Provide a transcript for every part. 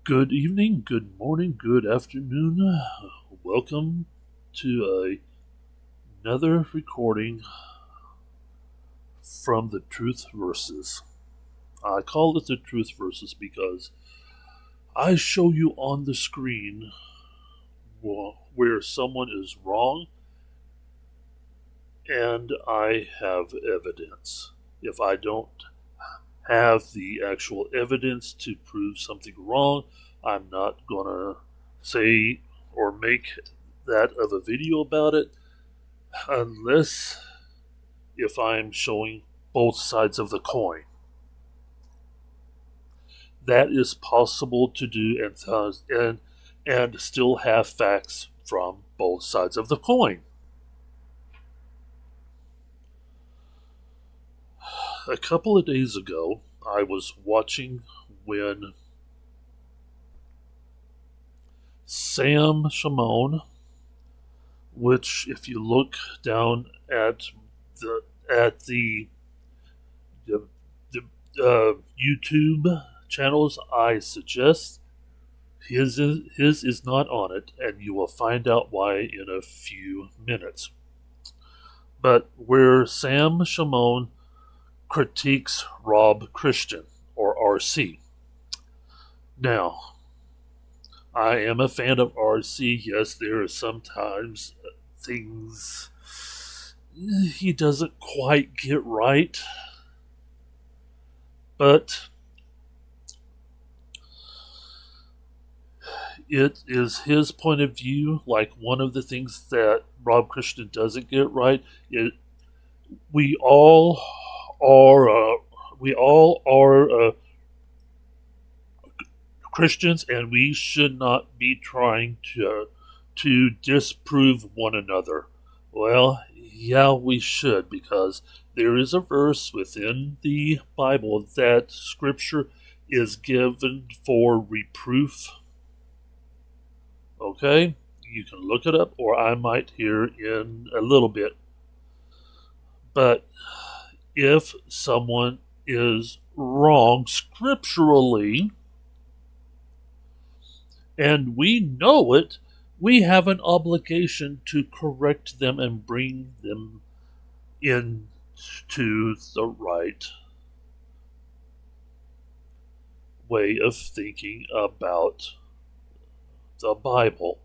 Good evening, good morning, good afternoon. Welcome to another recording from the Truth Verses. I call it the Truth Verses because I show you on the screen where someone is wrong and I have evidence. If I don't have the actual evidence to prove something wrong, I'm not going to say or make that of a video about it unless if I'm showing both sides of the coin. That is possible to do and still have facts from both sides of the coin. A couple of days ago, I was watching when Shamoun, which if you look down at the YouTube channels I suggest, his is not on it, and you will find out why in a few minutes. But where Shamoun critiques Rob Christian, or RC. Now, I am a fan of RC. Yes, there are sometimes things he doesn't quite get right, but it is his point of view. Like, one of the things that Rob Christian doesn't get right, we all are Christians, and we should not be trying to disprove one another. Well, yeah, we should, because there is a verse within the Bible that Scripture is given for reproof. Okay? You can look it up, or I might here in a little bit. But if someone is wrong scripturally, and we know it, we have an obligation to correct them and bring them into the right way of thinking about the Bible.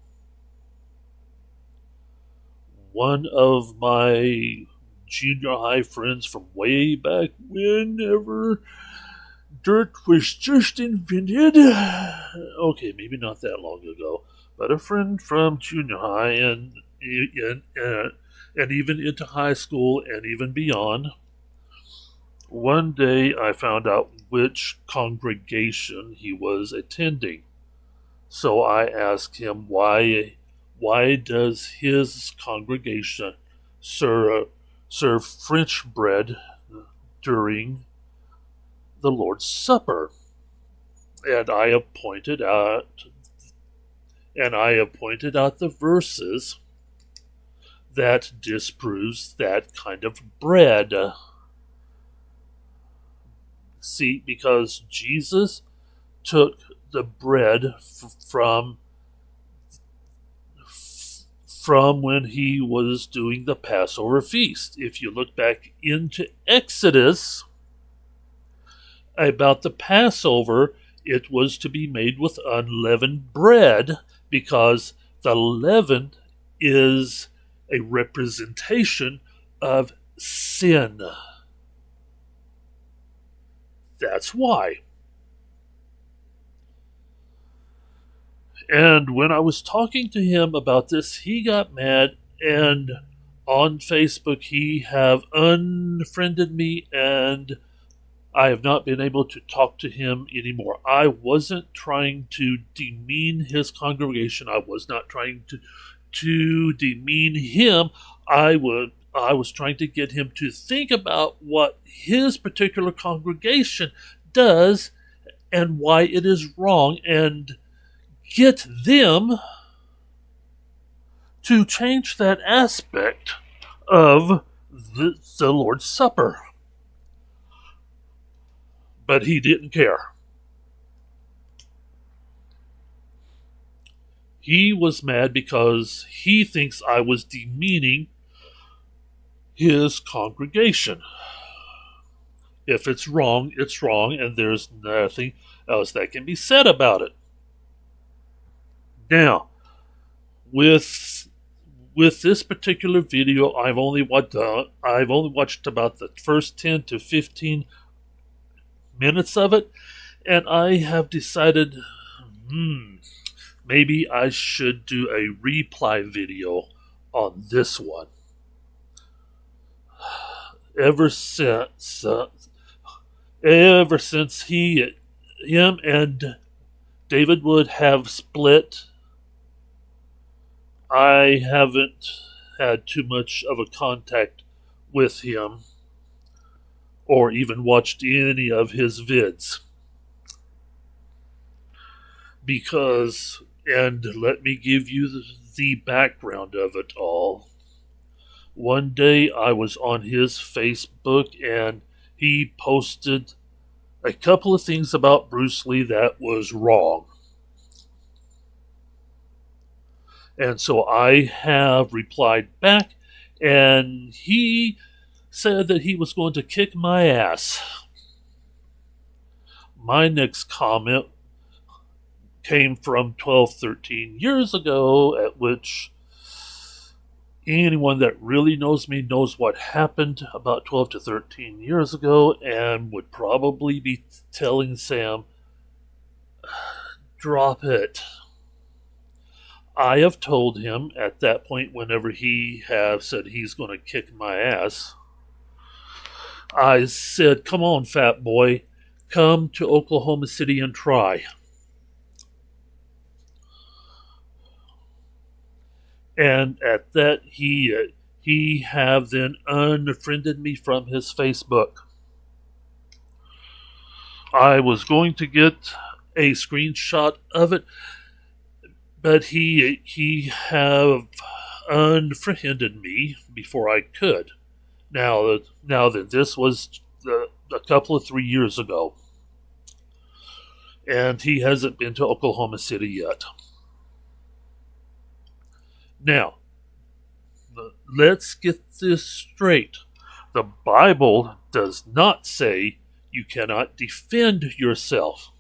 One of my junior high friends from way back whenever dirt was just invented. Okay, maybe not that long ago, but a friend from junior high and even into high school and even beyond. One day I found out which congregation he was attending. So I asked him why does his congregation serve French bread during the Lord's Supper? And I have pointed out the verses that disproves that kind of bread. See, because Jesus took the bread from when he was doing the Passover feast. If you look back into Exodus about the Passover, it was to be made with unleavened bread, because the leaven is a representation of sin. That's why. And when I was talking to him about this, he got mad, and on Facebook he have unfriended me, and I have not been able to talk to him anymore. I wasn't trying to demean his congregation. I was not trying to demean him. I was trying to get him to think about what his particular congregation does and why it is wrong, and get them to change that aspect of the Lord's Supper. But he didn't care. He was mad because he thinks I was demeaning his congregation. If it's wrong, it's wrong, and there's nothing else that can be said about it. Now, with this particular video, I've only watched about the first 10 to 15 minutes of it, and I have decided, maybe I should do a reply video on this one. Ever since him and David Wood have split, I haven't had too much of a contact with him or even watched any of his vids. Because, and let me give you the background of it all. One day I was on his Facebook and he posted a couple of things about Bruce Lee that was wrong. And so I have replied back, and he said that he was going to kick my ass. My next comment came from 12, 13 years ago, at which anyone that really knows me knows what happened about 12 to 13 years ago and would probably be telling Sam, drop it. I have told him at that point, whenever he have said he's going to kick my ass, I said, come on, fat boy, come to Oklahoma City and try. And at that, he have then unfriended me from his Facebook. I was going to get a screenshot of it, but he have unfriended me before I could. Now that this was a couple of 3 years ago, and he hasn't been to Oklahoma City yet. Now, let's get this straight. The Bible does not say you cannot defend yourself.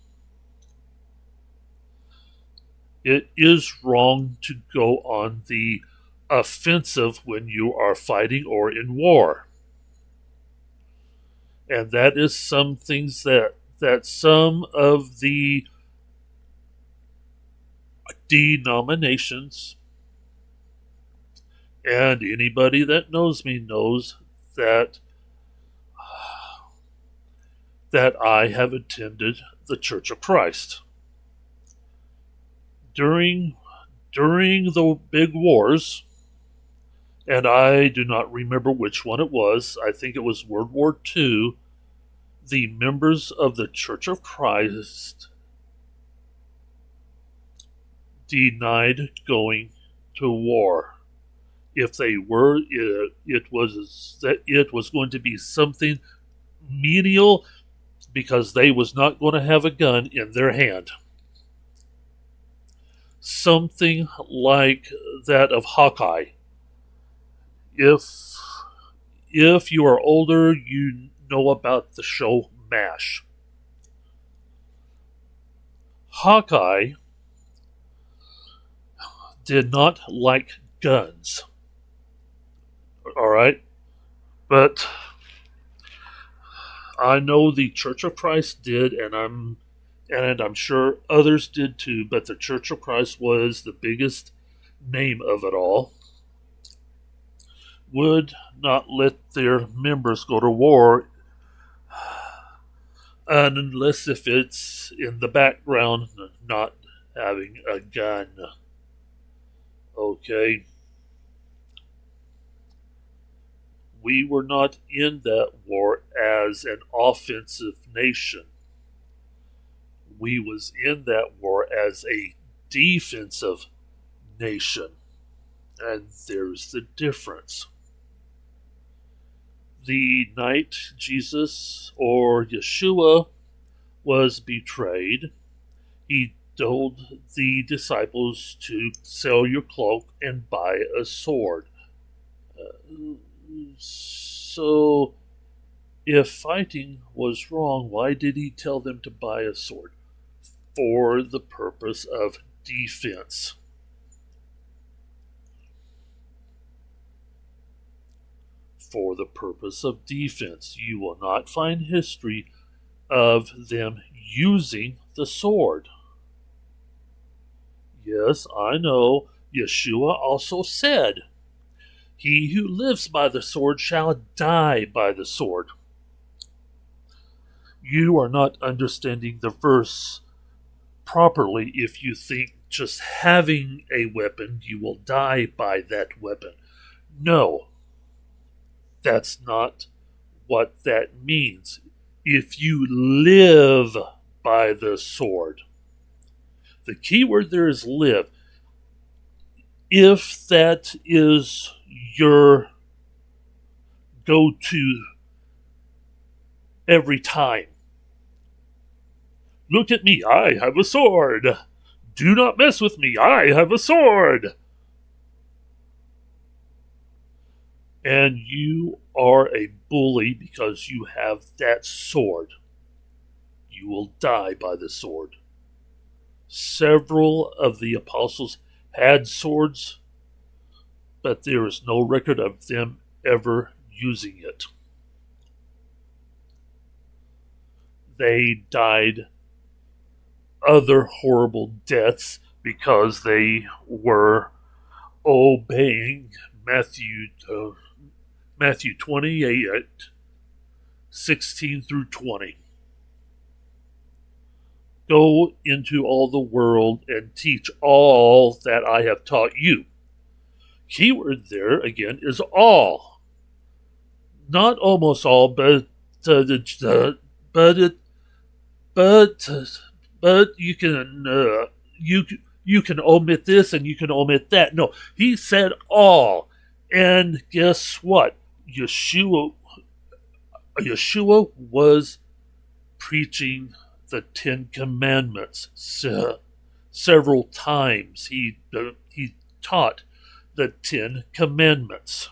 It is wrong to go on the offensive when you are fighting or in war. And that is some things that some of the denominations, and anybody that knows me knows that I have attended the Church of Christ. During the big wars, and I do not remember which one it was, I think it was World War II, the members of the Church of Christ denied going to war. If they were, it was going to be something menial, because they was not going to have a gun in their hand. Something like that of Hawkeye. If you are older, you know about the show MASH. Hawkeye did not like guns. Alright? But I know the Church of Christ did, and I'm sure others did too, but the Church of Christ was the biggest name of it all. Would not let their members go to war unless if it's in the background, not having a gun. Okay? We were not in that war as an offensive nation. We was in that war as a defensive nation. And there's the difference. The night Jesus or Yeshua was betrayed, he told the disciples to sell your cloak and buy a sword. So, if fighting was wrong, why did he tell them to buy a sword? For the purpose of defense. For the purpose of defense. You will not find history of them using the sword. Yes, I know. Yeshua also said, "He who lives by the sword shall die by the sword." You are not understanding the verse properly if you think just having a weapon, you will die by that weapon. No, that's not what that means. If you live by the sword, the key word there is live. If that is your go-to every time, look at me, I have a sword. Do not mess with me, I have a sword. And you are a bully because you have that sword. You will die by the sword. Several of the apostles had swords, but there is no record of them ever using it. They died other horrible deaths because they were obeying Matthew 28, 16 through 20. Go into all the world and teach all that I have taught you. Keyword there, again, is all. Not almost all, but you can you can omit this and you can omit that. No, he said all. And guess what? Yeshua was preaching the Ten Commandments several times. He taught the Ten Commandments.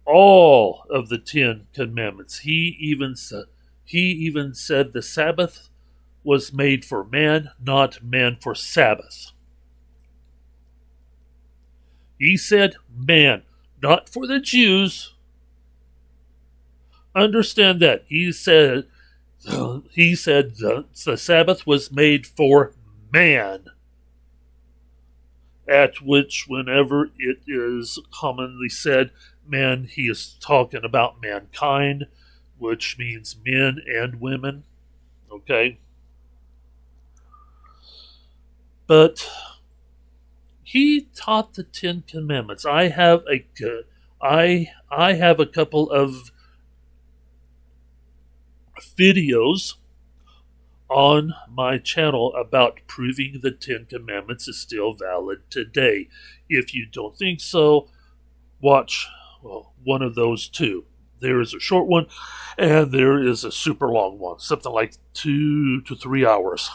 All of the Ten Commandments. He even said the Sabbath was made for man, not man for Sabbath. He said man, not for the Jews. Understand that. He said the Sabbath was made for man. At which, whenever it is commonly said man, he is talking about mankind, which means men and women. Okay? But he taught the Ten Commandments. I have a couple of videos on my channel about proving the Ten Commandments is still valid today. If you don't think so, watch one of those two. There is a short one and there is a super long one, something like 2 to 3 hours.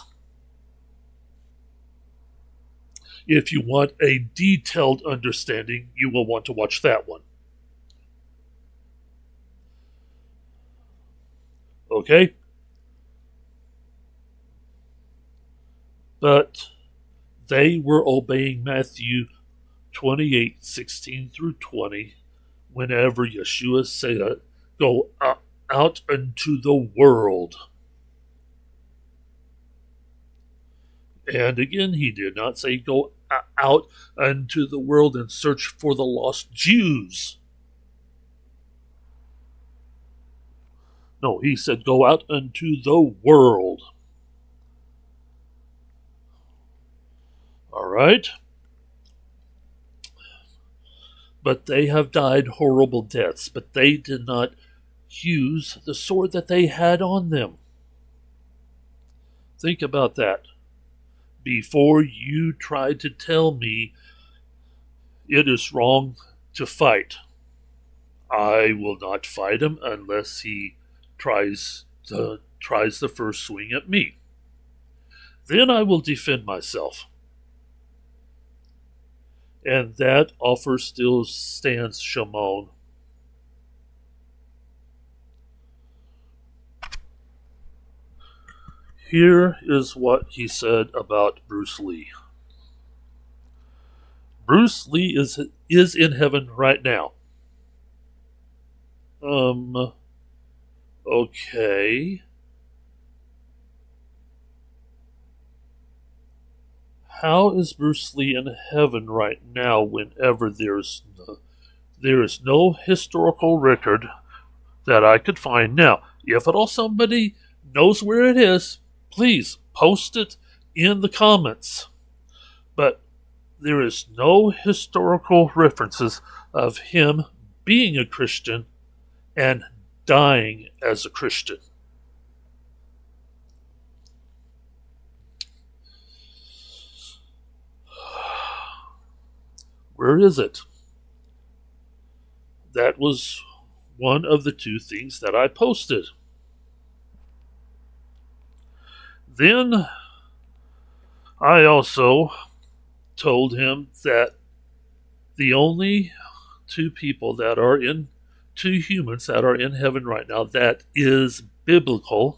If you want a detailed understanding, you will want to watch that one. Okay? But they were obeying Matthew 28, 16 through 20, whenever Yeshua said, "Go out into the world." And again, he did not say, "Go out into the world and search for the lost Jews." No, he said, "Go out into the world." All right? But they have died horrible deaths, but they did not use the sword that they had on them. Think about that. Before you try to tell me it is wrong to fight, I will not fight him unless he tries to tries the first swing at me. Then I will defend myself. And that offer still stands, shamoun. Here is what he said about Bruce Lee. Bruce Lee is in heaven right now. Okay. How is Bruce Lee in heaven right now whenever there is no historical record that I could find? Now, if at all somebody knows where it is, please post it in the comments. But there is no historical references of him being a Christian and dying as a Christian. Where is it? That was one of the two things that I posted. Then I also told him that the only two humans that are in heaven right now that is biblical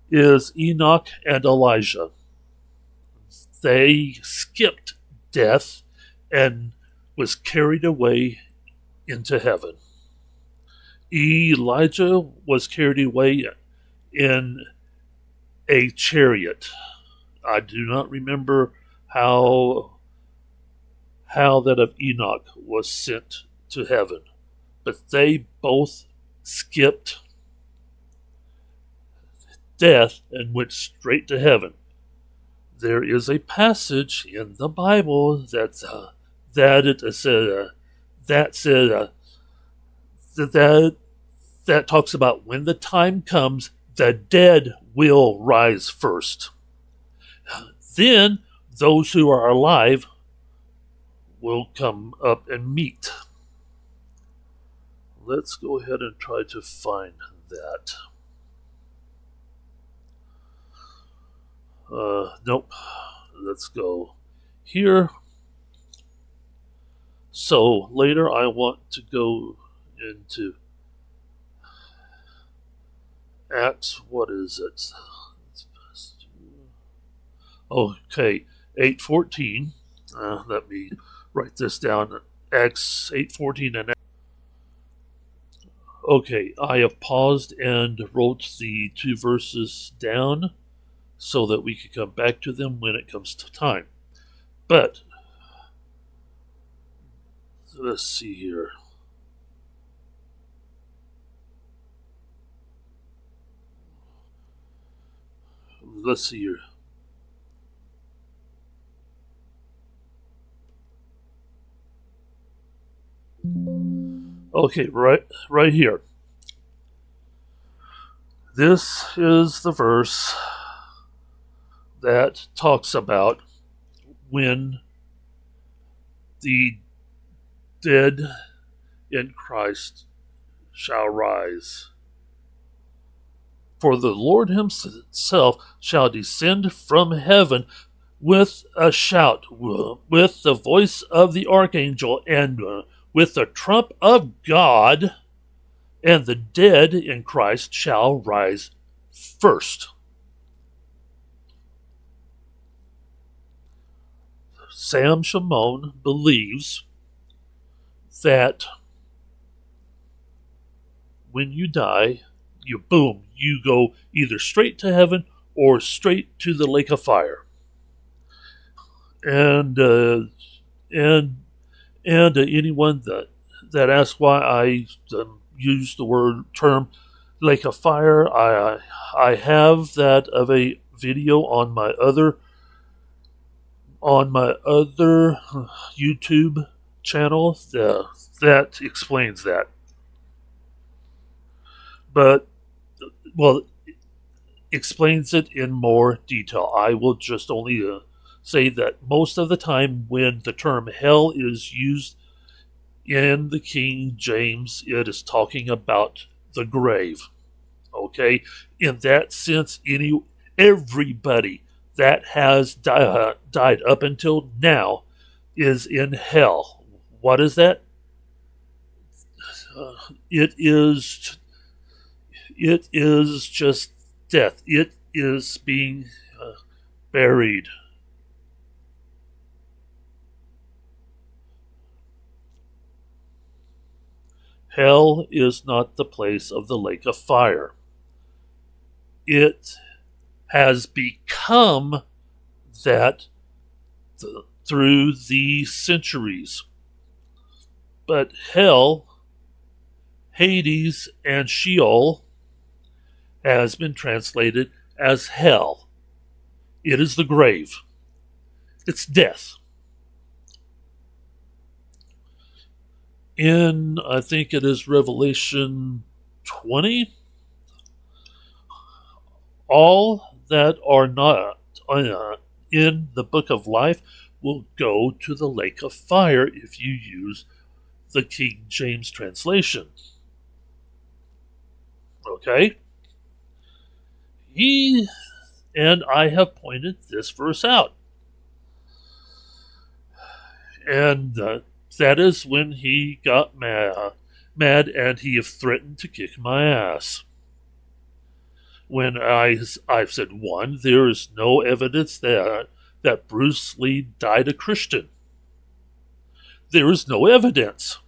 is Enoch and Elijah. They skipped death and was carried away into heaven. Elijah was carried away in a chariot. I do not remember how that of Enoch was sent to heaven, but they both skipped death and went straight to heaven. There is a passage in the Bible that talks about when the time comes, the dead will rise first. Then those who are alive will come up and meet. Let's go ahead and try to find that. Nope. Let's go here. So later I want to go into Acts. What is it? Okay, 8:14. Let me write this down. Acts 8:14 and. Okay, I have paused and wrote the two verses down so that we could come back to them when it comes to time. But let's see here. Let's see here. Okay, right here. This is the verse that talks about when the dead in Christ shall rise. For the Lord himself shall descend from heaven with a shout, with the voice of the archangel, and with the trump of God, and the dead in Christ shall rise first. Sam Shamoun believes that when you die, you go either straight to heaven or straight to the lake of fire. And anyone that asks why I use the term lake of fire, I have that of a video on my other YouTube channel that explains that. But explains it in more detail. I will just only say that most of the time when the term hell is used in the King James, it is talking about the grave. Okay, in that sense, everybody that has died up until now is in hell. What is that? Uh, it is it is just death. It is being buried. Hell is not the place of the lake of fire. It has become that through the centuries. But hell, Hades, and Sheol has been translated as hell. It is the grave. It's death. In, I think it is Revelation 20, all that are not in the book of life will go to the lake of fire if you use the King James translation. Okay? And I have pointed this verse out. And that is when he got mad and he have threatened to kick my ass. When I've said, one, there is no evidence that Bruce Lee died a Christian. There is no evidence.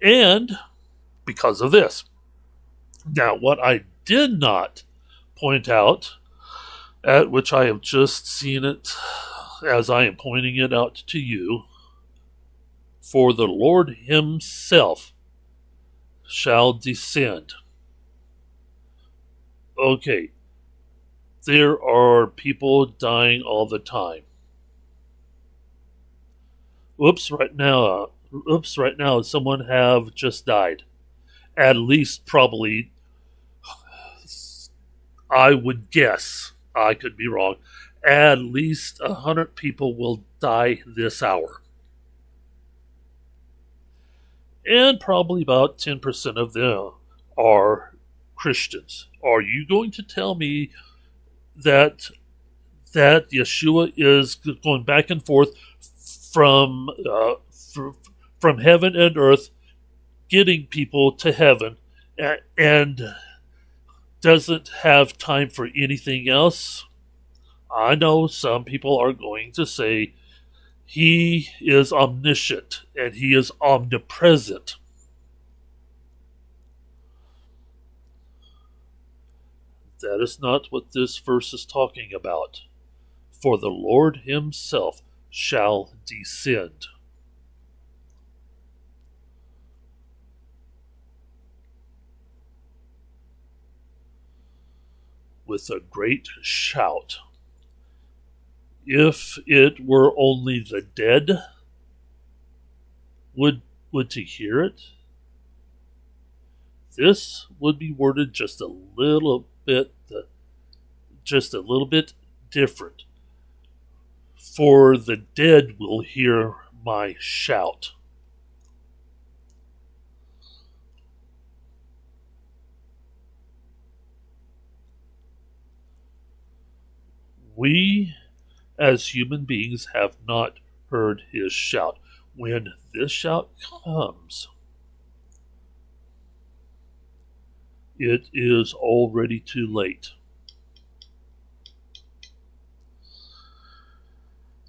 And because of this. Now, what I did not point out, at which I have just seen it as I am pointing it out to you, for the Lord himself shall descend. Okay, there are people dying all the time. Right now, someone have just died. At least, probably, I would guess, I could be wrong, at least 100 people will die this hour. And probably about 10% of them are Christians. Are you going to tell me that Yeshua is going back and forth from heaven and earth, getting people to heaven, and doesn't have time for anything else? I know some people are going to say he is omniscient and he is omnipresent. That is not what this verse is talking about. For the Lord himself shall descend. With a great shout. If it were only the dead would to hear it, this would be worded just a little bit different. For the dead will hear my shout. We, as human beings, have not heard his shout. When this shout comes, it is already too late.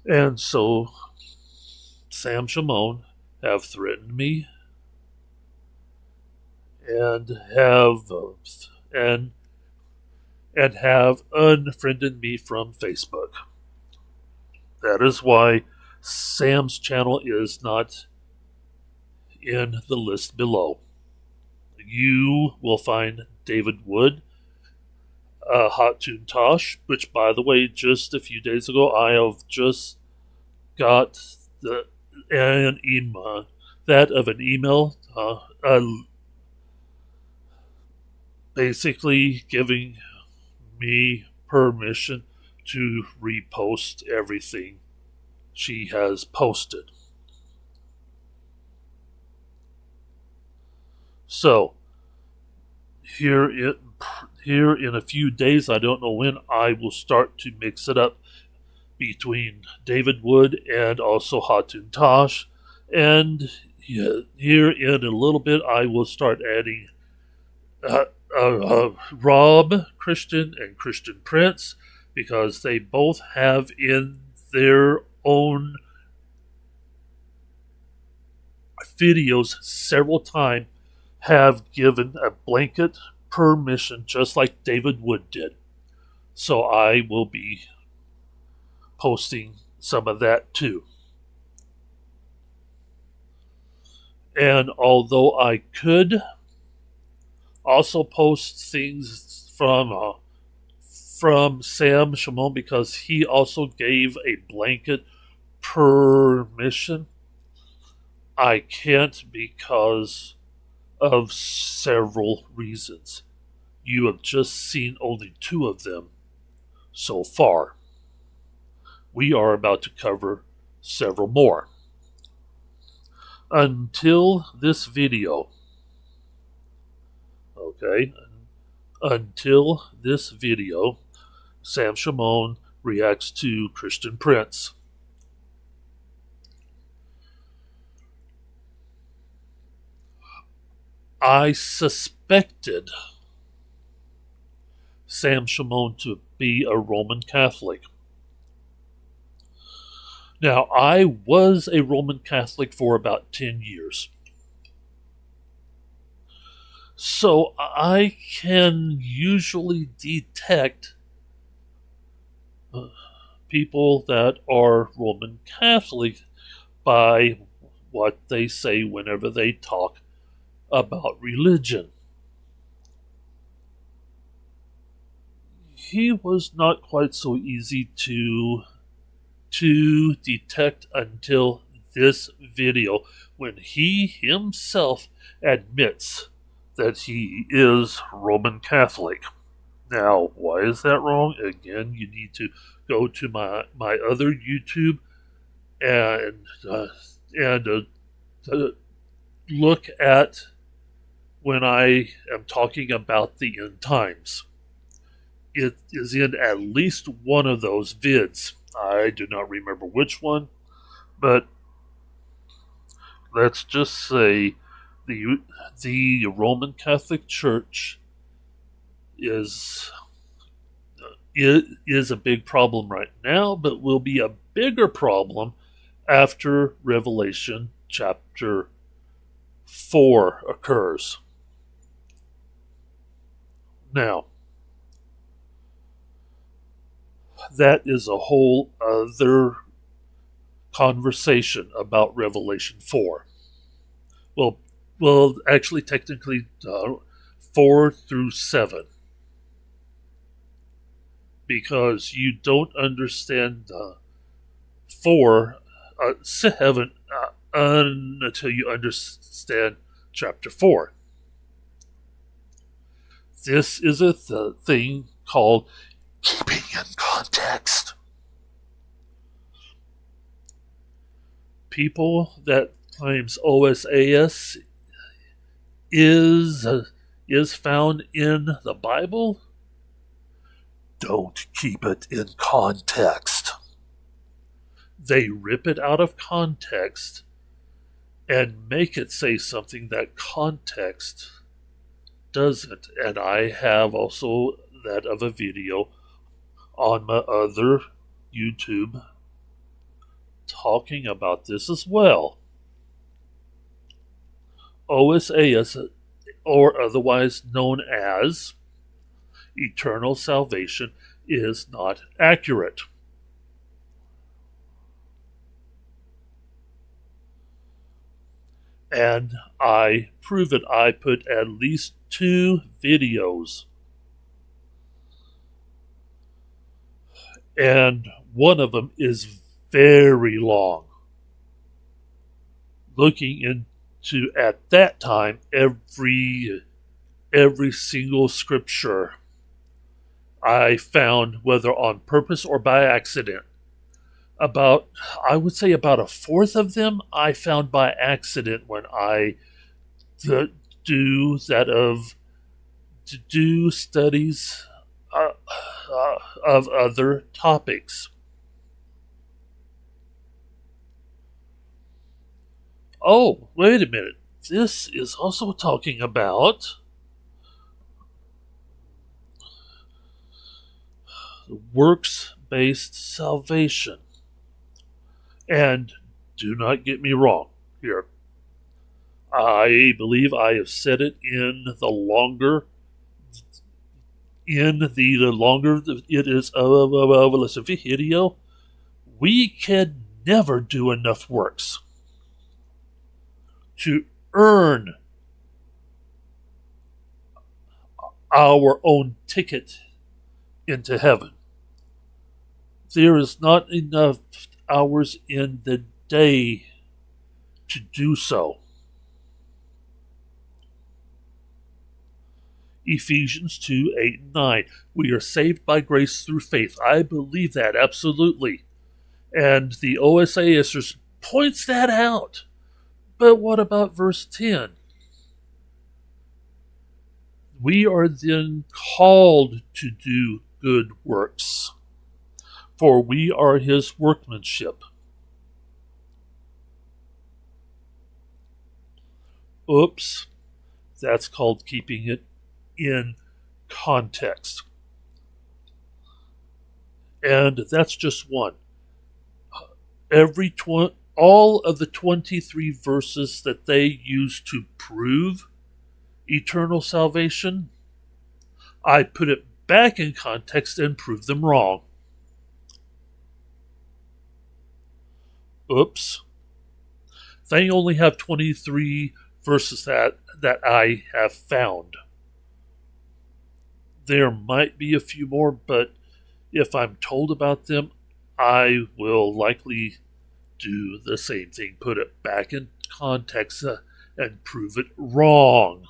And so, Shamoun have threatened me and have unfriended me from Facebook. That is why Sam's channel is not in the list below. You will find David Wood, Hot Tune Tosh, which, by the way, just a few days ago, I have just got an email basically giving me permission to repost everything she has posted. So, here here in a few days, I don't know when, I will start to mix it up between David Wood and also Hatun Tash. And here in a little bit, I will start adding Rob Christian and Christian Prince, because they both have in their own videos several times have given a blanket permission, just like David Wood did. So I will be posting some of that too. And although I could also post things from Sam Shamoun, because he also gave a blanket permission, I can't because of several reasons. You have just seen only 2 of them so far. We are about to cover several more. Until this video, Sam Shamoun reacts to Christian Prince. I suspected Sam Shamoun to be a Roman Catholic. Now, I was a Roman Catholic for about 10 years. So I can usually detect people that are Roman Catholic by what they say whenever they talk about religion. He was not quite so easy to detect until this video, when he himself admits that he is Roman Catholic. Now, why is that wrong? Again, you need to go to my other YouTube and look at when I am talking about the end times. It is in at least one of those vids. I do not remember which one, but let's just say the Roman Catholic Church is a big problem right now, but will be a bigger problem after Revelation chapter 4 occurs. Now, that is a whole other conversation about Revelation 4. Well, actually, technically, 4 through 7. Because you don't understand 7 until you understand chapter 4. This is a thing called keeping in context. People that claims OSAS is found in the Bible don't keep it in context. They rip it out of context and make it say something that context doesn't. And I have also that of a video on my other YouTube talking about this as well. OSAS, or otherwise known as eternal salvation, is not accurate. And I prove it. I put at least 2 videos. And one of them is very long. Looking into, at that time, every single scripture I found, whether on purpose or by accident. I would say about a fourth of them I found by accident when I do that of to do studies of other topics. Oh, wait a minute. This is also talking about works-based salvation. And do not get me wrong here. I believe I have said it in the longer it is a video. We can never do enough works to earn our own ticket into heaven. There is not enough hours in the day to do so. Ephesians 2, 8, and 9. We are saved by grace through faith. I believe that, absolutely. And the OSAS points that out. But what about verse 10? We are then called to do good works, for we are his workmanship. Oops, that's called keeping it in context. And that's just one. All of the 23 verses that they use to prove eternal salvation, I put it back in context and prove them wrong. Oops. They only have 23 verses that I have found. There might be a few more, but if I'm told about them, I will likely do the same thing, put it back in context and prove it wrong.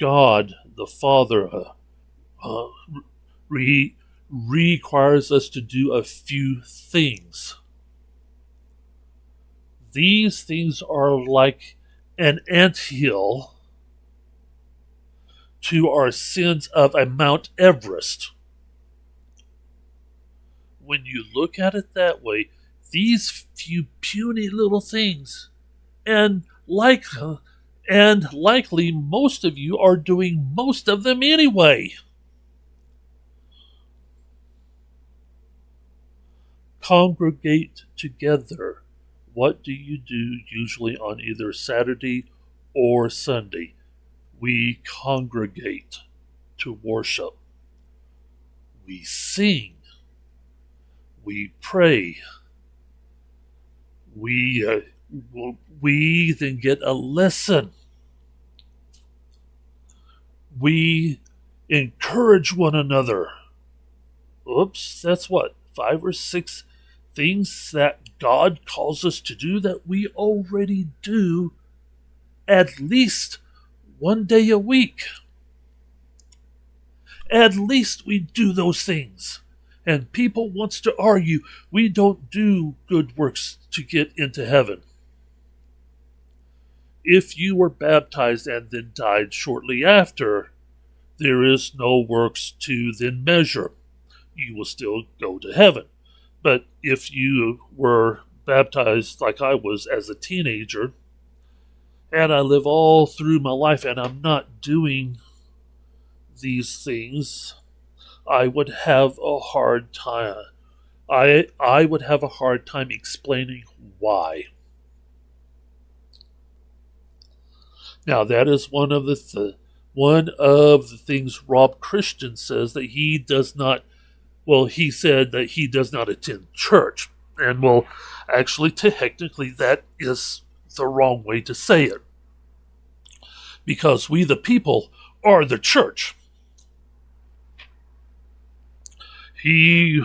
God, the Father, requires us to do a few things. These things are like an anthill to our sins of a Mount Everest. When you look at it that way, these few puny little things, and likely most of you are doing most of them anyway. Congregate together. What do you do usually on either Saturday or Sunday? We congregate to worship. We sing. We pray. We then get a lesson. We encourage one another. Oops, that's what? 5 or 6 things that God calls us to do that we already do at least one day a week. At least we do those things. And people wants to argue we don't do good works to get into heaven. If you were baptized and then died shortly after, there is no works to then measure. You will still go to heaven. But if you were baptized like I was as a teenager, and I live all through my life and I'm not doing these things, I would have a hard time. I would have a hard time explaining why. Now that is one of the things Rob Christian says, that he does not. Well, he said that he does not attend church, and well, actually, technically, that is the wrong way to say it, because we, the people, are the church. He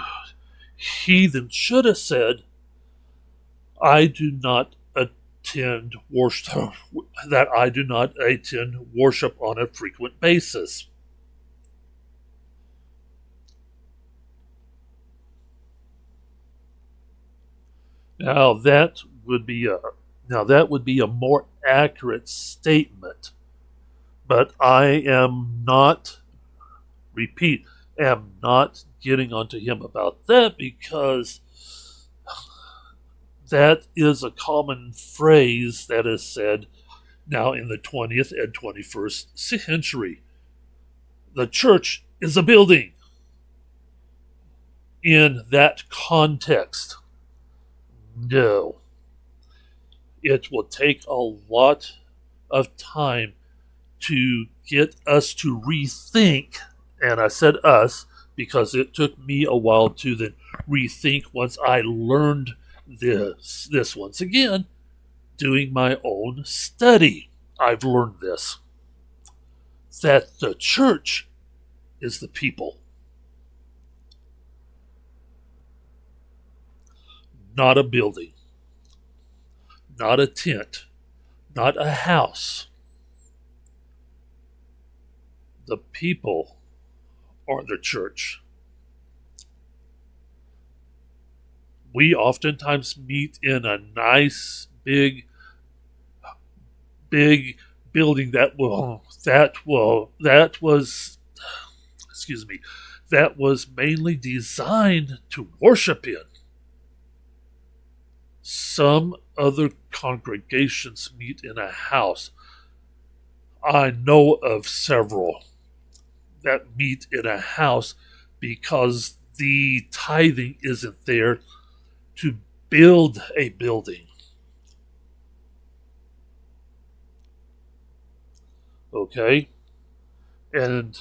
then should have said, I do not attend worship, that I do not attend worship on a frequent basis. Now that would be a more accurate statement. But I am not, repeat, am not getting onto him about that because that is a common phrase that is said now in the 20th and 21st century. The church is a building. In that context, no. It will take a lot of time to get us to rethink, and I said us because it took me a while to then rethink once I learned this once again, doing my own study. I've learned this, that the church is the people, not a building, not a tent, not a house. The people are the church. We oftentimes meet in a nice big building that was mainly designed to worship in. Some other congregations meet in a house. I know of several that meet in a house because the tithing isn't there to build a building. Okay? And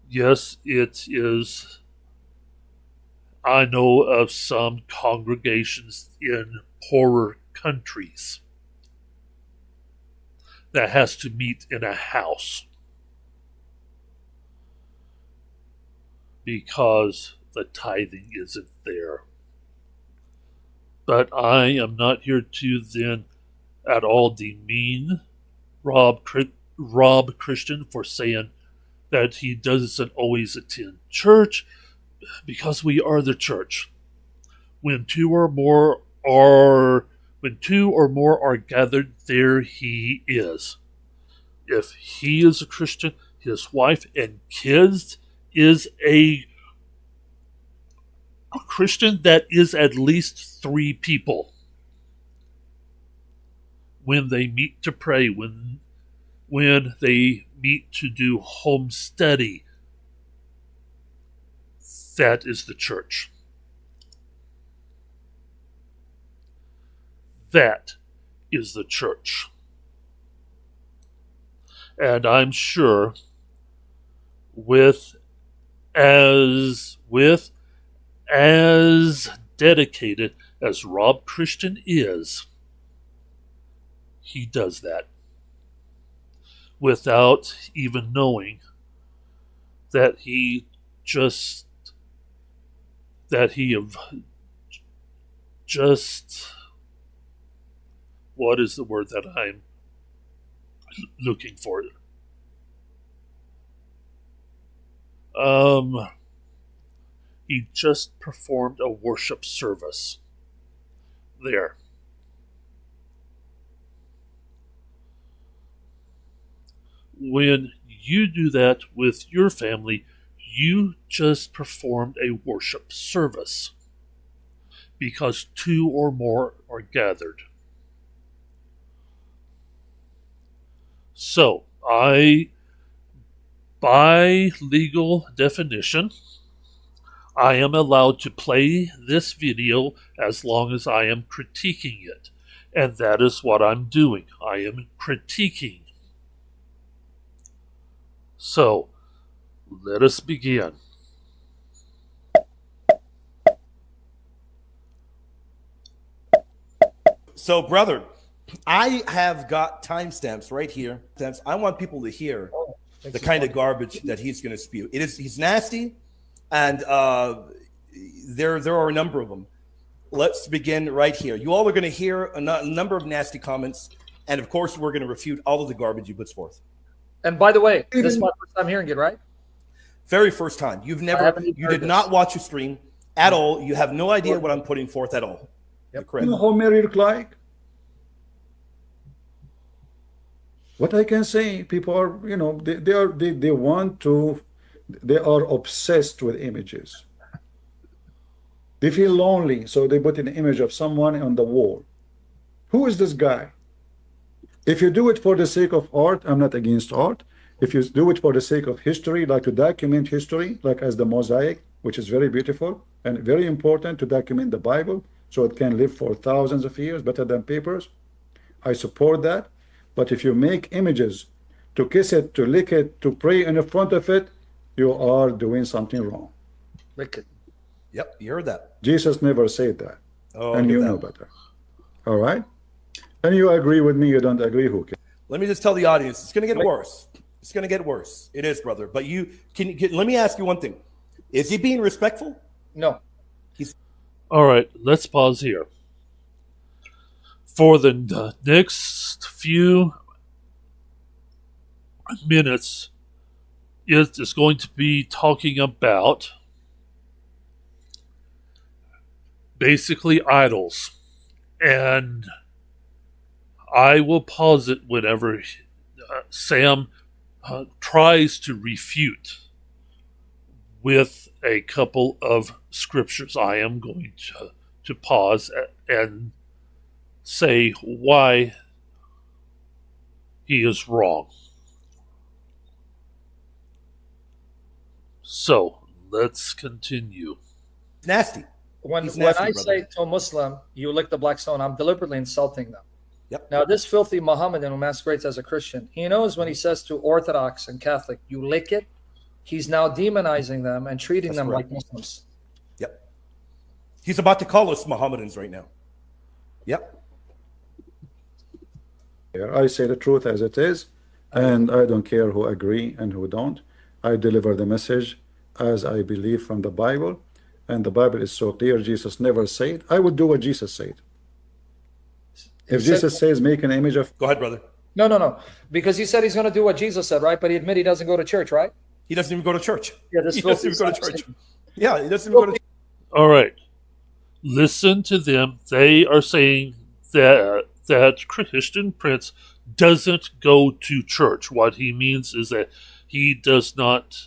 yes, it is. I know of some congregations in poorer countries that has to meet in a house because the tithing isn't there. But I am not here to then at all demean Rob Christian for saying that he doesn't always attend church, because we are the church. When two or more are gathered, there he is. If he is a Christian, his wife and kids is a Christian, that is at least 3 people. When they meet to pray, when they meet to do home study, that is the church. That is the church. And I'm sure with as dedicated as Rob Christian is, he does that without even knowing that he what is the word that I'm looking for? He just performed a worship service there. When you do that with your family, you just performed a worship service because 2 or more are gathered. So, by legal definition, I am allowed to play this video as long as I am critiquing it. And that is what I'm doing. I am critiquing. So, let us begin. So, brother, I have got timestamps right here. I want people to hear the kind of garbage that he's going to spew. He's nasty, and there are a number of them. Let's begin right here. You all are going to hear a number of nasty comments, and of course, we're going to refute all of the garbage he puts forth. And by the way, this is my first time hearing it, right? Very first time. You did not watch a stream at all. You have no idea what I'm putting forth at all. Correct. You know how Mary looked like? What I can say, people are, they want to, they are obsessed with images. They feel lonely, so they put an image of someone on the wall. Who is this guy? If you do it for the sake of art, I'm not against art. If you do it for the sake of history, like to document history, like as the mosaic, which is very beautiful and very important to document the Bible, so it can live for thousands of years, better than papers, I support that. But if you make images to kiss it, to lick it, to pray in front of it, you are doing something wrong. Wicked. Yep, you heard that. Jesus never said that. Oh, and you that. know better. All right? And you agree with me, you don't agree, who cares? Let me just tell the audience, it's going to get worse. It's going to get worse. It is, brother. But let me ask you one thing. Is he being respectful? No. All right, let's pause here. For the next few minutes, it is going to be talking about basically idols. And I will pause it whenever Sam tries to refute with a couple of scriptures. I am going to pause and say why he is wrong. So, let's continue. Nasty. When nasty, I brother. say to a Muslim, you lick the black stone, I'm deliberately insulting them. Yep. Now, this filthy Mohammedan who masquerades as a Christian, he knows when he says to Orthodox and Catholic, you lick it, he's now demonizing them and treating them like Muslims. Yep. He's about to call us Mohammedans right now. Yep. I say the truth as it is, and I don't care who agree and who don't. I deliver the message as I believe from the Bible, and the Bible is so clear. Jesus never said, I would do what Jesus said. If Jesus says make an image of... Go ahead, brother. No. Because he said he's going to do what Jesus said, right? But he admitted he doesn't go to church, right? He doesn't even go to church. Yeah, this he doesn't even go to church. Yeah, he doesn't even go to church. All right. Listen to them. They are saying that Christian Prince doesn't go to church. What he means is that he does not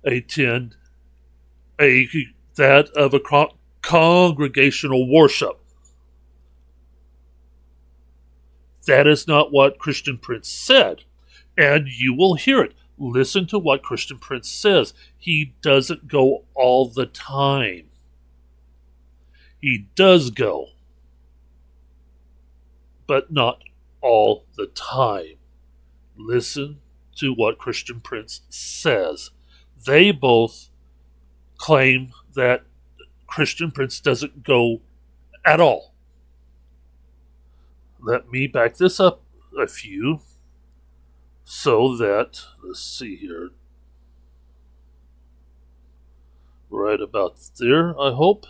attend that of a congregational worship. That is not what Christian Prince said. And you will hear it. Listen to what Christian Prince says. He doesn't go all the time. He does go, but not all the time. Listen to what Christian Prince says. They both claim that Christian Prince doesn't go at all. Let me back this up a few so that, let's see here, right about there, I hope,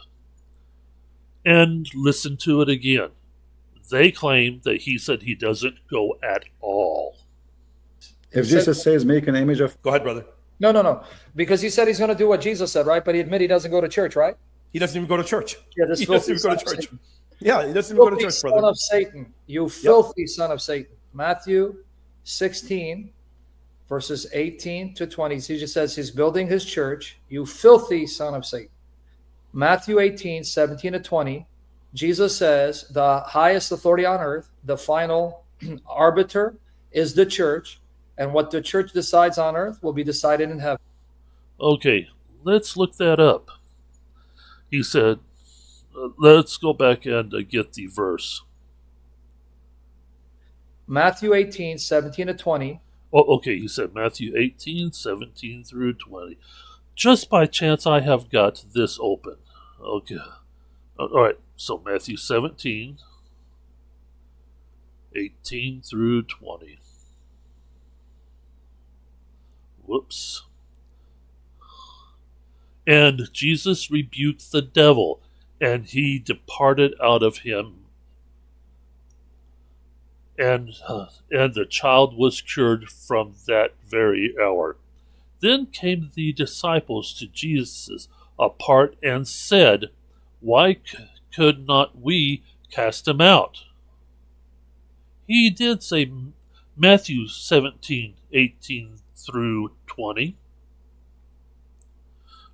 and listen to it again. They claim that he said he doesn't go at all. If Jesus says make an image of... Go ahead, brother. No. Because he said he's going to do what Jesus said, right? But he admitted he doesn't go to church, right? He doesn't even go to church. Yeah, this he doesn't even go to church. Yeah, he doesn't even go to church, brother. Son of Satan. You filthy son of Satan. Matthew 16, verses 18 to 20. He just says he's building his church. You filthy son of Satan. Matthew 18, 17 to 20. Jesus says the highest authority on earth, the final arbiter, is the church. And what the church decides on earth will be decided in heaven. Okay, let's look that up. He said, let's go back and get the verse. Matthew 18, 17 to 20. Oh, okay, he said Matthew 18, 17 through 20. Just by chance, I have got this open. Okay. All right, so Matthew 17, 18 through 20. Whoops. And Jesus rebuked the devil, and he departed out of him. And the child was cured from that very hour. Then came the disciples to Jesus apart and said, Why could not we cast him out. He did say Matthew 17:18 through 20.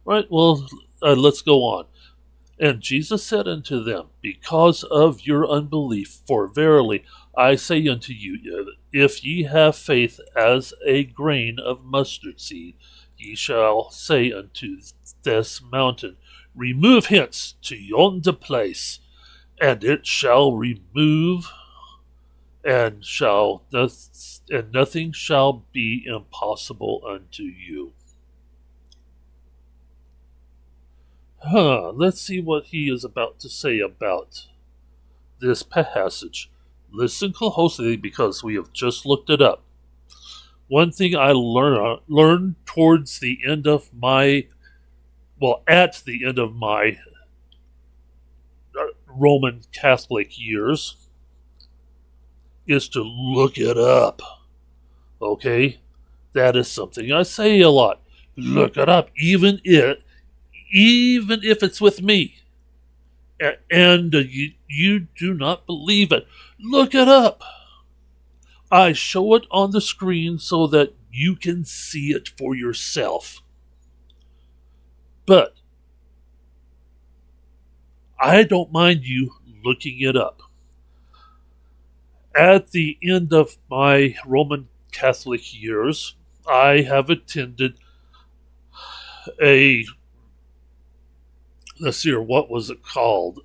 Right, well, let's go on. And Jesus said unto them, because of your unbelief, for verily I say unto you, if ye have faith as a grain of mustard seed, ye shall say unto this mountain, remove hence to yonder place, and it shall remove, and nothing shall be impossible unto you. Let's see what he is about to say about this passage. Listen closely because we have just looked it up. One thing I learned towards the end of at the end of my Roman Catholic years is to look it up. Okay? That is something I say a lot. Look it up, even if it's with me. And you do not believe it. Look it up. I show it on the screen so that you can see it for yourself. But I don't mind you looking it up. At the end of my Roman Catholic years, I have attended let's see, what was it called?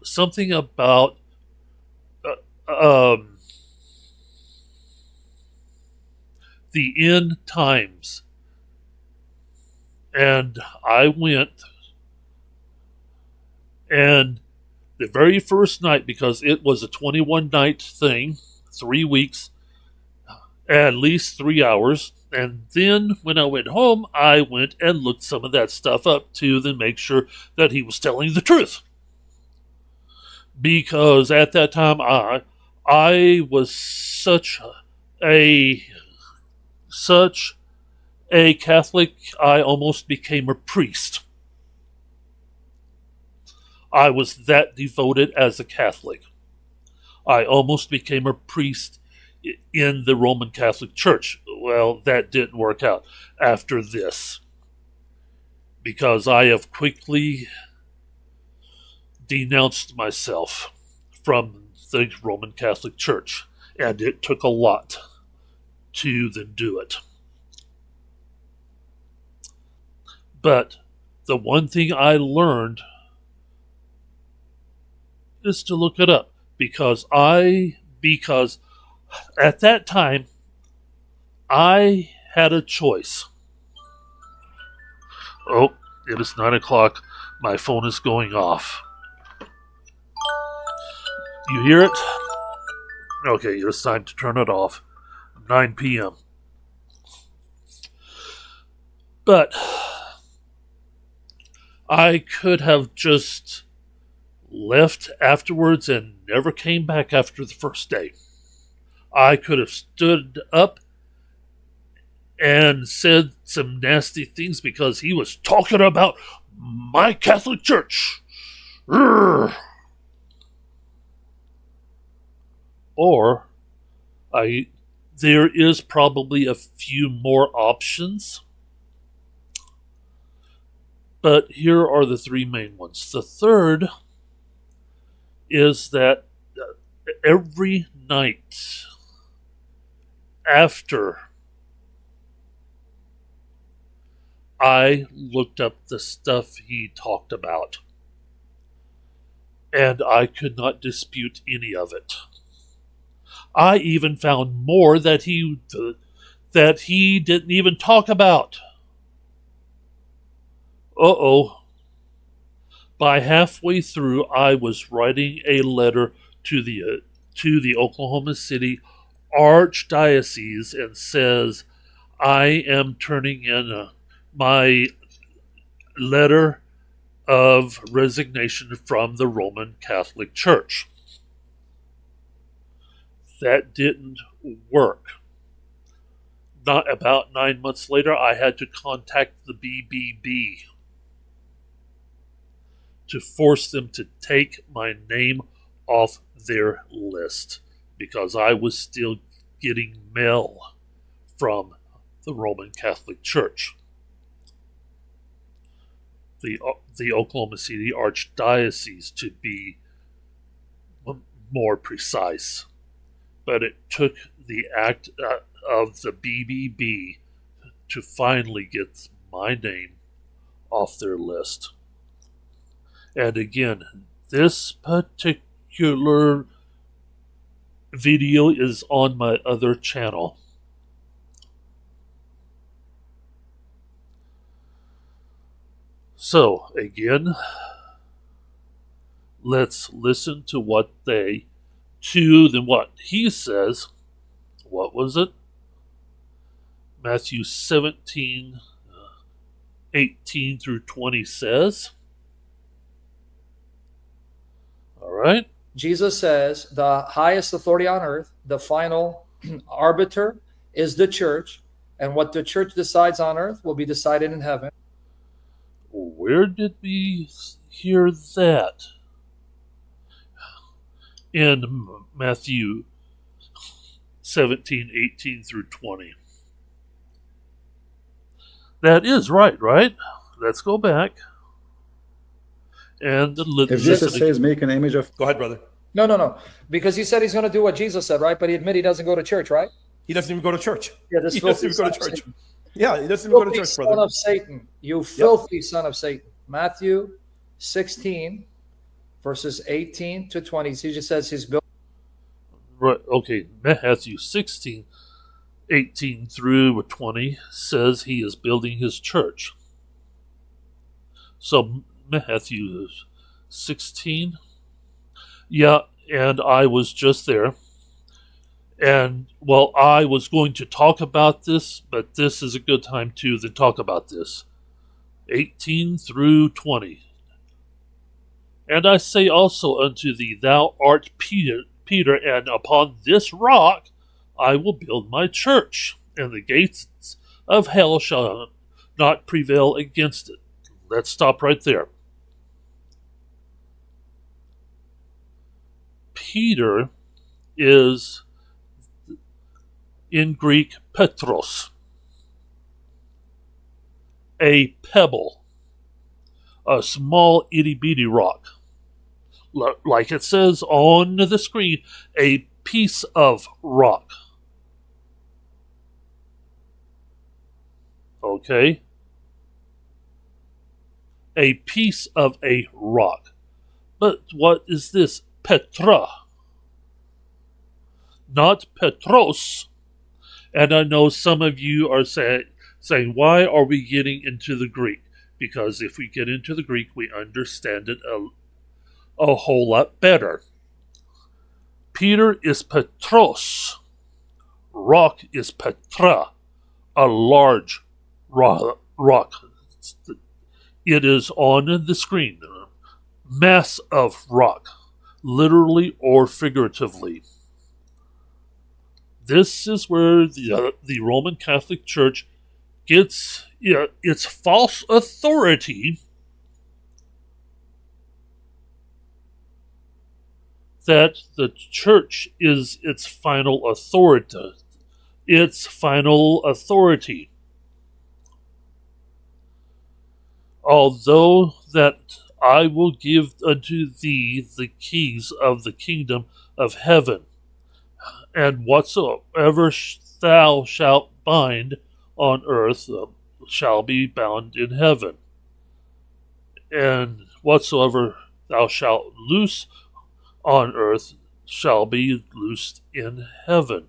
Something about the end times. And I went, and the very first night, because it was a 21-night thing, 3 weeks, at least 3 hours. And then when I went home, I went and looked some of that stuff up to then make sure that he was telling the truth. Because at that time, I was such a Catholic, I almost became a priest. I was that devoted as a Catholic. I almost became a priest in the Roman Catholic Church. Well, that didn't work out after this, because I have quickly denounced myself from the Roman Catholic Church, and it took a lot to then do it. But the one thing I learned is to look it up, because at that time I had a choice. Oh, it is 9 o'clock. My phone is going off. You hear it? Okay, it's time to turn it off. 9 p.m. But I could have just left afterwards and never came back after the first day. I could have stood up and said some nasty things because he was talking about my Catholic Church. Urgh. Or there is probably a few more options, but here are the three main ones. The third is that every night after I looked up the stuff he talked about, and I could not dispute any of it. I even found more that he didn't even talk about. By halfway through, I was writing a letter to the Oklahoma City Archdiocese and says, I am turning in my letter of resignation from the Roman Catholic Church. That didn't work. Not about 9 months later, I had to contact the BBB. to force them to take my name off their list because I was still getting mail from the Roman Catholic Church. The Oklahoma City Archdiocese, to be more precise. But it took the act of the BBB to finally get my name off their list. And again, this particular video is on my other channel. So, again, let's listen to what he says. What was it? Matthew 17, 18 through 20 says. All right. Jesus says the highest authority on earth, the final arbiter, is the church, and what the church decides on earth will be decided in heaven. Where did we hear that? In Matthew 17, 18 through 20. That is right? Let's go back. And if Jesus says make an image of... Go ahead, brother. No. Because he said he's going to do what Jesus said, right? But he admitted he doesn't go to church, right? He doesn't even go to church. Yeah, this he doesn't even go to church. Yeah, he doesn't even go to church, brother. Son of Satan. You filthy son of Satan. Matthew 16, verses 18 to 20. He just says he's built. Right, okay. Matthew 16, 18 through 20 says he is building his church. So Matthew 16. Yeah, and I was just there. And, well, I was going to talk about this, but this is a good time to talk about this. 18 through 20. And I say also unto thee, thou art Peter, and upon this rock I will build my church, and the gates of hell shall not prevail against it. Let's stop right there. Peter is, in Greek, Petros, a pebble, a small itty-bitty rock. Like it says on the screen, a piece of rock. Okay? A piece of a rock. But what is this? Petra. Not Petros. And I know some of you are saying, why are we getting into the Greek? Because if we get into the Greek, we understand it a whole lot better. Peter is Petros. Rock is Petra, a large rock. It is on the screen. Mass of rock, literally or figuratively. This is where the Roman Catholic Church gets its false authority that the church is its final authority. Although that I will give unto thee the keys of the kingdom of heaven, and whatsoever thou shalt bind on earth shall be bound in heaven, and whatsoever thou shalt loose on earth shall be loosed in heaven.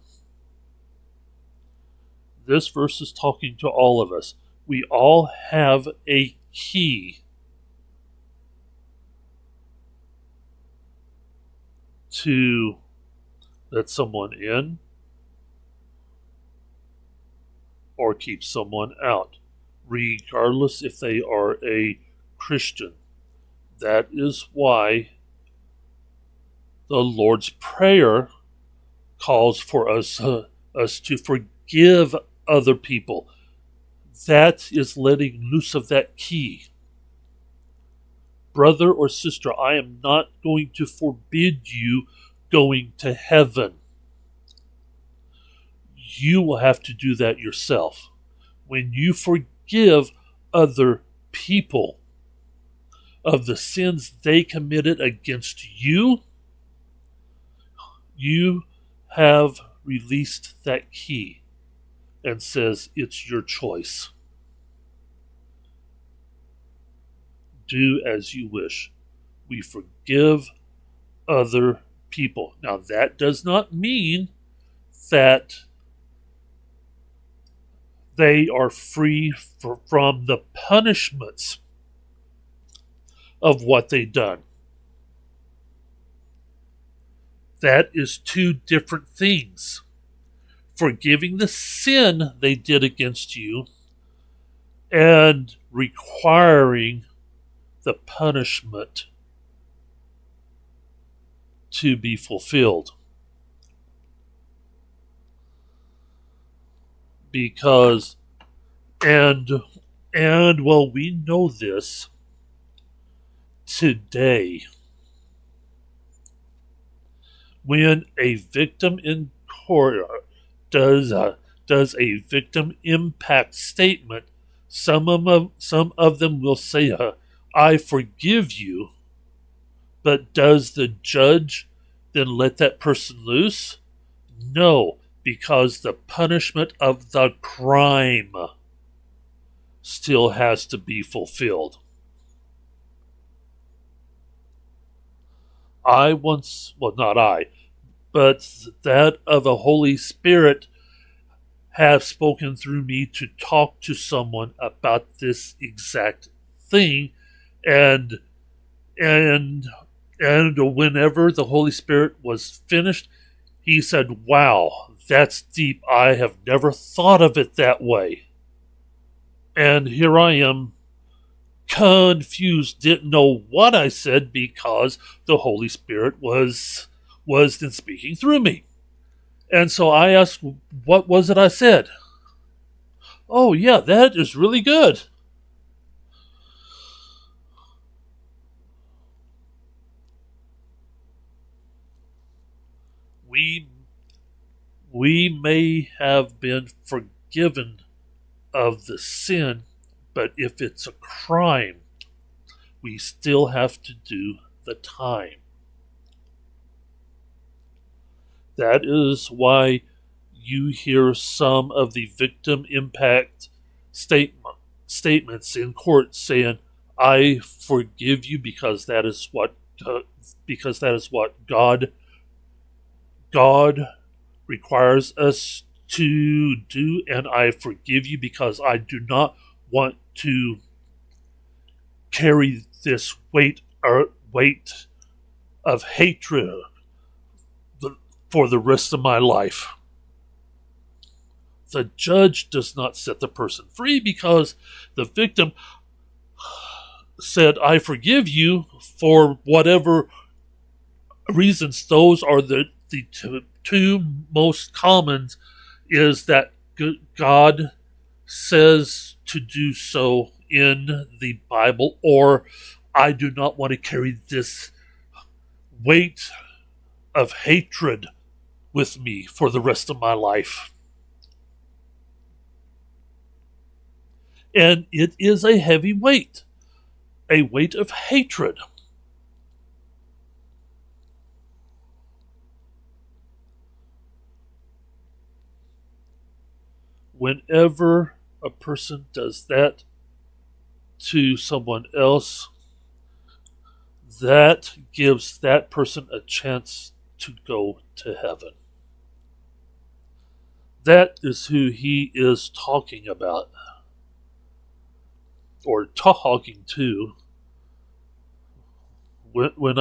This verse is talking to all of us. We all have a key to let someone in or keep someone out, regardless if they are a Christian. That is why the Lord's Prayer calls for us to forgive other people. That is letting loose of that key. brother or sister, I am not going to forbid you going to heaven. You will have to do that yourself. When you forgive other people of the sins they committed against you, you have released that key and says it's your choice. Do as you wish. We forgive other people. Now, that does not mean that they are free from the punishments of what they've done. That is two different things. Forgiving the sin they did against you and requiring the punishment to be fulfilled. Because, and well, we know this today. When a victim in court does a victim impact statement, some of them will say, I forgive you, but does the judge then let that person loose? No, because the punishment of the crime still has to be fulfilled. Not I, but that of the Holy Spirit have spoken through me to talk to someone about this exact thing, and whenever the Holy Spirit was finished, he said, wow, that's deep. I have never thought of it that way. And here I am, confused, didn't know what I said because the Holy Spirit was then speaking through me. And so I asked, what was it I said? Oh yeah, that is really good. We may have been forgiven of the sin, but if it's a crime, we still have to do the time. That is why you hear some of the victim impact statements in court saying, I forgive you because that is what God requires us to do, and I forgive you because I do not want to carry this weight of hatred for the rest of my life. The judge does not set the person free because the victim said, I forgive you for whatever reasons. Those are the two most common, is that God says to do so in the Bible, or I do not want to carry this weight of hatred with me for the rest of my life. And it is a heavy weight, a weight of hatred. Whenever a person does that to someone else, that gives that person a chance to go to heaven. That is who he is talking about, or talking to, when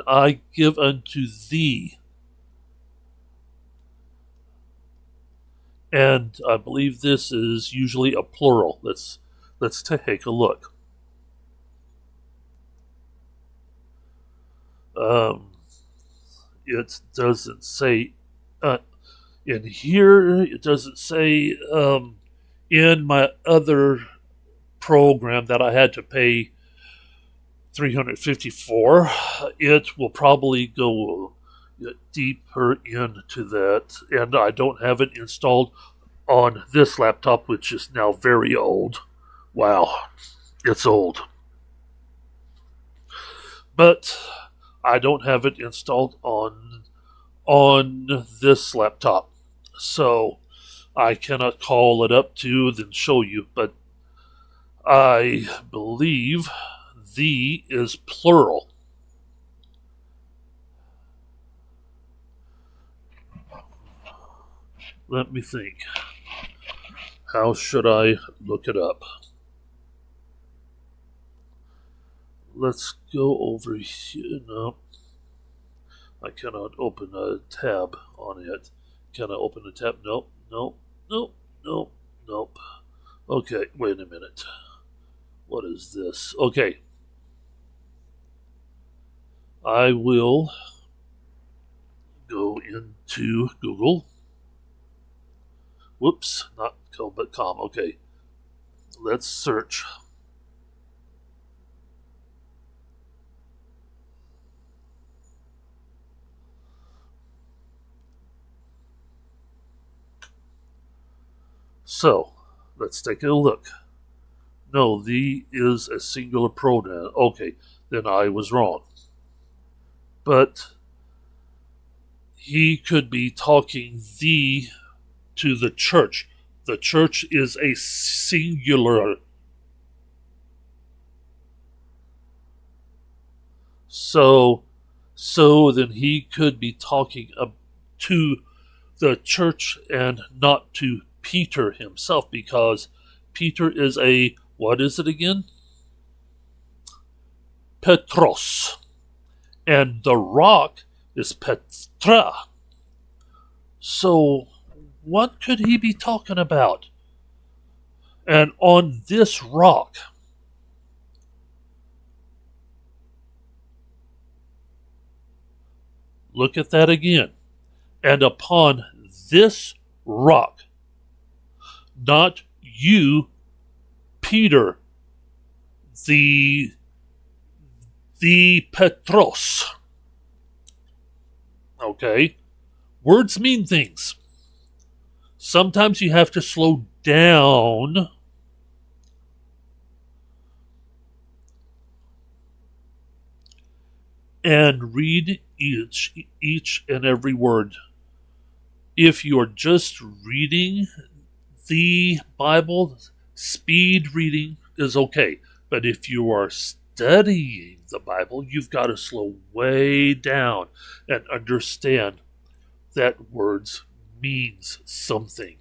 I give unto thee. And I believe this is usually a plural. Let's take a look. It doesn't say in here. It doesn't say in my other program that I had to pay 354. It will probably go deeper into that, and I don't have it installed on this laptop, which is now very old. Wow, it's old. But I don't have it installed on this laptop, so I cannot call it up to then show you. But I believe "thee" is plural. Let me think. How should I look it up? Let's go over here. No, I cannot open a tab on it. Can I open a tab? Nope, nope, nope, nope, nope. Okay, wait a minute. What is this? Okay. I will go into Google. Whoops, not co, but com. Okay. Let's search. So, let's take a look. No, "thee" is a singular pronoun. Okay, then I was wrong. But he could be talking "thee" to the church. The church is a singular. So then he could be talking to the church and not to Peter himself, because Peter is a, what is it again? Petros. And the rock is Petra. So what could he be talking about? And on this rock, look at that again. And upon this rock, not you, Peter, the Petros. Okay? Words mean things. Sometimes you have to slow down and read each and every word. If you're just reading the Bible, speed reading is okay. But if you are studying the Bible, you've got to slow way down and understand that words means something.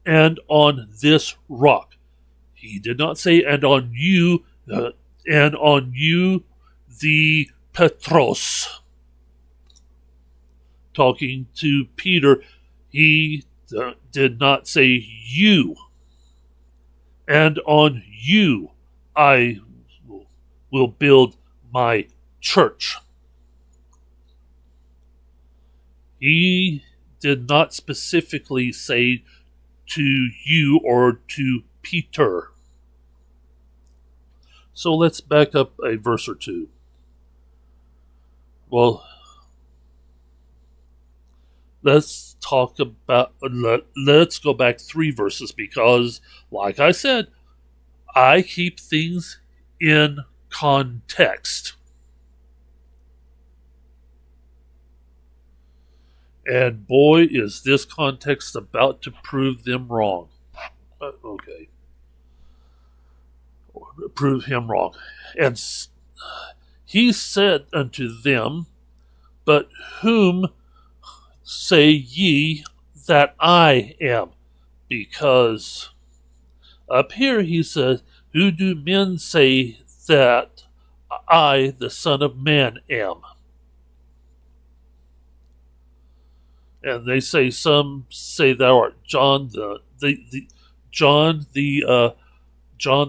And on this rock. He did not say, and on you, the Petros. Talking to Peter, he did not say you. And on you I will build my church. He did not specifically say to you or to Peter. So let's back up a verse or two. Well, let's go back 3 verses, because, like I said, I keep things in context. And boy, is this context about to prove them wrong. Okay. Prove him wrong. And he said unto them, but whom say ye that I am? Because up here he says, who do men say that I, the Son of Man, am? And they say, some say thou art John John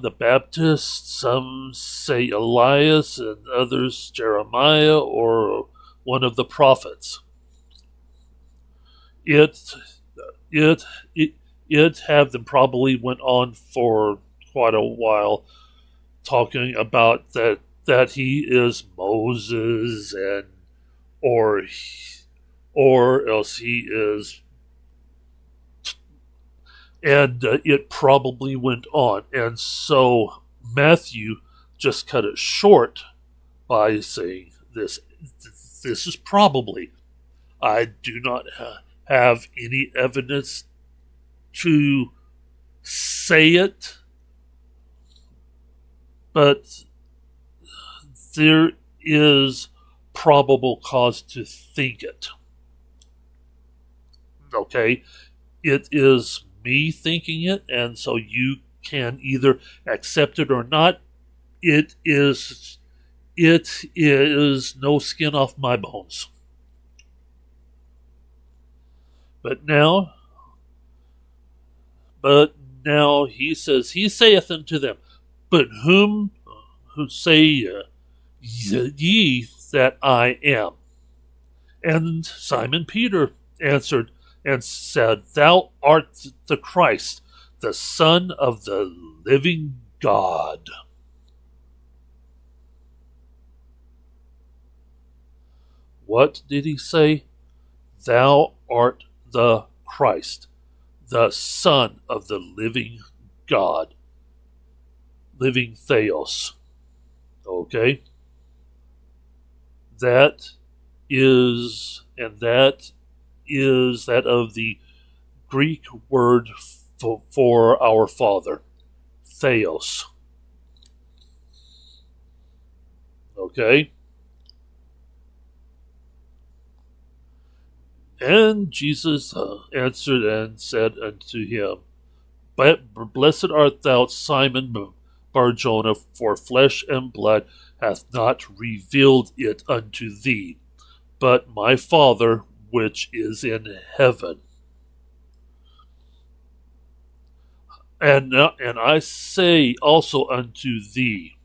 the Baptist, some say Elias, and others Jeremiah or one of the prophets. It have them probably went on for quite a while, talking about that he is Moses, and or else he is, and it probably went on. And so Matthew just cut it short by saying this is probably. I do not have any evidence to say it, but there is probable cause to think it. Okay? It is me thinking it, and so you can either accept it or not. It is no skin off my bones. But now he says, he saith unto them, but who say ye that I am? And Simon Peter answered and said, Thou art the Christ, the Son of the living God. What did he say? Thou art the Christ, the Son of the living God. Living Theos. Okay? That is that of the Greek word for our Father. Theos. Okay? And Jesus answered and said unto him, Blessed art thou, Simon Bar-Jonah, for flesh and blood hath not revealed it unto thee, but my Father which is in heaven. And I say also unto thee,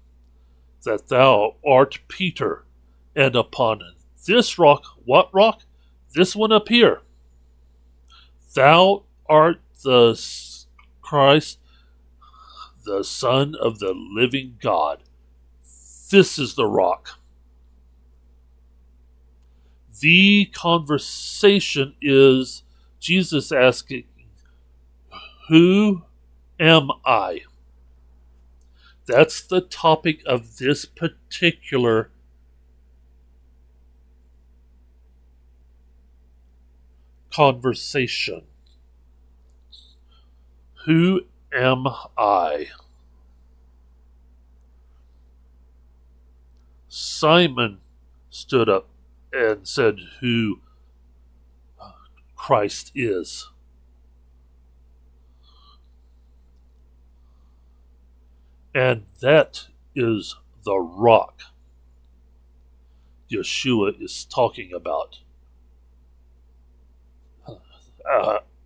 that thou art Peter, and upon this rock, what rock? This one up here. Thou art the Christ, the Son of the living God. This is the rock. The conversation is Jesus asking, who am I? That's the topic of this particular conversation. Who am I? Simon stood up and said who Christ is. And that is the rock Yeshua is talking about.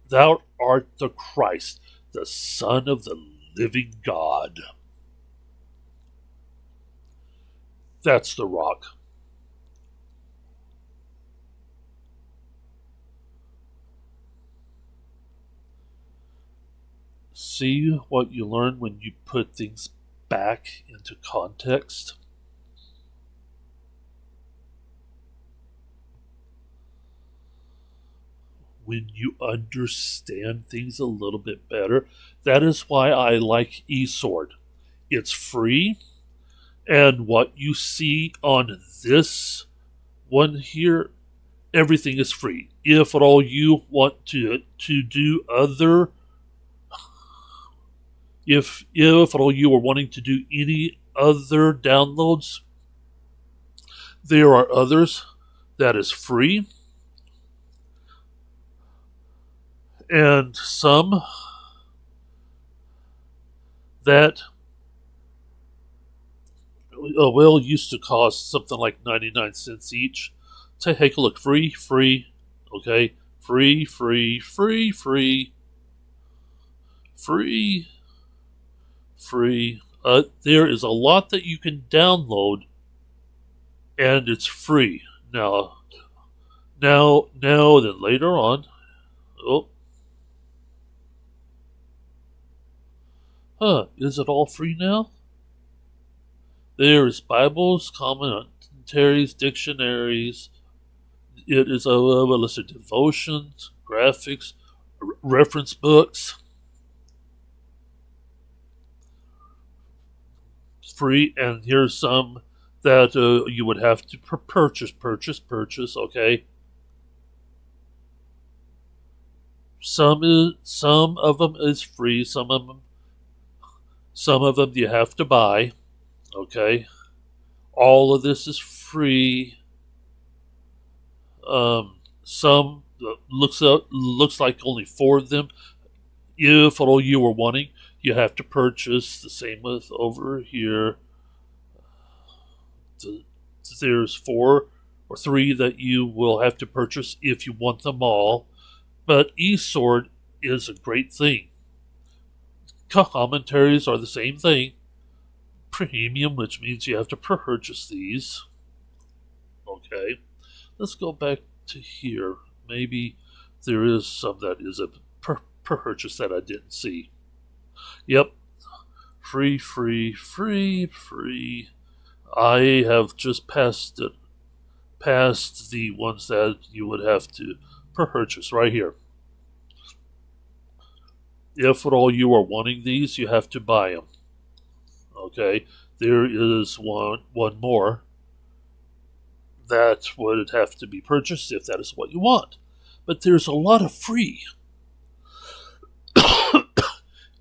Thou art the Christ, the Son of the living God. That's the rock. See what you learn when you put things back into context? When you understand things a little bit better. That is why I like eSword. It's free, and what you see on this one here, everything is free. If at all you want to do other, if at all you are wanting to do any other downloads, there are others that is free. And some that used to cost something like 99 cents each. Take a look. Free, okay? Free. There is a lot that you can download, and it's free. Now, then later on, Is it all free now? There's Bibles, commentaries, dictionaries. It is a list of devotions, graphics, reference books. Free, and here's some that you would have to purchase. Okay, some of them is free. Some of them you have to buy. Okay, all of this is free. Some looks like only 4 of them. If all you were wanting, you have to purchase. The same with over here. There's 4 or 3 that you will have to purchase if you want them all. But eSword is a great thing. Commentaries are the same thing. Premium, which means you have to purchase these. Okay, let's go back to here. Maybe there is some that is a purchase that I didn't see. Yep, free. I have just past the ones that you would have to purchase right here. If at all you are wanting these, you have to buy them. Okay, there is one more that would have to be purchased if that is what you want. But there's a lot of free.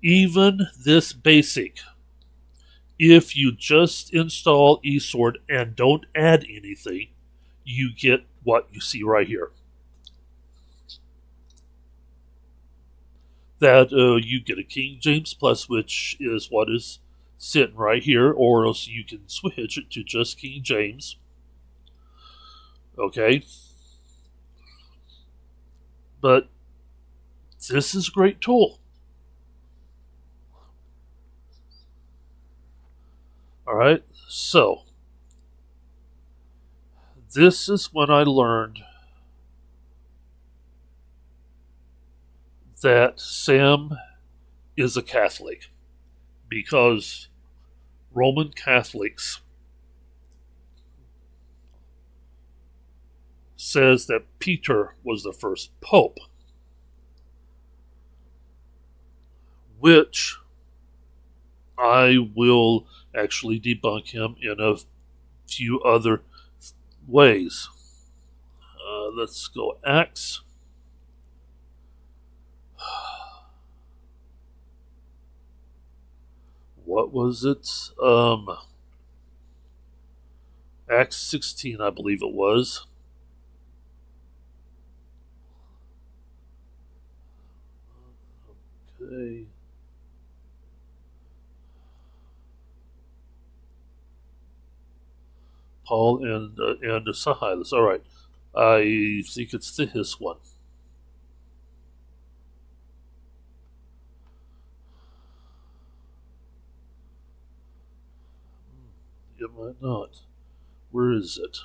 Even this basic. If you just install eSword and don't add anything, you get what you see right here. That you get a King James Plus, which is what is sitting right here, or else you can switch it to just King James. Okay? But this is a great tool. Alright, so this is when I learned that Sam is a Catholic, because Roman Catholics says that Peter was the first pope, which I will actually debunk him in a few other ways. Let's go Acts. What was it? Acts 16, I believe it was. Okay. Paul and Silas. All right. I think it's this one. It might not. Where is it?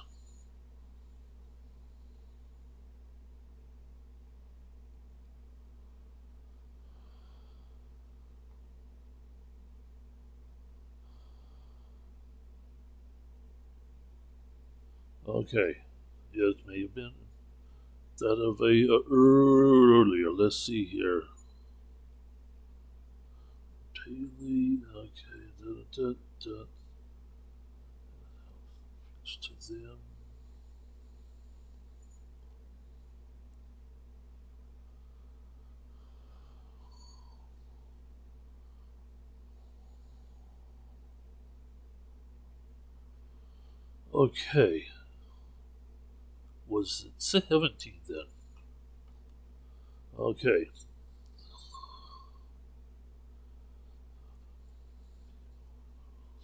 Okay. It may have been that of a earlier. Let's see here. Daily. Okay. To them. Okay. Was it 17 then? Okay.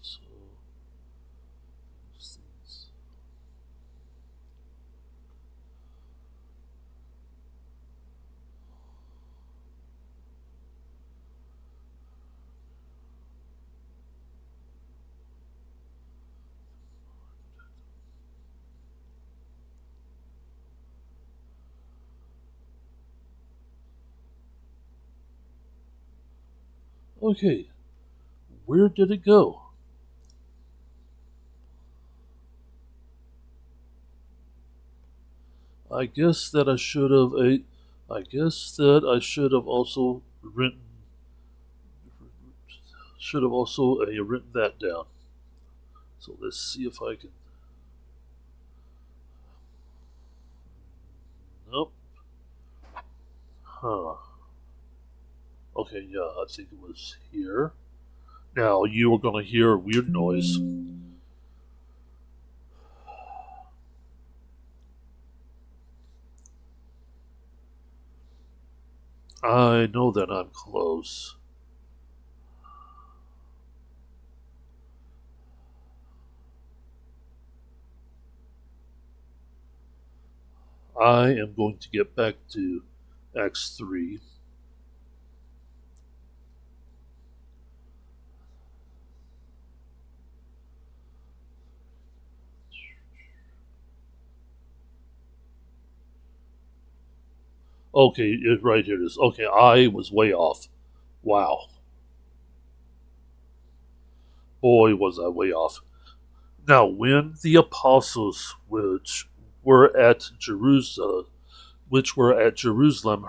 So, okay. where did it go? I guess that I should have also written that down. So let's see if I can. Nope. Huh. Okay, yeah, I think it was here. Now you are going to hear a weird noise. I know that I'm close. I am going to get back to Acts 3. Okay, right here it is. Okay, I was way off. Wow. Boy, was I way off. Now, when the apostles which were at Jerusalem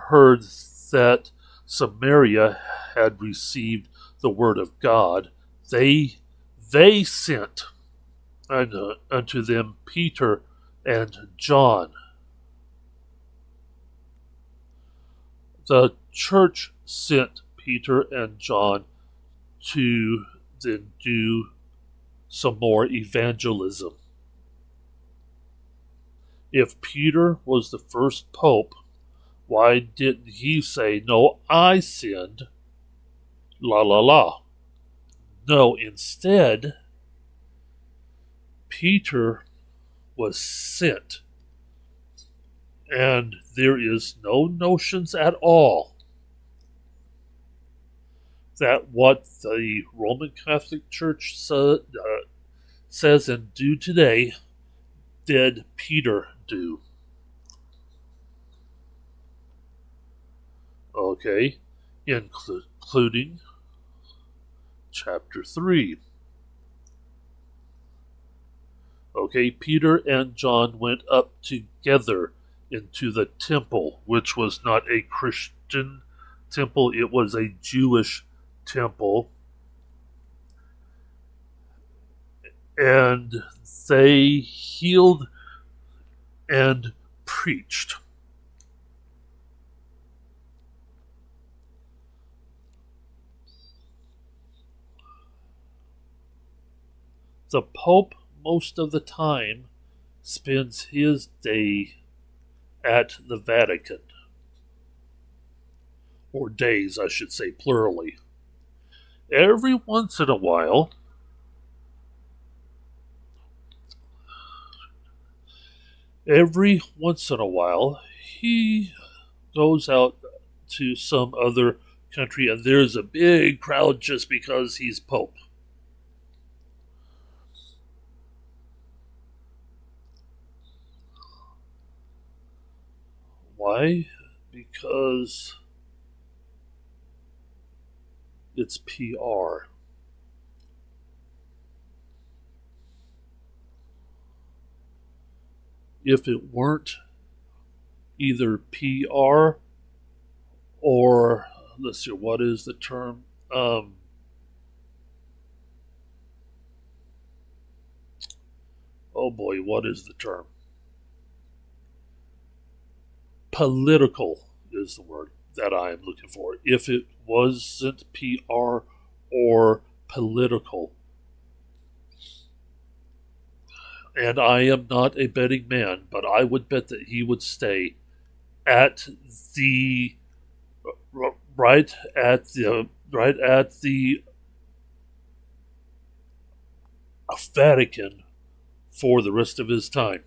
heard that Samaria had received the word of God, they sent unto them Peter and John. The church sent Peter and John to then do some more evangelism. If Peter was the first pope, why didn't he say, "No, I sinned, la la la"? No, instead, Peter was sent. And there is no notions at all that what the Roman Catholic Church says and do today did Peter do. Okay, including chapter 3. Okay, Peter and John went up together into the temple, which was not a Christian temple, it was a Jewish temple. And they healed and preached. The Pope, most of the time, spends his day at the Vatican. Or days, I should say, plurally. Every once in a while, he goes out to some other country and there's a big crowd just because he's Pope. Why? Because it's PR. If it weren't either PR or, let's see, what is the term? Oh boy, what is the term? Political is the word that I am looking for. If it wasn't PR or political, and I am not a betting man, but I would bet that he would stay at the right at the Vatican for the rest of his time.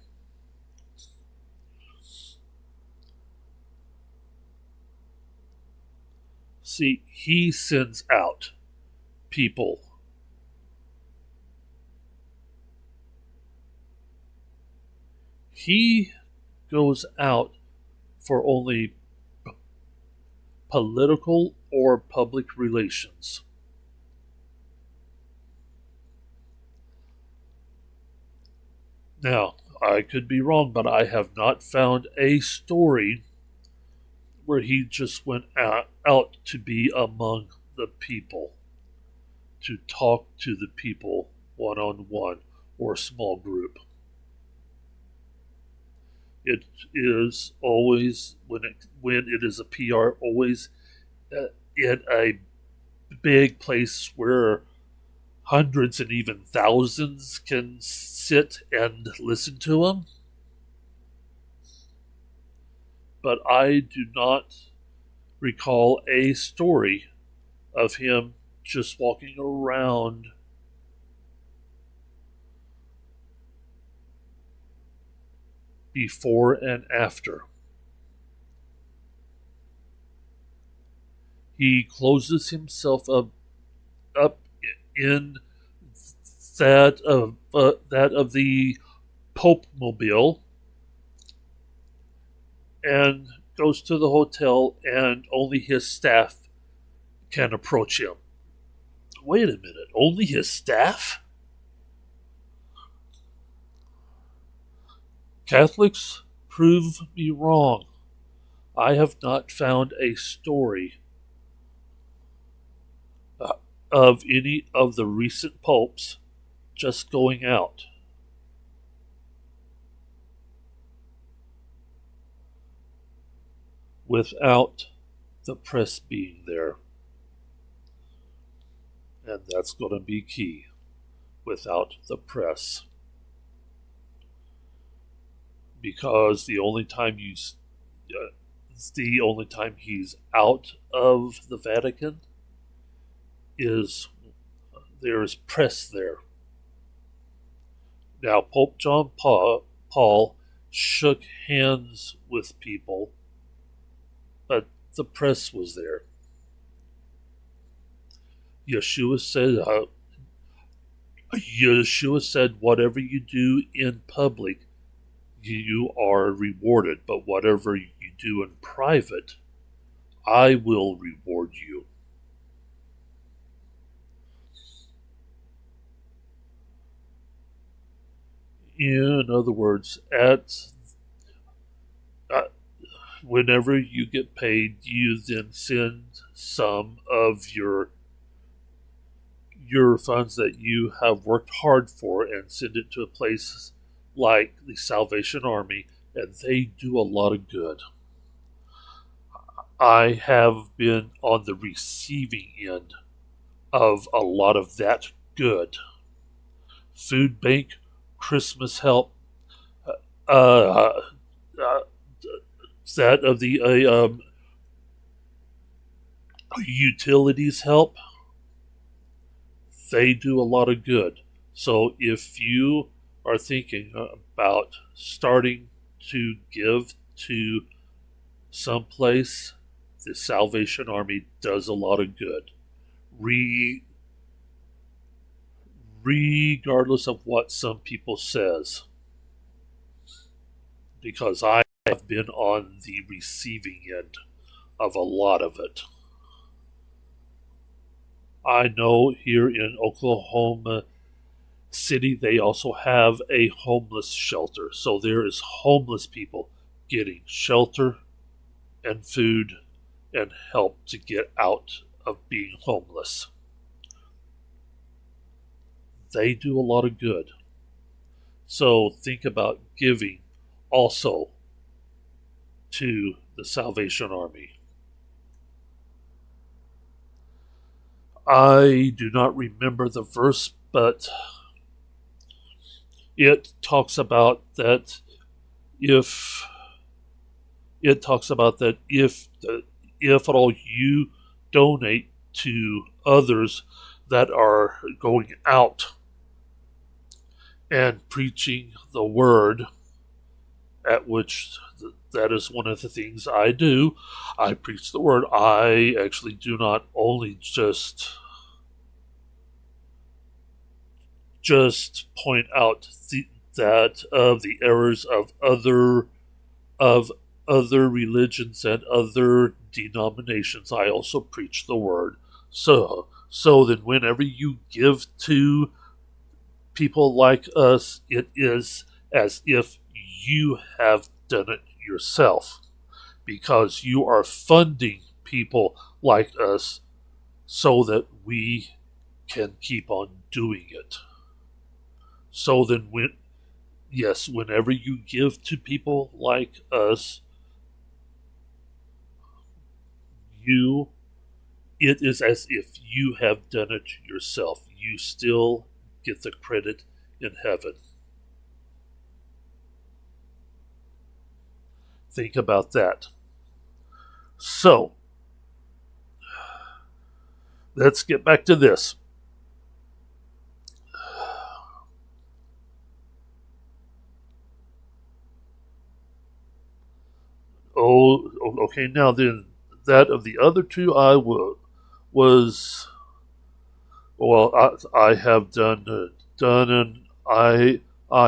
See, he sends out people. He goes out for only political or public relations. Now, I could be wrong, but I have not found a story where he just went out to be among the people, to talk to the people one on one or small group. It is always, when it is a PR, always in a big place where hundreds and even thousands can sit and listen to him. But I do not recall a story of him just walking around before and after. He closes himself up in that of the Pope Mobile and goes to the hotel, and only his staff can approach him. Wait a minute, only his staff? Catholics, prove me wrong. I have not found a story of any of the recent popes just going out. Without the press being there. And that's going to be key. Without the press. Because the only time he's out of the Vatican is there's press there. Now, Pope John Paul shook hands with people, but the press was there. Yeshua said, whatever you do in public, you are rewarded, but whatever you do in private, I will reward you. In other words, whenever you get paid, you then send some of your funds that you have worked hard for and send it to a place like the Salvation Army, and they do a lot of good. I have been on the receiving end of a lot of that good. Food bank, Christmas help, that of the utilities help, they do a lot of good. So if you are thinking about starting to give to someplace, the Salvation Army does a lot of good. Regardless of what some people says. Because I have been on the receiving end of a lot of it. I know here in Oklahoma City they also have a homeless shelter. So there is homeless people getting shelter and food and help to get out of being homeless. They do a lot of good. So think about giving also to the Salvation Army. I do not remember the verse, but it talks about that if at all you donate to others that are going out and preaching the word, at which that is one of the things I do. I preach the word. I actually do not only just point out that of the errors of other religions and other denominations. I also preach the word. So then whenever you give to people like us, it is as if you have done it yourself, because you are funding people like us so that we can keep on doing it. So then, whenever you give to people like us, it is as if you have done it yourself. You still get the credit in heaven. Think about that. So, let's get back to this. Oh, okay. Now then, that of the other two, I have and I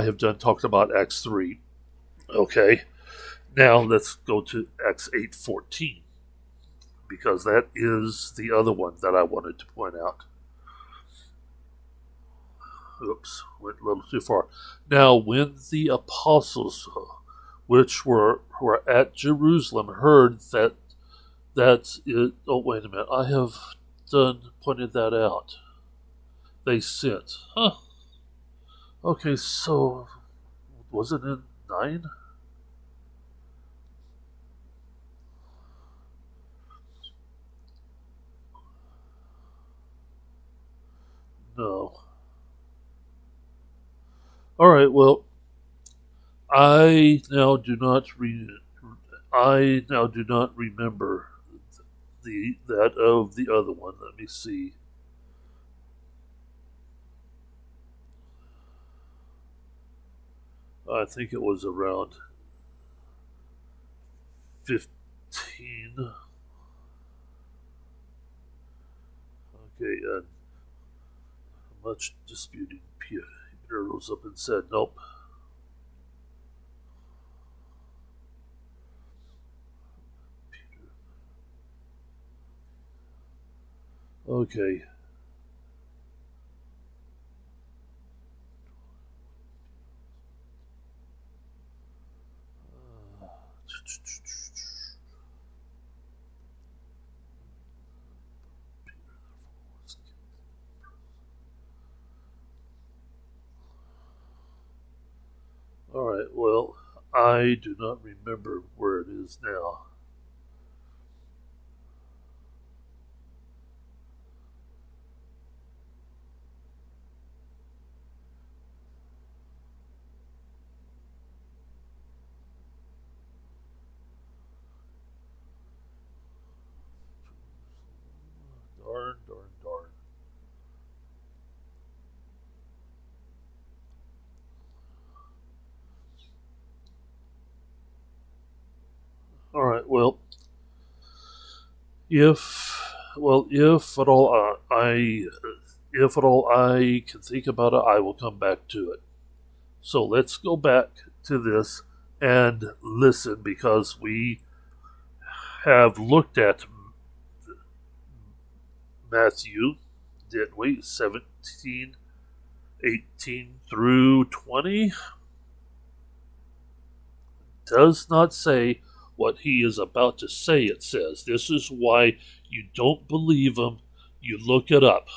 have done talked about Acts 3. Okay. Now let's go to Acts 8:14, because that is the other one that I wanted to point out. Oops, went a little too far. Now, when the apostles, which were at Jerusalem, heard that it. Oh, wait a minute. I have pointed that out. They sent. Huh. Okay, so was it in 9? No. All right. Well, I now do not remember that of the other one. Let me see. I think it was around 15. Okay, and much disputing, Peter rose up and said, "Nope." Okay. All right, well, I do not remember where it is now. Darn. All right, well, if at all I can think about it, I will come back to it. So let's go back to this and listen, because we have looked at Matthew, didn't we? 17, 18 through 20. Does not say what he is about to say, it says. This is why you don't believe him. You look it up.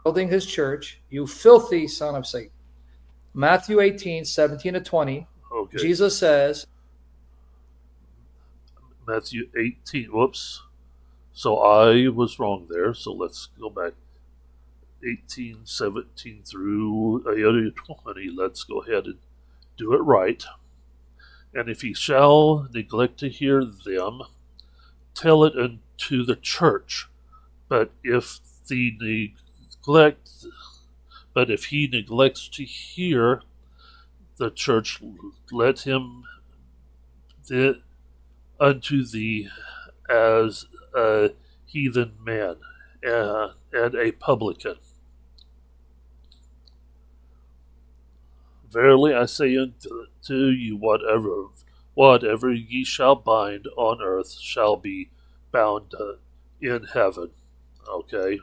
Building his church, you filthy son of Satan. Matthew 18, 17 to 20. Okay. Jesus says, Matthew 18. Whoops. So I was wrong there. So let's go back. 18, 17 through 20. Let's go ahead and do it right. And if he shall neglect to hear them, tell it unto the church. But if he neglects to hear the church, let him unto thee as a heathen man and a publican. Verily I say unto you, whatever ye shall bind on earth shall be bound in heaven. Okay.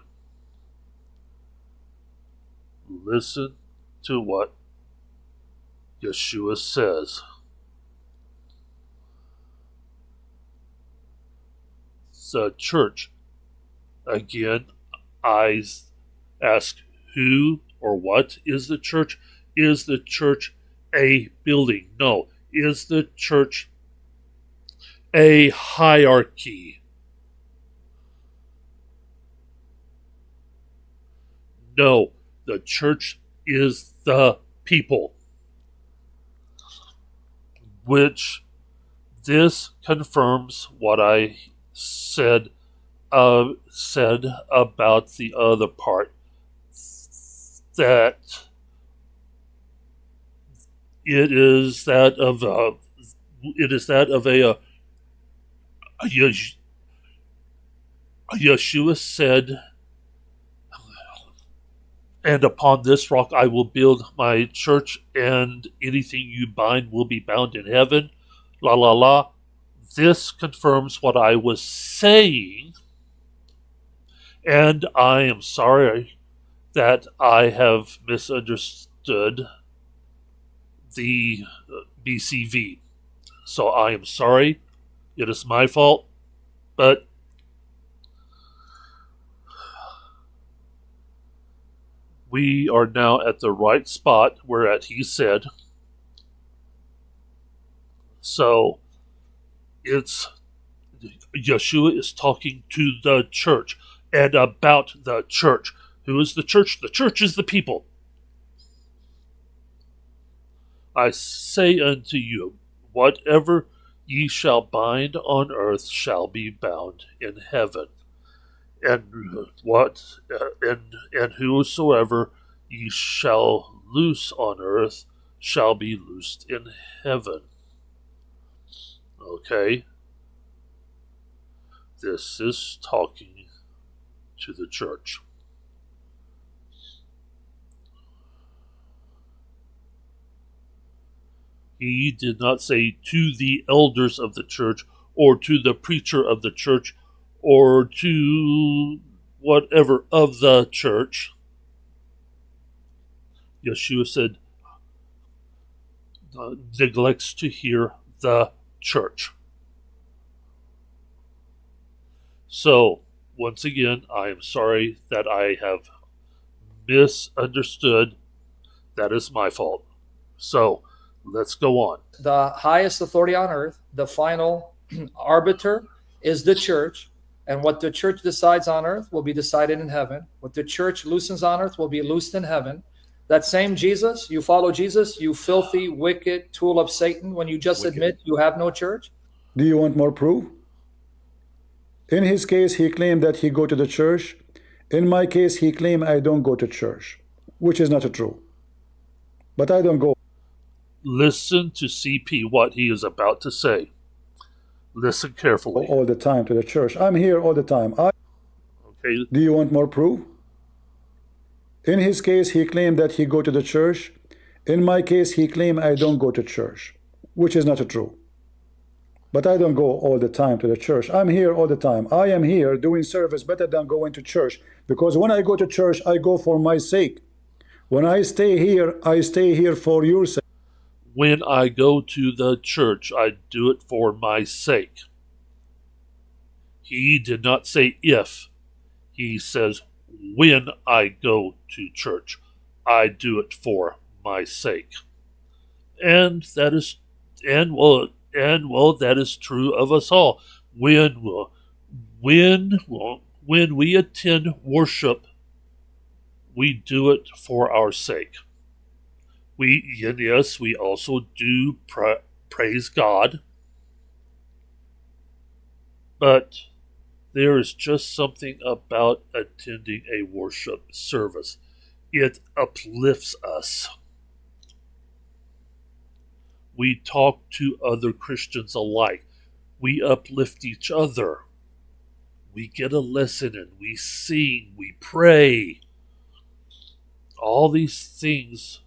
Listen to what Yeshua says. The church. Again, I ask, who or what is the church? Is the church a building? No. Is the church a hierarchy? No. The church is the people. Which this confirms what I said about the other part, that it is that of a Yeshua said, and upon this rock I will build my church, and anything you bind will be bound in heaven. La la la. This confirms what I was saying, and I am sorry that I have misunderstood the BCV. So I am sorry. It is my fault, but we are now at the right spot where he said. So it's Yeshua is talking to the church and about the church. Who is the church? The church is the people. I say unto you, whatever ye shall bind on earth shall be bound in heaven, and whosoever ye shall loose on earth shall be loosed in heaven. Okay? This is talking to the church. He did not say to the elders of the church, or to the preacher of the church, or to whatever of the church. Yeshua said, neglects to hear the church. So, once again, I am sorry that I have misunderstood. That is my fault. So, let's go on. The highest authority on earth, the final arbiter, is the church. And what the church decides on earth will be decided in heaven. What the church loosens on earth will be loosed in heaven. That same Jesus, you follow Jesus, you filthy, wicked tool of Satan, when you just admit you have no church? Do you want more proof? In his case, he claimed that he go to the church. In my case, he claimed I don't go to church, which is not true. But I don't go. Listen to CP, what he is about to say. Listen carefully. All the time to the church. I'm here all the time. Okay. Do you want more proof? In his case, he claimed that he go to the church. In my case, he claimed I don't go to church, which is not true. But I don't go all the time to the church. I'm here all the time. I am here doing service better than going to church, because when I go to church, I go for my sake. When I stay here for your sake. When I go to the church, I do it for my sake. He did not say if. He says, when I go to church, I do it for my sake. And that is, that is true of us all. When we attend worship, we do it for our sake. We also do praise God, but there is just something about attending a worship service. It uplifts us. We talk to other Christians alike. We uplift each other. We get a lesson in. We sing. We pray. All these things.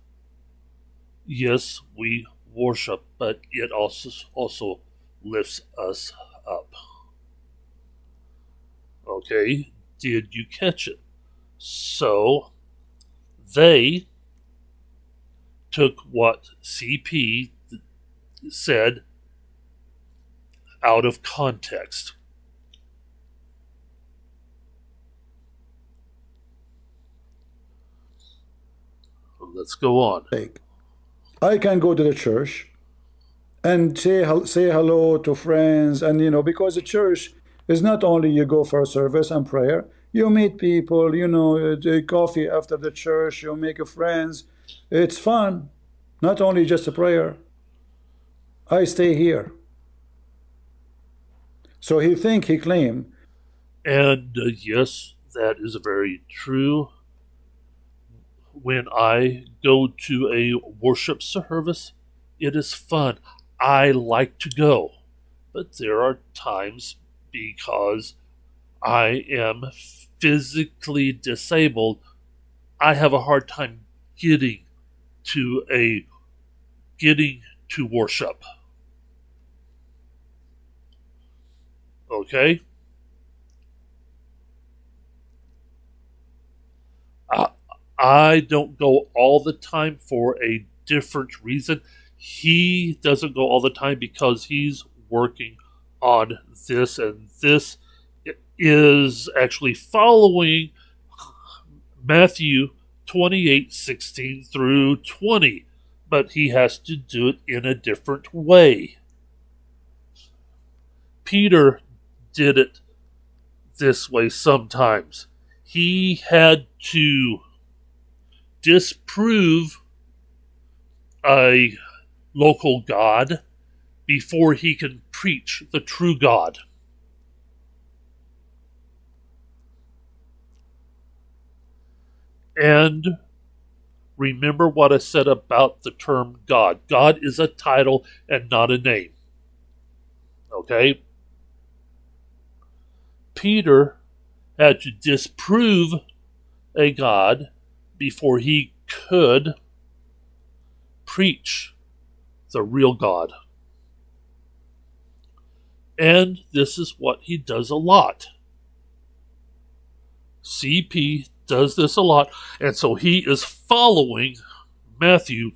Yes, we worship, but it also lifts us up. Okay, did you catch it? So, They took what CP said out of context. Let's go on. I can go to the church and say hello to friends, and because the church is not only you go for a service and prayer, you meet people, coffee after the church, you make friends. It's fun, not only just a prayer. I stay here. So he claim. And yes, that is very true. When I go to a worship service, it is fun. I like to go. But there are times, because I am physically disabled, I have a hard time getting to worship. Okay? I don't go all the time for a different reason. He doesn't go all the time because he's working on this, and this is actually following Matthew 28:16 through 20, but he has to do it in a different way. Peter did it this way sometimes. He had to disprove a local god before he can preach the true God. And remember what I said about the term God. God is a title and not a name. Okay? Peter had to disprove a God before he could preach the real God. And this is what he does a lot. CP does this a lot, and so he is following Matthew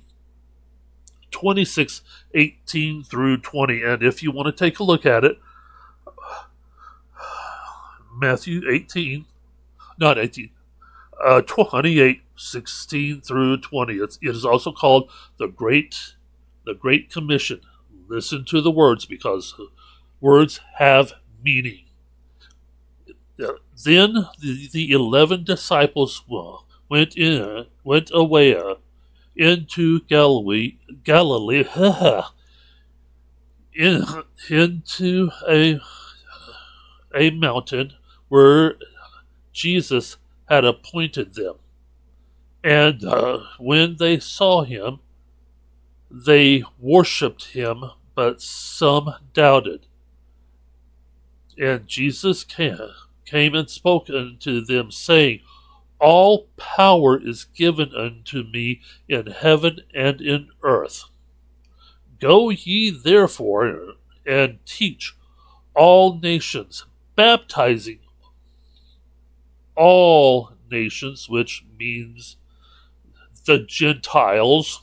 26:18 through 20. And if you want to take a look at it, Matthew 28:16 through 20. It is also called the Great Commission. Listen to the words, because words have meaning. Then the 11 disciples went away into Galilee, into a mountain where Jesus had appointed them. And when they saw him, they worshipped him, but some doubted. And Jesus came and spoke unto them, saying, All power is given unto me in heaven and in earth. Go ye therefore and teach all nations, baptizing all nations, which means the Gentiles,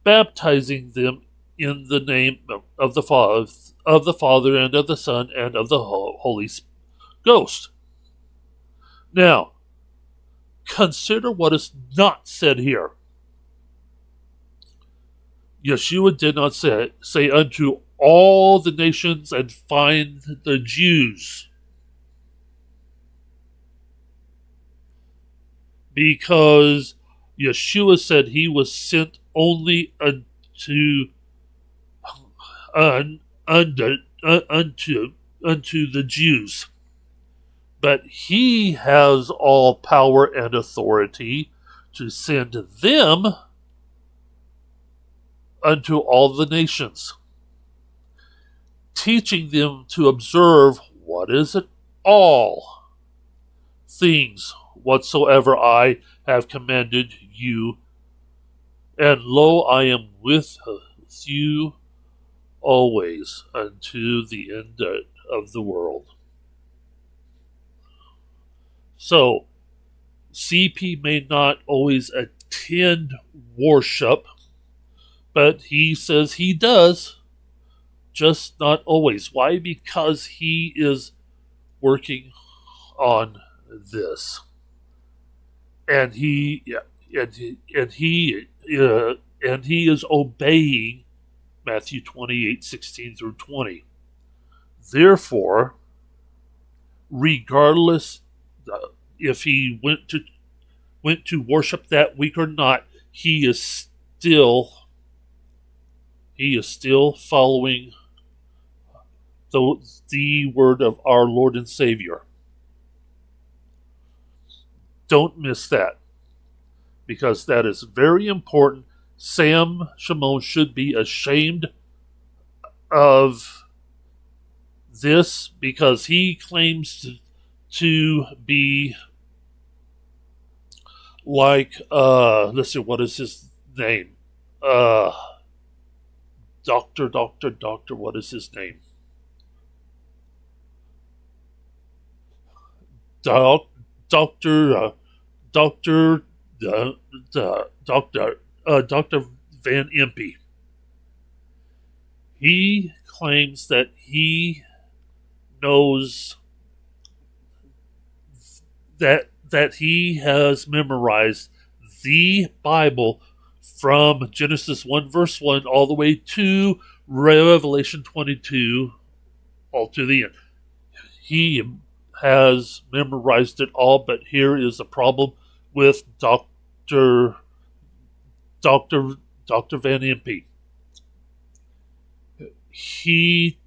baptizing them in the name of the Father and of the Son and of the Holy Ghost. Now, consider what is not said here. Yeshua did not say unto all the nations and find the Jews, because Yeshua said he was sent only unto the Jews. But he has all power and authority to send them unto all the nations, teaching them to observe what is it all things whatsoever I have commanded you. And lo, I am with you always unto the end of the world. So, CP may not always attend worship, but he says he does, just not always. Why? Because he is working on this, and he is obeying Matthew 28:16-20. Therefore, regardless if he went to worship that week or not, he is still following the word of our Lord and Savior. Don't miss that, because that is very important. Sam Shamoun should be ashamed of this, because he claims to be like, let's see, what is his name? Doctor, what is his name? Doctor Van Impe. He claims that he knows that he has memorized the Bible from Genesis 1 verse 1 all the way to Revelation 22, all to the end. He has memorized it all, but here is the problem with Dr. Van Impe. He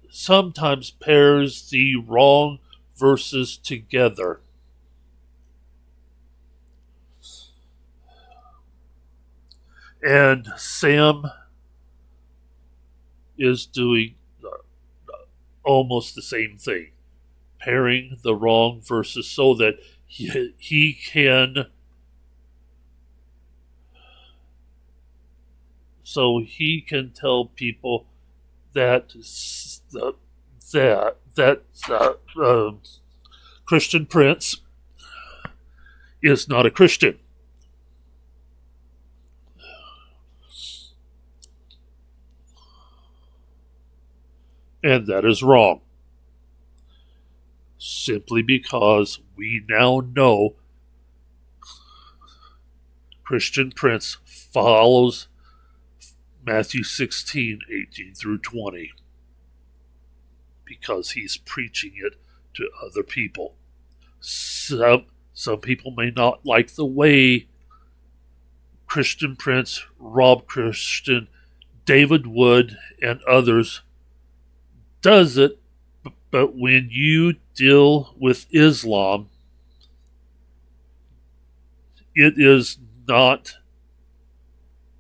sometimes pairs the wrong verses together. And Sam is doing almost the same thing, pairing the wrong verses so that he can tell people that Christian Prince is not a Christian. And that is wrong. Simply because we now know Christian Prince follows Matthew 16:18-20. Because he's preaching it to other people. Some people may not like the way Christian Prince, Rob Christian, David Wood, and others does it, but when you deal with Islam, it is not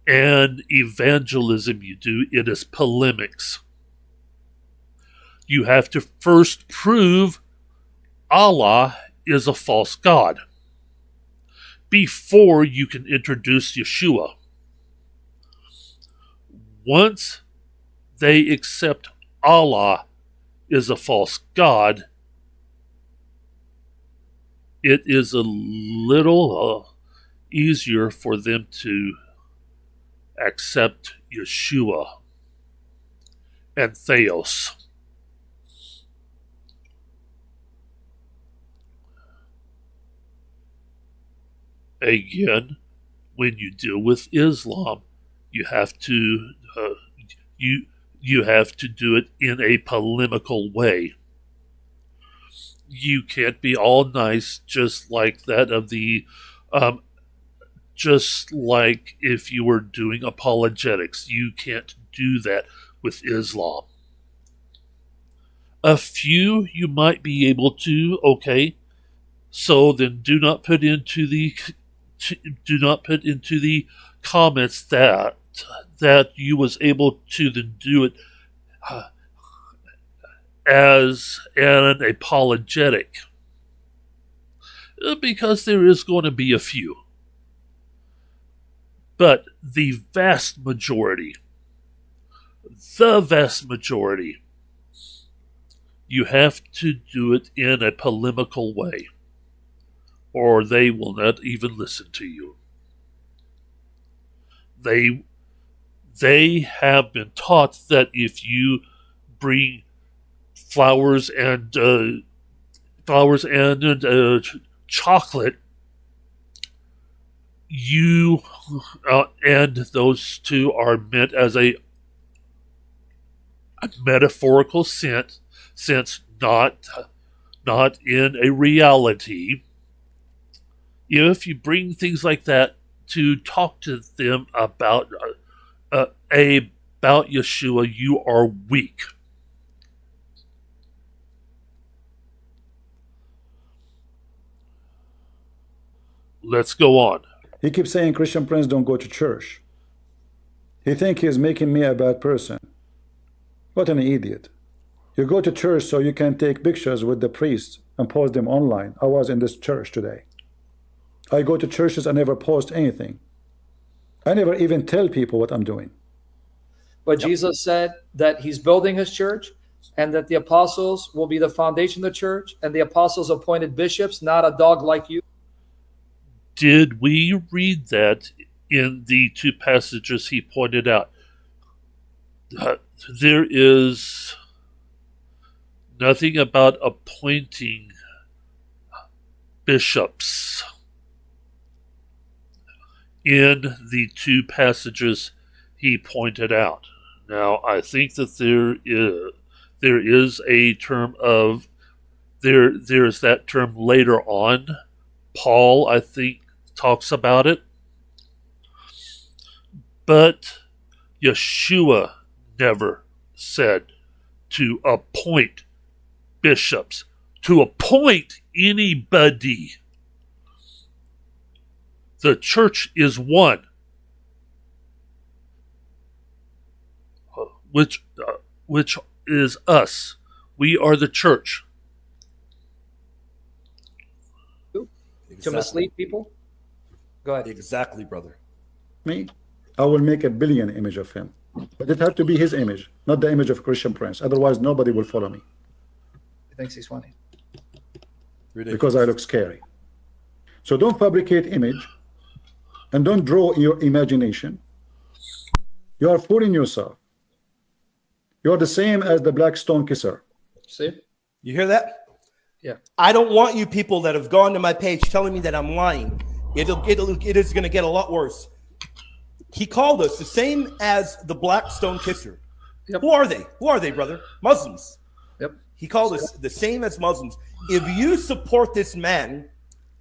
an evangelism you do, it is polemics. You have to first prove Allah is a false god before you can introduce Yeshua. Once they accept Allah is a false god, it is a little easier for them to accept Yeshua and Theos. Again, when you deal with Islam, you have to you have to do it in a polemical way. You can't be all nice, just like that of the, just like if you were doing apologetics. You can't do that with Islam. A few you might be able to, okay. So then do not put into the comments that you was able to then do it as an apologetic, because there is going to be a few, but the vast majority You have to do it in a polemical way, or they will not even listen to you. They have been taught that if you bring flowers and chocolate, you and those two are meant as a metaphorical sense, not in a reality. If you bring things like that to talk to them about Yeshua, you are weak. Let's go on. He keeps saying Christian Prince don't go to church. He think he's making me a bad person. What an idiot. You go to church so you can take pictures with the priests and post them online. I was in this church today. I go to churches, I never post anything. I never even tell people what I'm doing. But Jesus said that he's building his church and that the apostles will be the foundation of the church, and the apostles appointed bishops, not a dog like you. Did we read that in the two passages he pointed out? There is nothing about appointing bishops in the two passages he pointed out. Now, I think that there is a term of there's that term later on. Paul, I think, talks about it. But Yeshua never said to appoint bishops, to appoint anybody. The church is one, which is us. We are the church. To mislead people? Go ahead. Exactly, brother. Me, I will make a billion image of him. But it had to be his image, not the image of Christian Prince. Otherwise, nobody will follow me. He thinks he's funny. Ridiculous. Because I look scary. So don't fabricate image and don't draw your imagination. You are fooling yourself. You are the same as the black stone kisser. See? You hear that? Yeah. I don't want you people that have gone to my page telling me that I'm lying. It is going to get a lot worse. He called us the same as the black stone kisser. Yep. Who are they? Who are they, brother? Muslims. Yep. He called us the same as Muslims. If you support this man,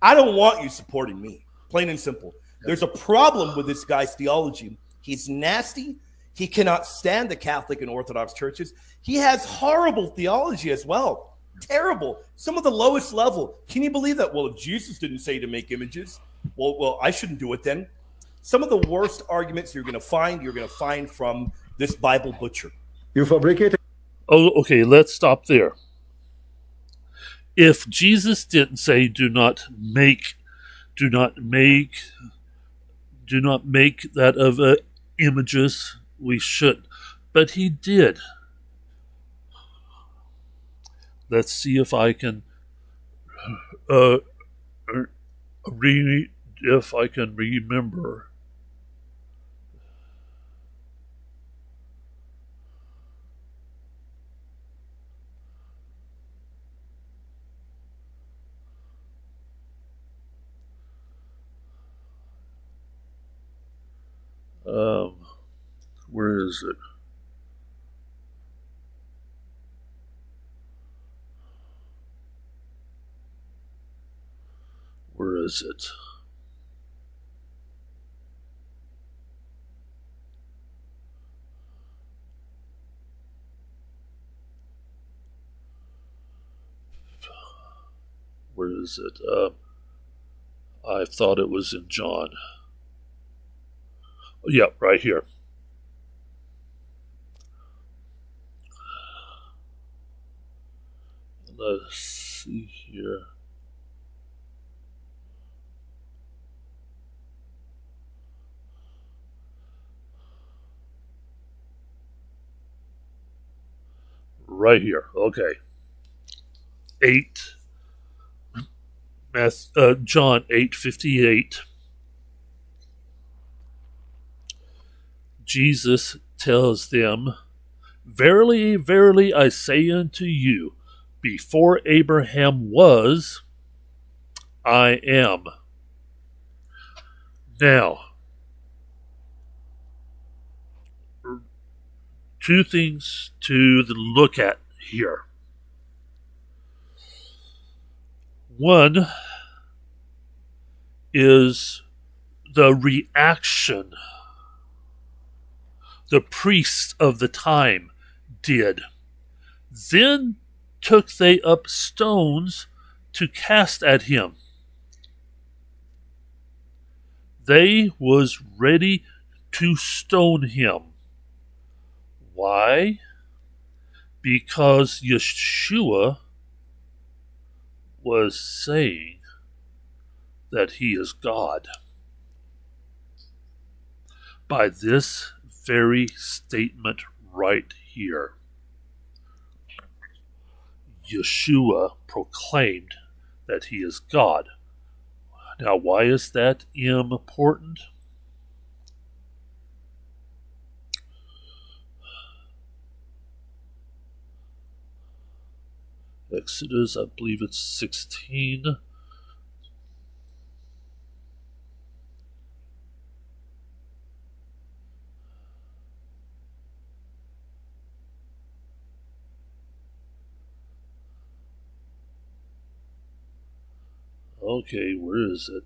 I don't want you supporting me. Plain and simple. Yep. There's a problem with this guy's theology. He's nasty. He cannot stand the Catholic and Orthodox churches. He has horrible theology as well. Terrible. Some of the lowest level. Can you believe that? Well, if Jesus didn't say to make images, well, I shouldn't do it then. Some of the worst arguments you're going to find from this Bible butcher. You fabricate. Oh, okay, let's stop there. If Jesus didn't say do not make that of images, we should. But he did. Let's see if I can remember. Where is it? Where is it? Where is it? I thought it was in John. Yeah, right here. Let's see here. Right here. Okay. 8, John 8:58, Jesus tells them, "Verily, verily, I say unto you, before Abraham was, I am." Now, two things to look at here. One is the reaction the priests of the time did. Then took they up stones to cast at him. They was ready to stone him. Why? Because Yeshua was saying that he is God. By this very statement right here, Yeshua proclaimed that he is God. Now, why is that important? Exodus, I believe it's 16. Okay, where is it?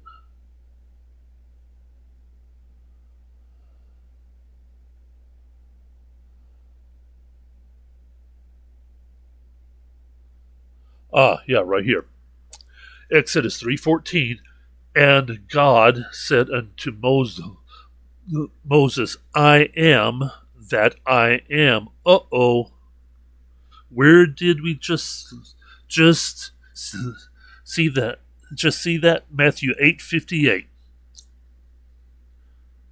Yeah, right here. Exodus 3:14, and God said unto Moses, I am that I am. Where did we just see that? Just see that? Matthew 8:58.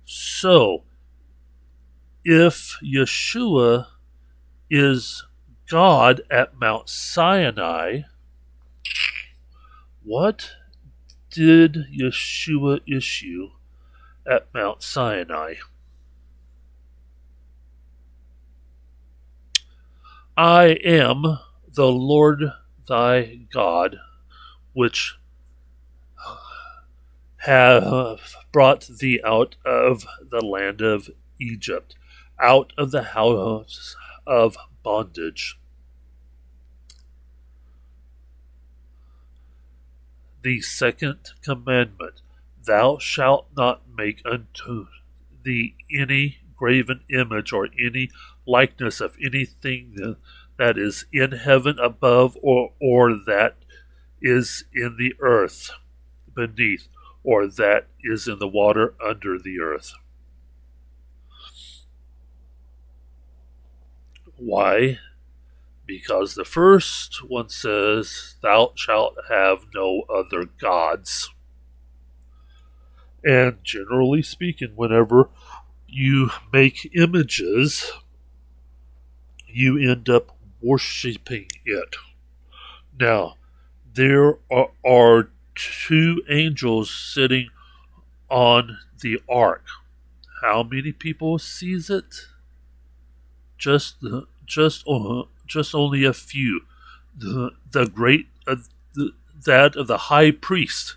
So, if Yeshua is God at Mount Sinai, what did Yeshua issue at Mount Sinai? I am the Lord thy God, which have brought thee out of the land of Egypt, out of the house of bondage. The second commandment, thou shalt not make unto thee any graven image or any likeness of anything that is in heaven above or that is in the earth beneath or that is in the water under the earth. Why? Because the first one says, thou shalt have no other gods. And generally speaking, whenever you make images, you end up worshiping it. Now, there are two angels sitting on the ark. How many people sees it? Just only a few. The great that of the high priest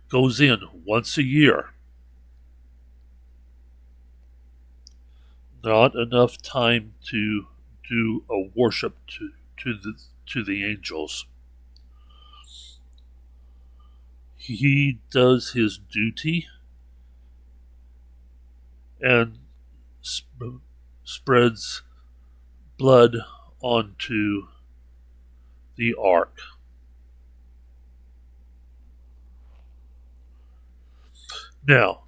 goes in once a year. Not enough time to do a worship to the angels. He does his duty and spreads blood onto the ark. Now,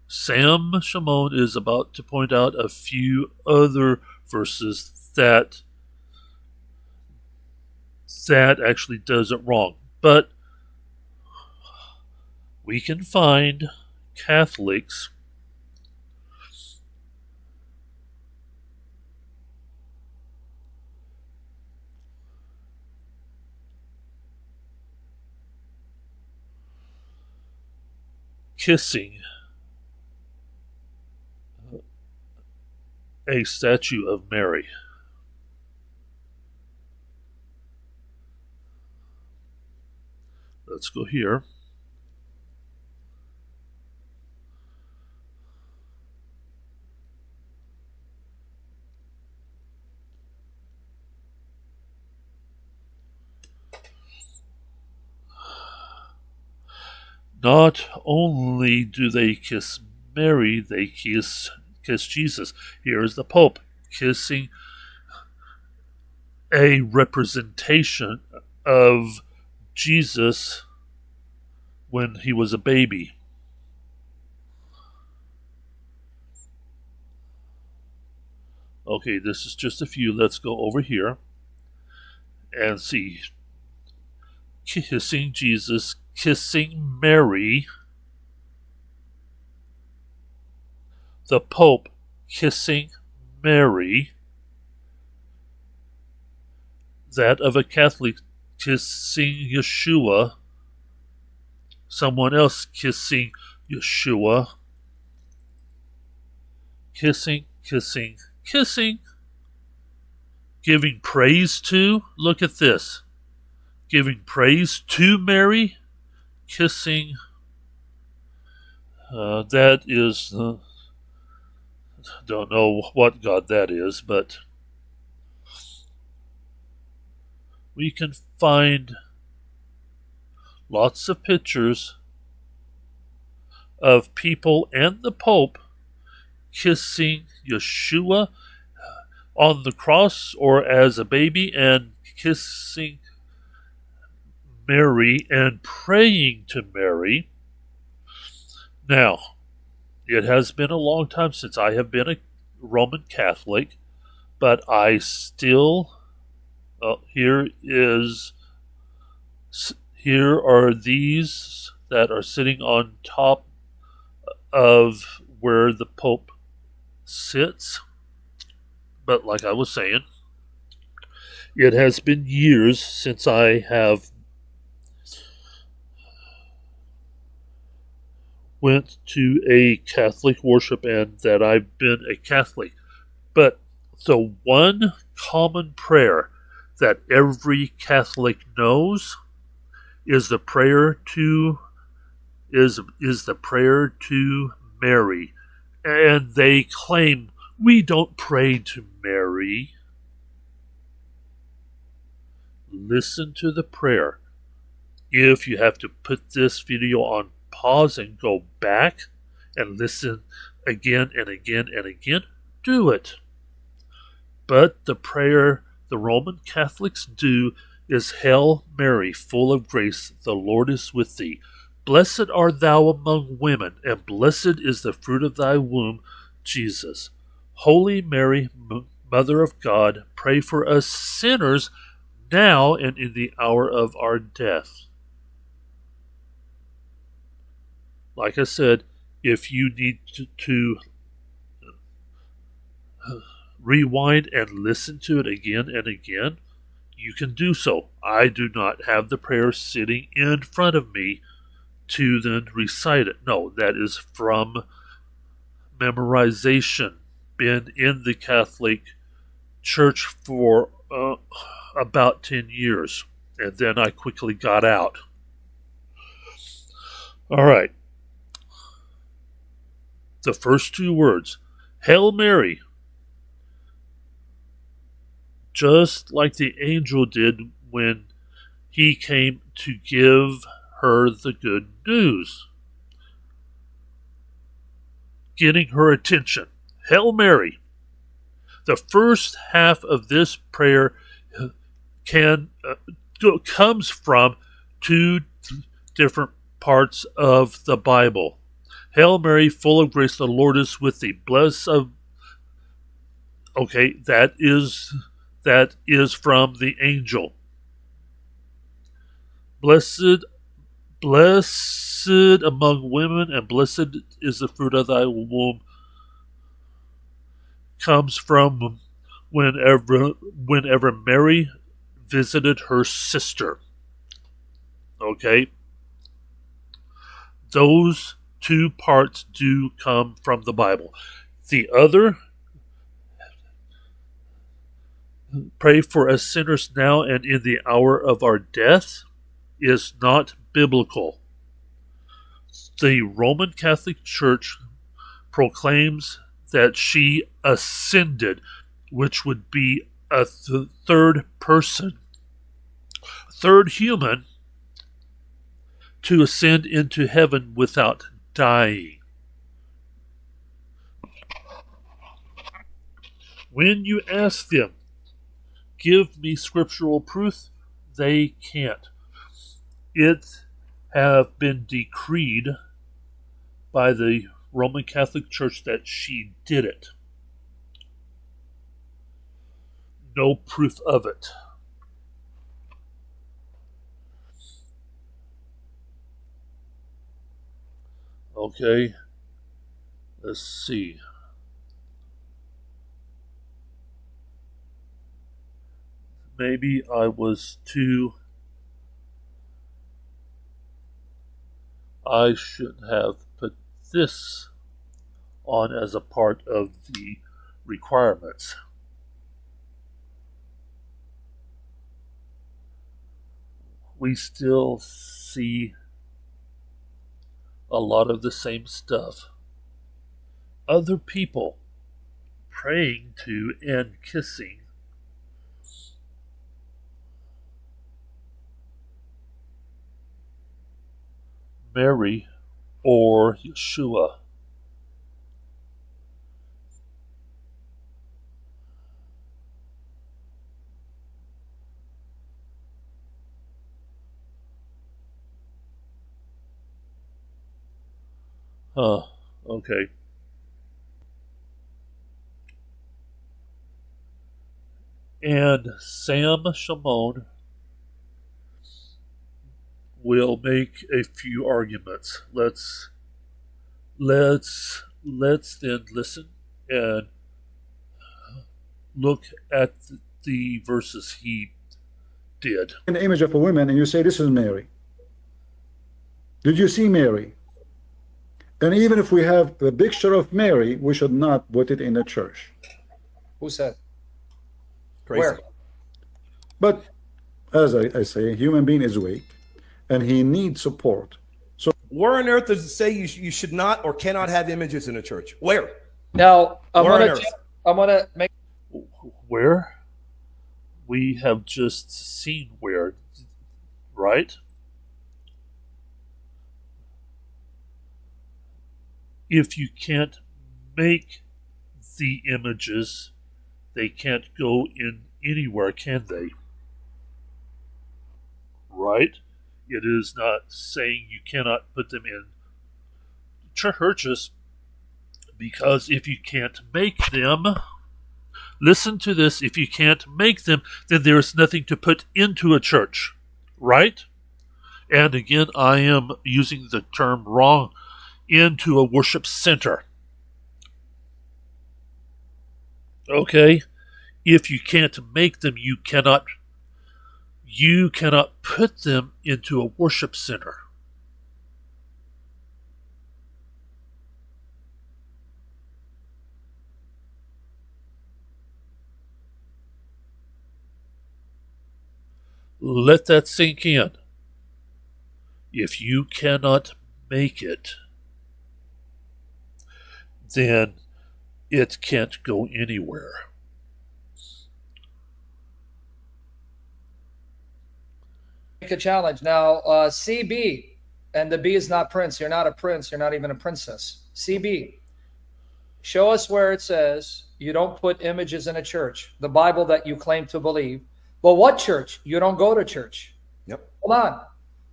Shamoun is about to point out a few other verses that actually does it wrong. But we can find Catholics kissing a statue of Mary. Let's go here. Not only do they kiss Mary, they kiss Jesus. Here is the Pope kissing a representation of Jesus when he was a baby. Okay, this is just a few. Let's go over here and see. Kissing Jesus, kissing Mary, the Pope kissing Mary, that of a Catholic kissing Yeshua, someone else kissing Yeshua, kissing, giving praise to, look at this, giving praise to Mary, kissing, that is, don't know what God that is, but we can find lots of pictures of people and the Pope kissing Yeshua on the cross or as a baby, and kissing Mary and praying to Mary. Now, it has been a long time since I have been a Roman Catholic, but I still, here are these that are sitting on top of where the Pope sits. But like I was saying, it has been years since I have went to a Catholic worship and that I've been a Catholic. But the one common prayer that every Catholic knows is the prayer to Mary. And they claim, we don't pray to Mary. Listen to the prayer. If you have to put this video on pause and go back and listen again and again and again, do it. But the prayer the Roman Catholics do is, Hail Mary, full of grace, the Lord is with thee. Blessed art thou among women, and blessed is the fruit of thy womb, Jesus. Holy Mary, Mother of God, pray for us sinners, now and in the hour of our death. Like I said, if you need to rewind and listen to it again and again, you can do so. I do not have the prayer sitting in front of me to then recite it. No, that is from memorization. Been in the Catholic Church for about 10 years, and then I quickly got out. All right. The first two words, Hail Mary, just like the angel did when he came to give her the good news, getting her attention. Hail Mary. The first half of this prayer comes from two different parts of the Bible. Hail Mary, full of grace, the Lord is with thee. Blessed of... Okay, that is from the angel. Blessed among women, and blessed is the fruit of thy womb, comes from whenever Mary visited her sister. Okay? Those two parts do come from the Bible. The other, pray for us sinners now and in the hour of our death, is not biblical. The Roman Catholic Church proclaims that she ascended, which would be a third person, third human, to ascend into heaven without dying. When you ask them, give me scriptural proof, they can't. It have been decreed by the Roman Catholic Church that she did it. No proof of it. Okay, let's see. Maybe I was too... I should have put this on as a part of the requirements. We still see a lot of the same stuff. Other people praying to and kissing Mary or Yeshua. Okay. And Sam Shamoun will make a few arguments. Let's then listen and look at the verses he did. An image of a woman, and you say this is Mary. Did you see Mary? And even if we have the picture of Mary, we should not put it in the church. Who said? Crazy. Where? But as I say, a human being is weak, and he needs support. So Where on earth does it say you should not or cannot have images in a church? Where? Now I'm Where on gonna earth? make Where? We have just seen where, right? If you can't make the images, they can't go in anywhere, can they? Right? It is not saying you cannot put them in churches, because if you can't make them, listen to this, if you can't make them, then there is nothing to put into a church, right? And again, I am using the term wrong, into a worship center. Okay? If you can't make them, you cannot put them into a worship center. Let that sink in. If you cannot make it, then it can't go anywhere. make a challenge. Now, CB, and the B is not prince. You're not a prince. You're not even a princess. CB, show us where it says you don't put images in a church, the Bible that you claim to believe. Well, what church? You don't go to church. Yep. Hold on.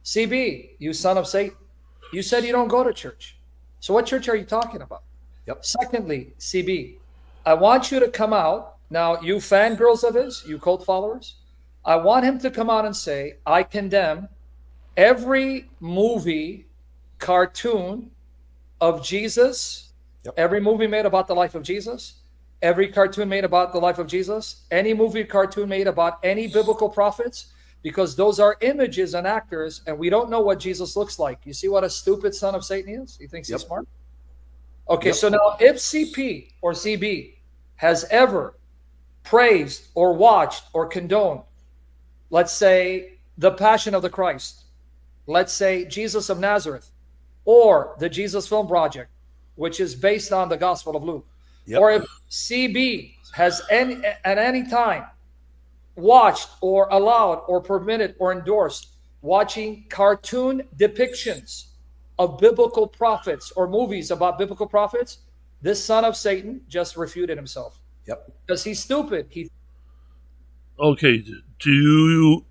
CB, you son of Satan. You said you don't go to church. So what church are you talking about? Yep. Secondly, CB, I want you to come out. Now, you fangirls of his, you cult followers, I want him to come out and say, I condemn every movie, cartoon of Jesus, every movie made about the life of Jesus, every cartoon made about the life of Jesus, any movie, cartoon made about any biblical prophets, because those are images and actors, and we don't know what Jesus looks like. You see what a stupid son of Satan is? He thinks he's smart. Okay, so now if CP or CB has ever praised or watched or condoned, let's say, the Passion of the Christ, let's say Jesus of Nazareth, or the Jesus Film Project, which is based on the Gospel of Luke, or if CB has at any time watched or allowed or permitted or endorsed watching cartoon depictions of biblical prophets or movies about biblical prophets, this son of Satan just refuted himself. Because he's stupid. Okay, do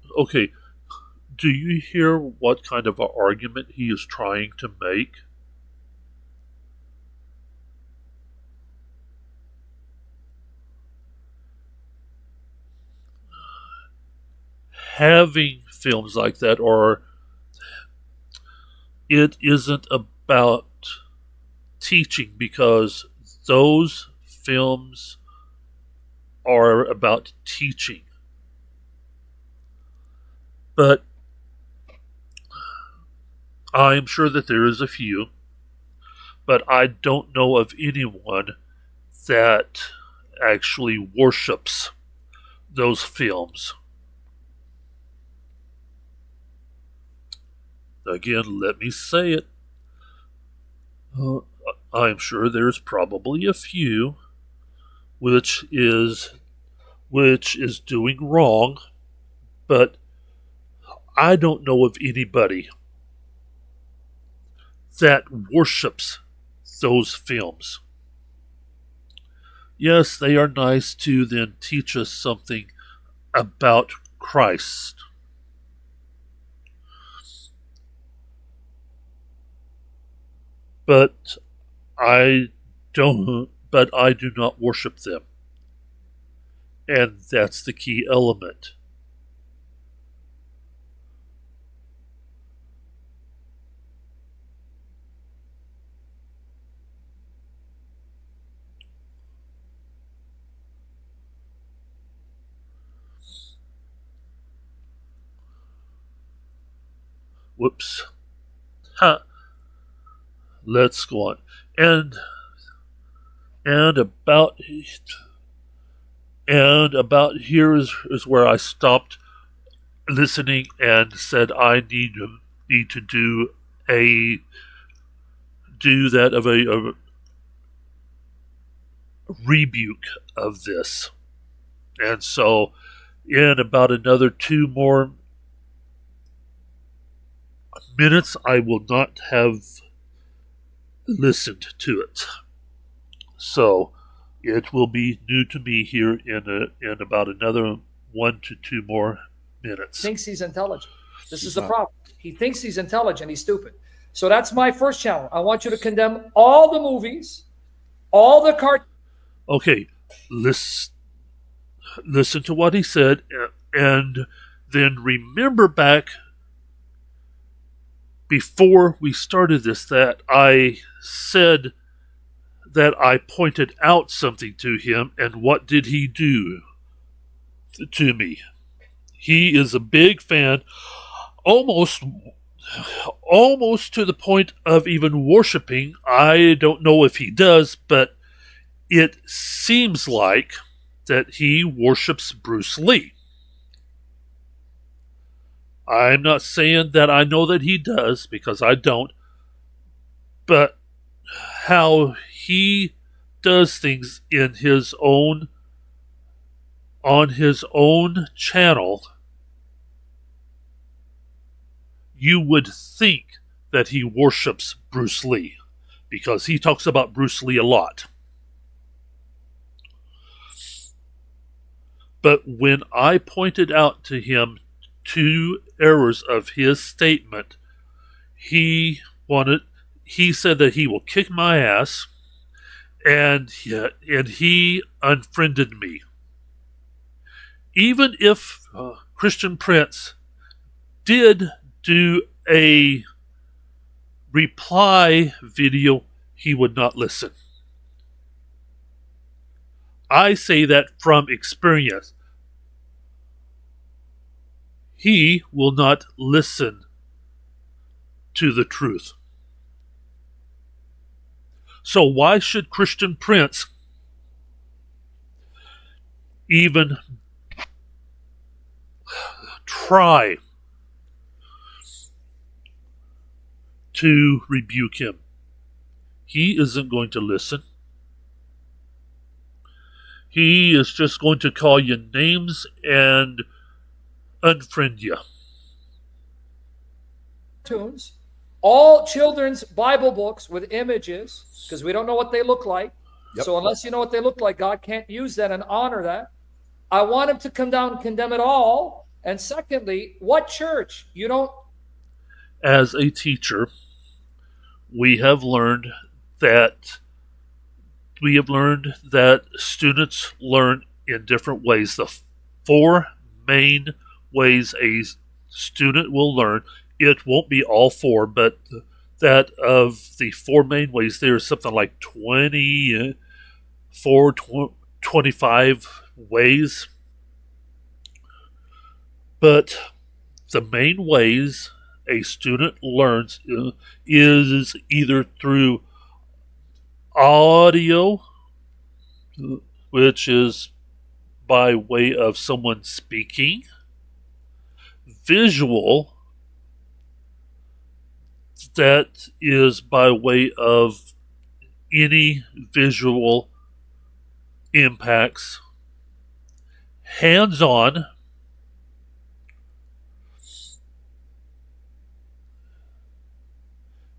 you hear what kind of an argument he is trying to make? Having films like that, or it isn't about teaching, because those films are about teaching. But I'm sure that there is a few, but I don't know of anyone that actually worships those films. Again, let me say it. I'm sure there's probably a few which is doing wrong, but I don't know of anybody that worships those films. Yes, they are nice to then teach us something about Christ. But I do not worship them. And that's the key element. Whoops. Let's go on. And about here is where I stopped listening and said I need to do a rebuke of this. And so in about another 2 more minutes, I will not have listened to it. So it will be new to me here in about another 1 to 2 more minutes. Thinks he's intelligent. This is the problem. He thinks he's intelligent. He's stupid. So that's my first challenge. I want you to condemn all the movies, all the cartoons. Okay, listen to what he said, and then remember back before we started this that I said that I pointed out something to him, and what did he do to me? He is a big fan, almost to the point of even worshiping. I don't know if he does, but it seems like that he worships Bruce Lee. I'm not saying that I know that he does, because I don't, but how he does things on his own channel, you would think that he worships Bruce Lee, because he talks about Bruce Lee a lot. But when I pointed out to him 2 errors of his statement, he said that he will kick my ass, and he unfriended me. Even if Christian Prince did do a reply video, he would not listen. I say that from experience. he will not listen to the truth. So why should Christian Prince even try to rebuke him? He isn't going to listen. He is just going to call you names and unfriend you. Cartoons, all children's Bible books with images, because we don't know what they look like. Yep. So unless you know what they look like, God can't use that and honor that. I want him to come down and condemn it all. And secondly, what church? You don't. As a teacher, we have learned that students learn in different ways. The four main ways a student will learn, it won't be all four, but that of the four main ways, there's something like 25 ways. But the main ways a student learns is either through audio, which is by way of someone speaking, visual, that is by way of any visual impacts, hands-on,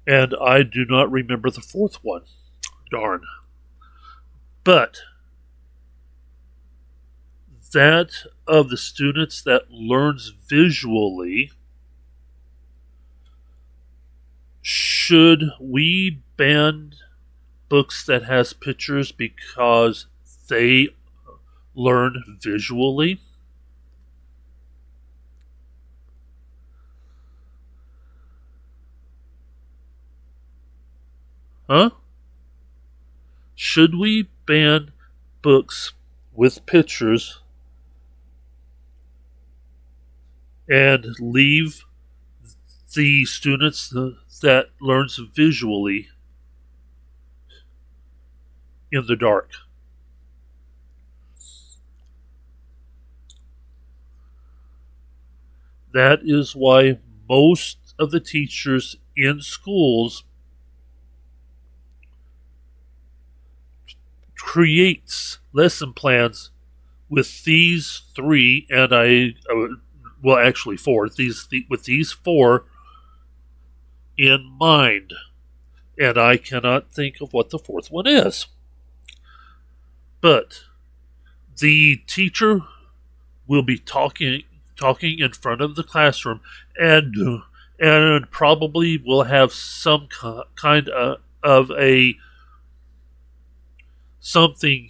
and I do not remember the fourth one. Darn. But that of the students that learns visually, should we ban books that has pictures because they learn visually? Huh? Should we ban books with pictures and leave the students that learns visually in the dark? That is why most of the teachers in schools creates lesson plans with these three, and actually four, with these four in mind, and I cannot think of what the fourth one is. But the teacher will be talking in front of the classroom, and probably will have some kind of a something.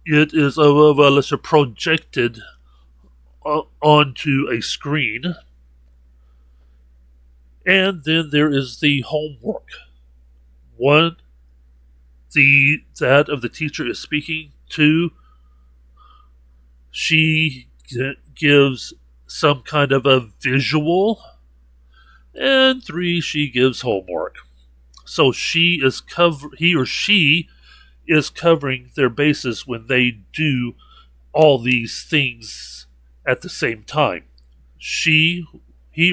It is let's say projected onto a screen, and then there is the homework. One, that of the teacher is speaking. Two, she gives some kind of a visual, and three, she gives homework. So he or she is covering their bases when they do all these things at the same time. He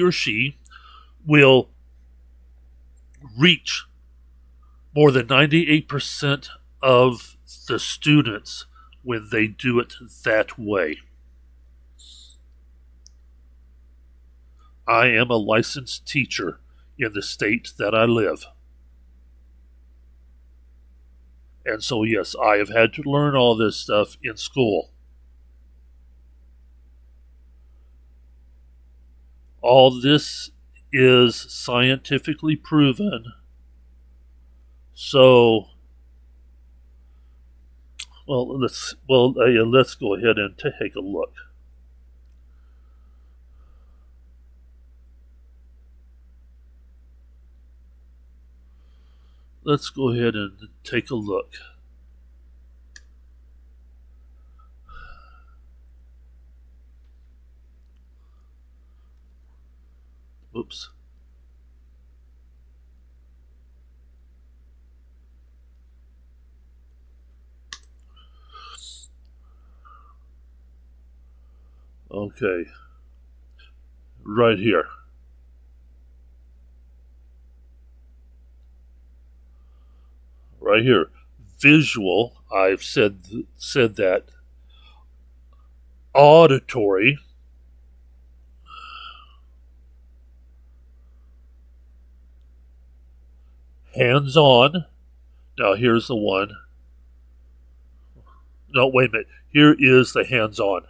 or she will reach more than 98% of the students when they do it that way. I am a licensed teacher in the state that I live. And so, yes, I have had to learn all this stuff in school. All this is scientifically proven. So, let's go ahead and take a look. Let's go ahead and take a look. Oops. Okay. Right here. Right here. Visual, I've said that. Auditory. Hands-on. Now here's the one. No, wait a minute. Here is the hands-on.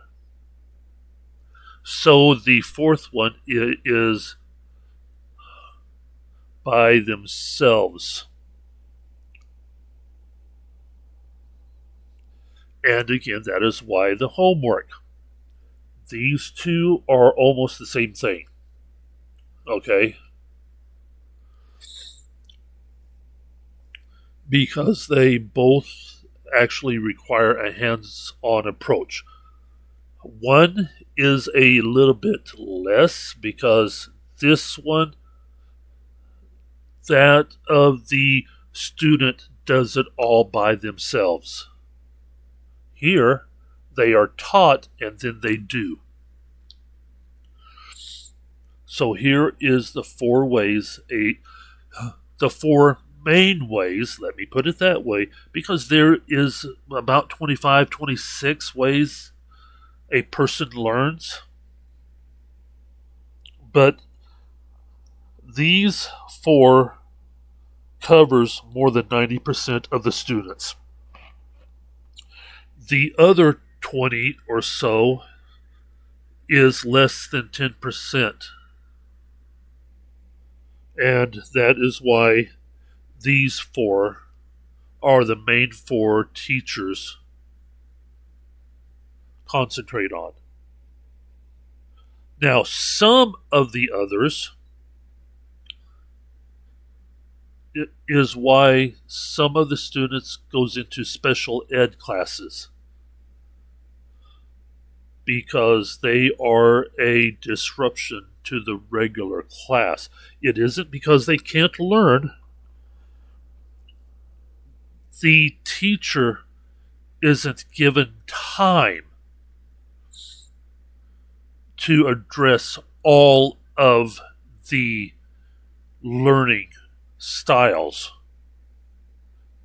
So the fourth one is by themselves. And again, that is why the homework. These two are almost the same thing. Okay? Because they both actually require a hands-on approach. One is a little bit less because this one, that of the student does it all by themselves. Here, they are taught and then they do. So here is the four ways, the four main ways, let me put it that way, because there is about 25, 26 ways a person learns. But these four covers more than 90% of the students. The other 20 or so is less than 10%. And that is why these four are the main four teachers concentrate on. Now, some of the others is why some of the students goes into special ed classes, because they are a disruption to the regular class. It isn't because they can't learn. The teacher isn't given time to address all of the learning styles.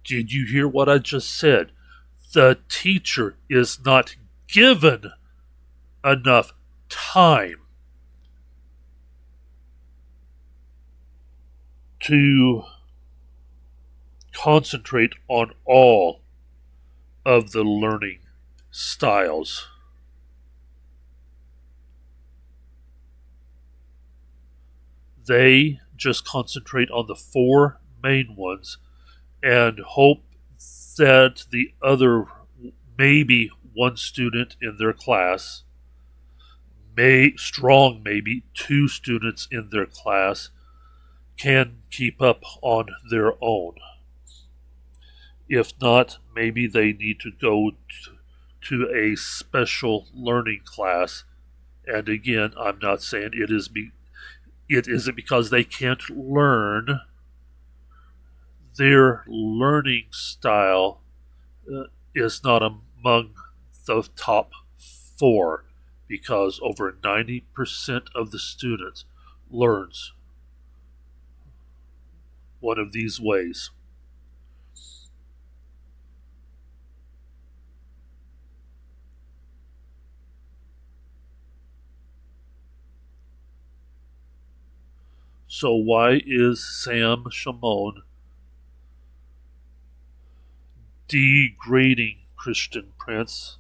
Did you hear what I just said? The teacher is not given enough time to concentrate on all of the learning styles. They just concentrate on the four main ones and hope that the other, maybe one student in their class, maybe two students in their class, can keep up on their own. If not, maybe they need to go to a special learning class. And again, I'm not saying it isn't because they can't learn. Their learning style is not among the top four, because over 90% of the students learns one of these ways. So why is Sam Shamoun degrading Christian Prince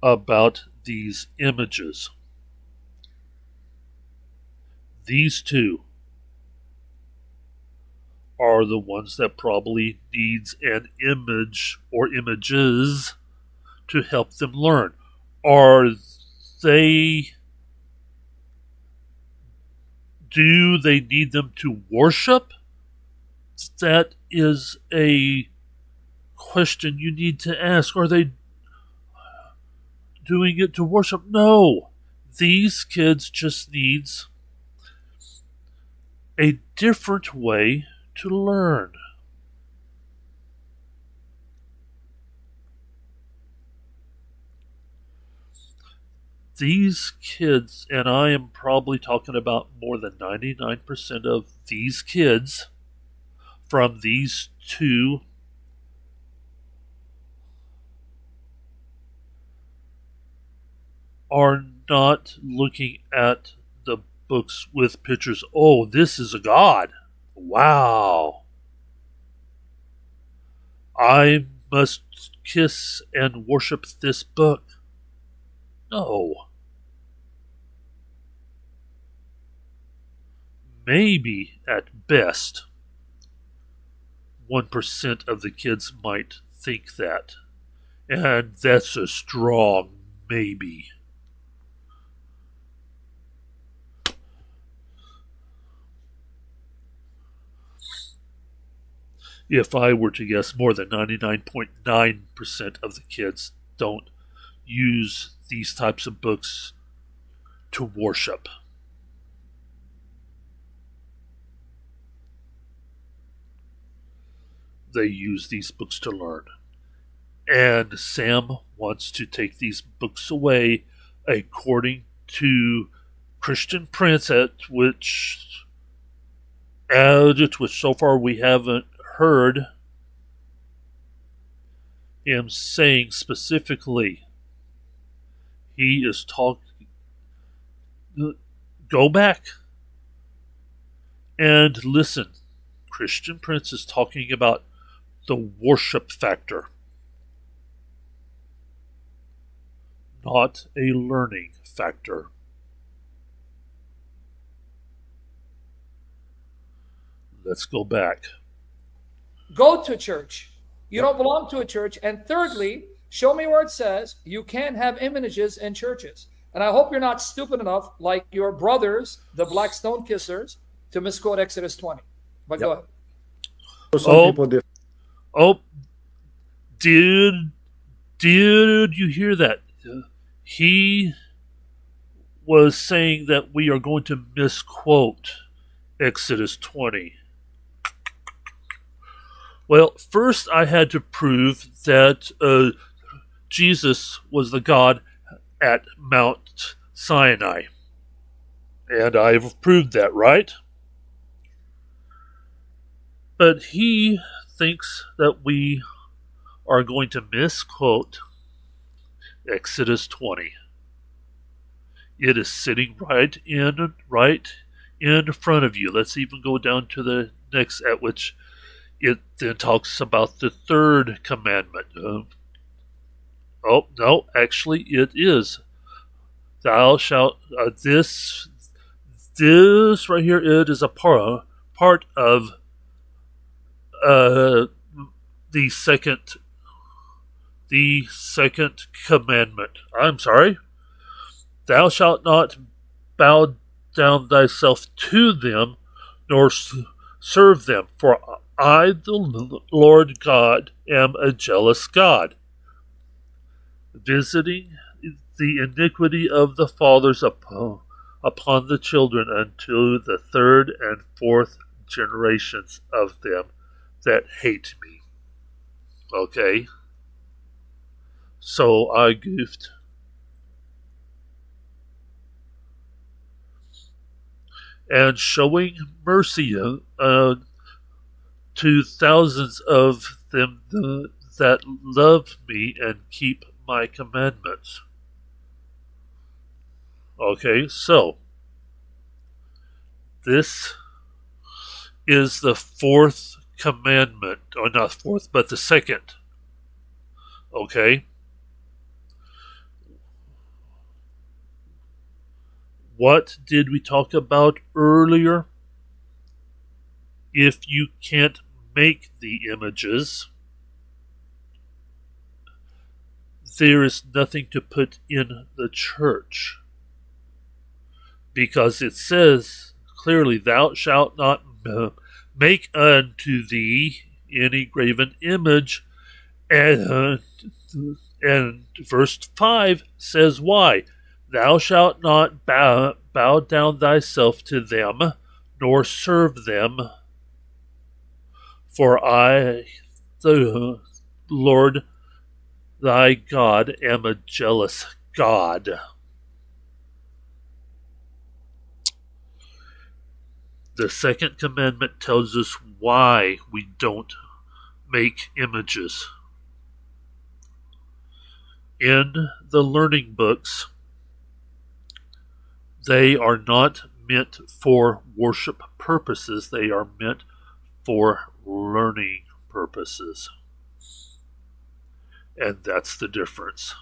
about these images? These two are the ones that probably needs an image or images to help them learn. Do they need them to worship? That is a question you need to ask. Are they doing it to worship? No. These kids just needs a different way to learn. These kids, and I am probably talking about more than 99% of these kids from these two are not looking at the books with pictures. Oh, this is a god. Wow. I must kiss and worship this book. No. Maybe at best 1% of the kids might think that. And that's a strong maybe. If I were to guess, more than 99.9% of the kids don't use these types of books to worship. They use these books to learn. And Sam wants to take these books away according to Christian Prince, which so far we haven't heard him saying specifically. He is talking. Go back and listen. Christian Prince is talking about the worship factor, not a learning factor. Let's go back. Go to church. You don't belong to a church. And thirdly, show me where it says you can't have images in churches. And I hope you're not stupid enough, like your brothers, the Black Stone Kissers, to misquote Exodus 20. But go ahead. Did you hear that? He was saying that we are going to misquote Exodus 20. Well, first I had to prove that Jesus was the God at Mount Sinai. And I've proved that, right? But he thinks that we are going to misquote Exodus 20. It is sitting right in front of you. Let's even go down to the next, at which it then talks about the third commandment. No, actually it is. Thou shalt, this right here, it is a part of the second commandment. I'm sorry. Thou shalt not bow down thyself to them, nor serve them, for I, the Lord God, am a jealous God, visiting the iniquity of the fathers upon the children unto the third and fourth generations of them that hate me. Okay? So I goofed. And showing mercy to thousands of them that love me and keep my commandments. Okay, so this is the fourth commandment, or not fourth, but the second. Okay? What did we talk about earlier? If you can't make the images, there is nothing to put in the church. Because it says clearly, thou shalt not make unto thee any graven image. And verse 5 says why? Thou shalt not bow down thyself to them, nor serve them, for I, the Lord thy God, am a jealous God. The second commandment tells us why we don't make images. In the learning books, they are not meant for worship purposes, they are meant for learning purposes. And that's the difference.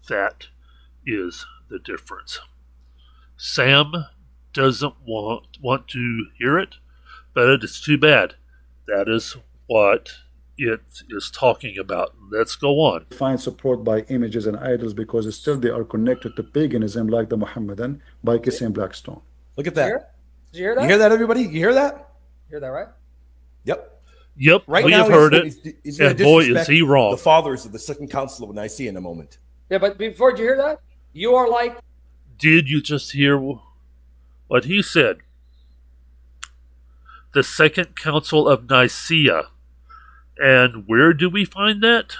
That is the difference. Sam doesn't want to hear it, but it's too bad. That is what it is talking about. Let's go on. Find support by images and idols because still they are connected to paganism like the Mohammedan by kissing blackstone. Look at Did you that. Did you hear that? You hear that, everybody? You hear that? You hear that, right? Yep, Right we now have heard he's gonna and boy, is disrespect he wrong. the fathers of the Second Council of Nicaea in a moment. Yeah, but before, did you hear that? You are like, Did you just hear what he said? The Second Council of Nicaea. And where do we find that?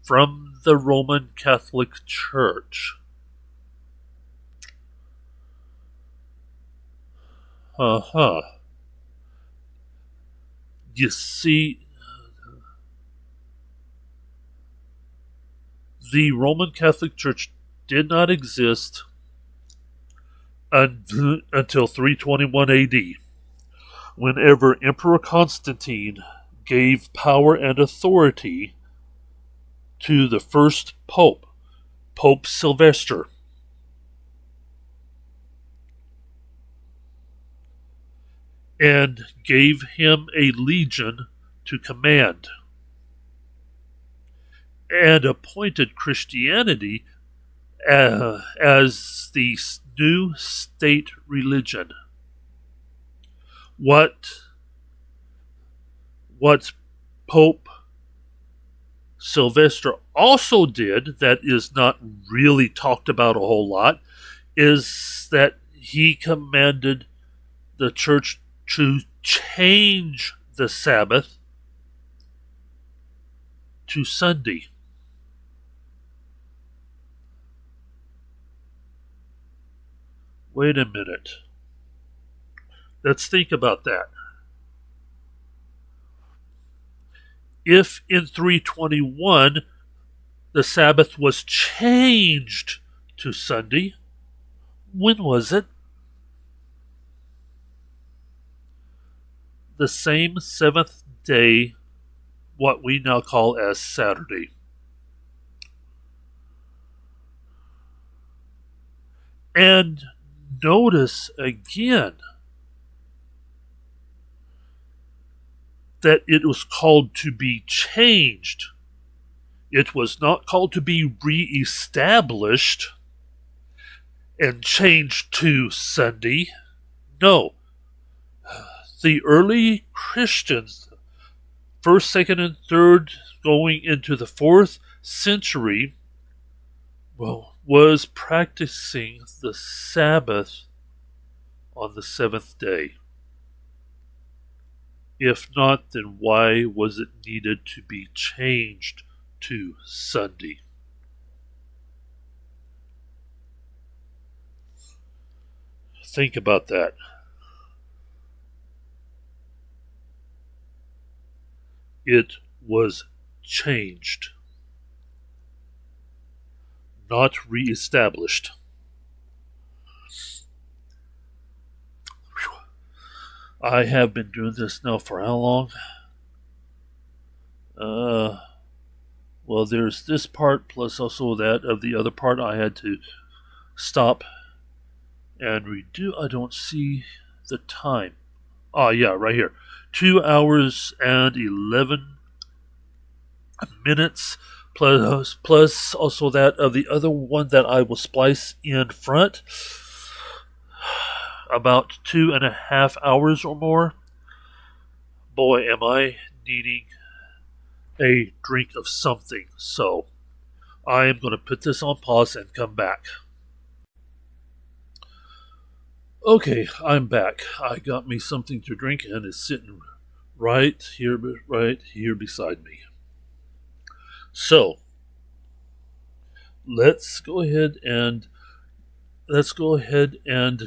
From the Roman Catholic Church. You see, the Roman Catholic Church did not exist until 321 AD, whenever Emperor Constantine gave power and authority to the first pope, Pope Sylvester. And gave him a legion to command, and appointed Christianity as the new state religion. What Pope Sylvester also did, that is not really talked about a whole lot, is that he commanded the church to change the Sabbath to Sunday. Wait a minute. Let's think about that. If in 321 the Sabbath was changed to Sunday, when was it? The same seventh day, what we now call as Saturday. And notice again that it was called to be changed. It was not called to be re-established and changed to Sunday. No. The early Christians, 1st, 2nd, and 3rd, going into the 4th century, was practicing the Sabbath on the 7th day. If not, then why was it needed to be changed to Sunday? Think about that. It was changed, not re-established. I have been doing this now for how long? Well, there's this part plus also that of the other part I had to stop and redo. I don't see the time. Ah, yeah, right here. 2 hours and 11 minutes plus also that of the other one that I will splice in front. About 2.5 hours or more. Boy, am I needing a drink of something. So I am going to put this on pause and come back. Okay, I'm back. I got me something to drink and it's sitting right here beside me. So let's go ahead and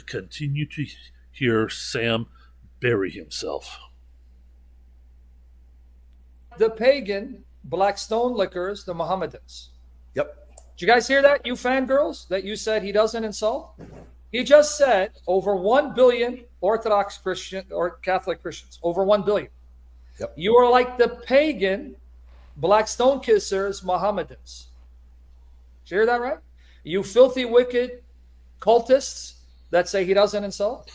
continue to hear Sam bury himself. The pagan black stone liquors, the Mohammedans. Yep. Did you guys hear that, you fangirls, that you said he doesn't insult? He just said over 1 billion Orthodox Christian or Catholic Christians, over 1 billion. Yep. You are like the pagan black stone kissers, Mohammedans. Did you hear that right? You filthy, wicked cultists that say he doesn't insult?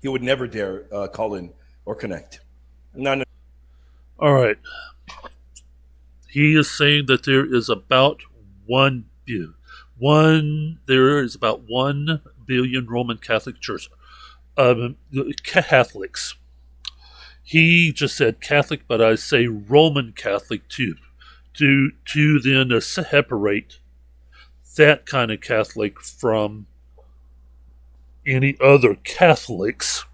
He would never dare call in or connect. No. All right. He is saying that there is about 1 billion Roman Catholic Church Catholics. He just said Catholic, but I say Roman Catholic too, to then separate that kind of Catholic from any other Catholics,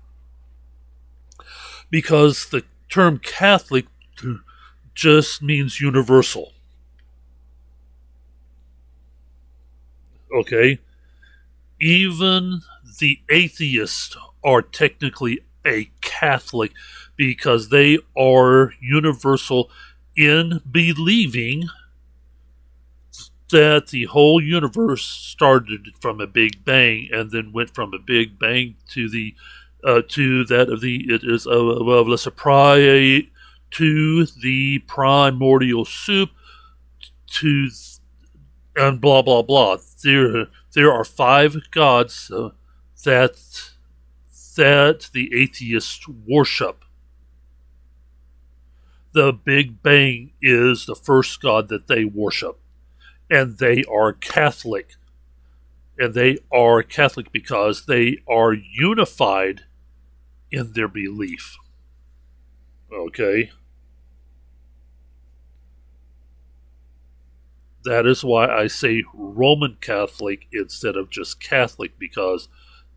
because the term Catholic just means universal. Okay? Even the atheists are technically a Catholic because they are universal in believing that the whole universe started from a big bang and then went from a big bang to the to the primordial soup to and blah blah blah. There are 5 gods that the atheists worship. The Big Bang is the first god that they worship, and they are Catholic. And they are Catholic because they are unified in their belief. Okay? That is why I say Roman Catholic instead of just Catholic, because